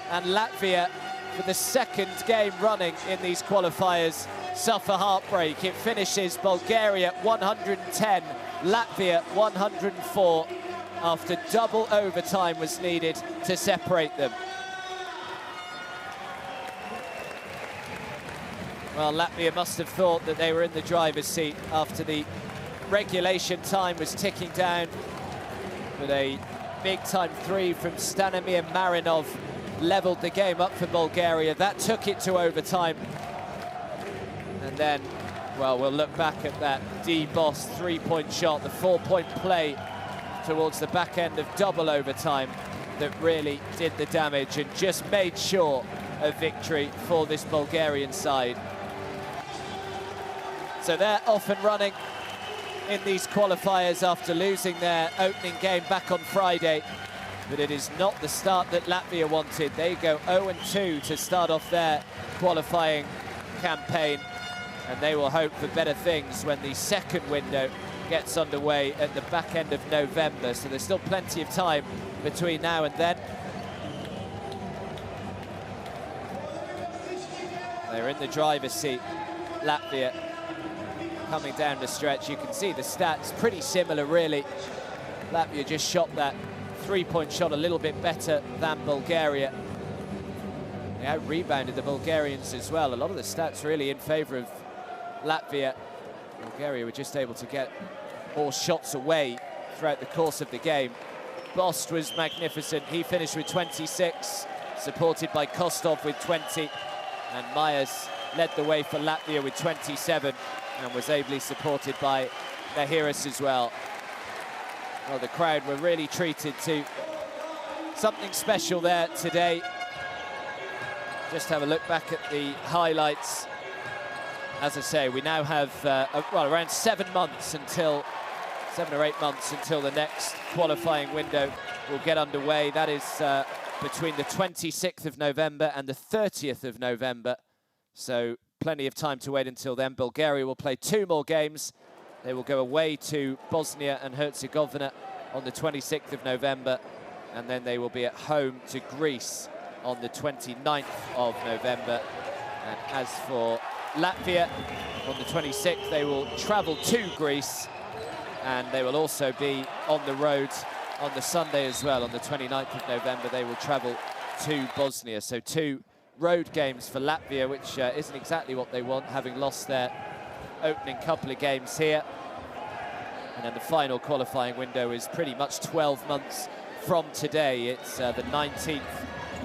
A: And Latvia, for the second game running in these qualifiers, suffer heartbreak. It finishes Bulgaria 110, Latvia 104, after double overtime was needed to separate them. Well, Latvia must have thought that they were in the driver's seat after the regulation time was ticking down. But a big-time three from Stanimir Marinov leveled the game up for Bulgaria. That took it to overtime. And then, well, we'll look back at that D-Boss three-point shot, the 4-point play towards the back end of double overtime that really did the damage and just made sure of victory for this Bulgarian side. So they're off and running in these qualifiers after losing their opening game back on Friday. But it is not the start that Latvia wanted. They go 0-2 to start off their qualifying campaign. And they will hope for better things when the second window gets underway at the back end of November. So there's still plenty of time between now and then. They're in the driver's seat, Latvia. Coming down the stretch, you can see the stats pretty similar, really. Latvia just shot that three-point shot a little bit better than Bulgaria. They out-rebounded the Bulgarians as well. A lot of the stats really in favor of Latvia. Bulgaria were just able to get more shots away throughout the course of the game. Bost was magnificent. He finished with 26, supported by Kostov with 20. And Myers led the way for Latvia with 27 and was ably supported by Nahiris as well. Well, the crowd were really treated to something special there today. Just have a look back at the highlights. As I say, we now have well, around 7 months until 7 or 8 months until the next qualifying window will get underway. That is between the 26th of November and the 30th of November. So plenty of time to wait until then. Bulgaria will play 2 more games. They will go away to Bosnia and Herzegovina on the 26th of November, and then they will be at home to Greece on the 29th of November. And as for Latvia, on the 26th, they will travel to Greece, and they will also be on the road on the Sunday as well. On the 29th of November, they will travel to Bosnia. So 2 road games for Latvia, which isn't exactly what they want, having lost their opening couple of games here. And then the final qualifying window is pretty much 12 months from today. It's the 19th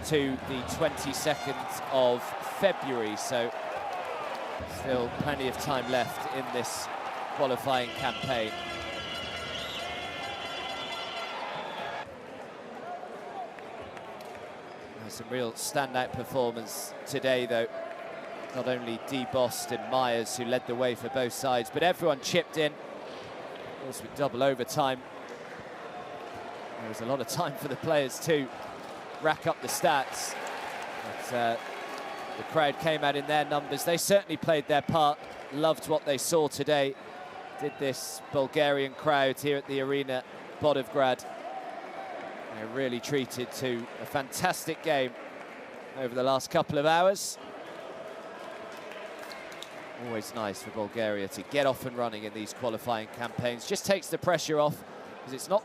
A: to the 22nd of February. So still plenty of time left in this qualifying campaign. Some real standout performance today, though. Not only DeBost and Myers, who led the way for both sides, but everyone chipped in. Of course, with double overtime, there was a lot of time for the players to rack up the stats. But the crowd came out in their numbers. They certainly played their part, loved what they saw today. Did this Bulgarian crowd here at the arena, Bodivgrad. They're really treated to a fantastic game over the last couple of hours. Always nice for Bulgaria to get off and running in these qualifying campaigns. Just takes the pressure off, because it's not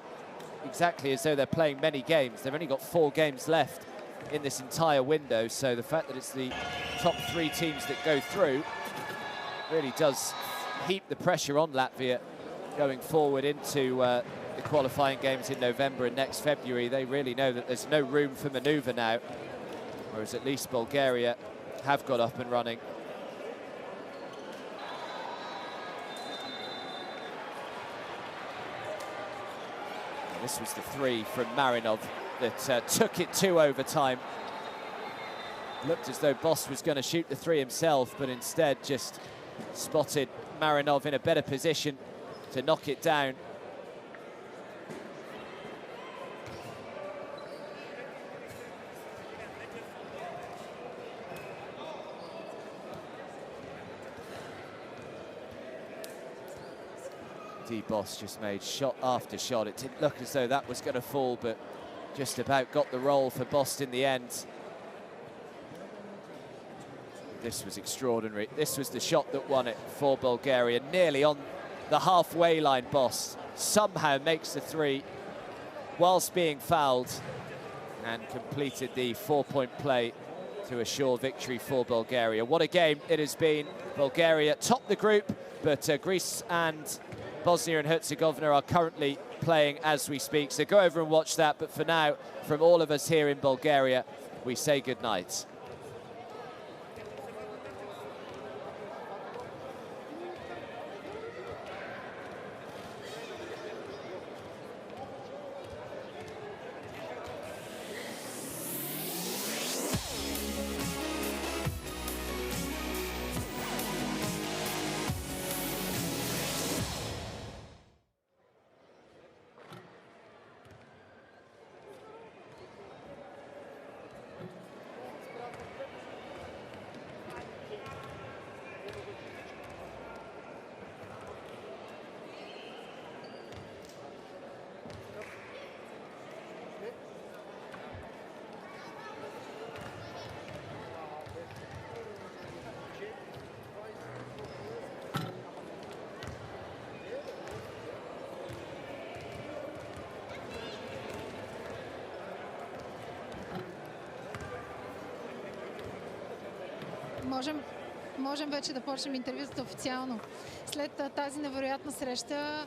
A: exactly as though they're playing many games. They've only got 4 games left in this entire window, so the fact that it's the top 3 teams that go through really does heap the pressure on Latvia going forward into the qualifying games in November and next February. They really know that there's no room for manoeuvre now, whereas at least Bulgaria have got up and running. And this was the 3 from Marinov that took it to overtime. Looked as though Bost was going to shoot the 3 himself, but instead just spotted Marinov in a better position to knock it down. DeBost just made shot after shot. It didn't look as though that was going to fall, but just about got the roll for Bost in the end. This was extraordinary. This was the shot that won it for Bulgaria. Nearly on the halfway line, Bost somehow makes the 3 whilst being fouled and completed the 4-point play to assure victory for Bulgaria. What a game it has been. Bulgaria top the group, but Greece and Bosnia and Herzegovina are currently playing as we speak. So go over and watch that. But for now, from all of us here in Bulgaria, we say good night.
I: Можем вече да почнем интервюто официално. След тази невероятна среща,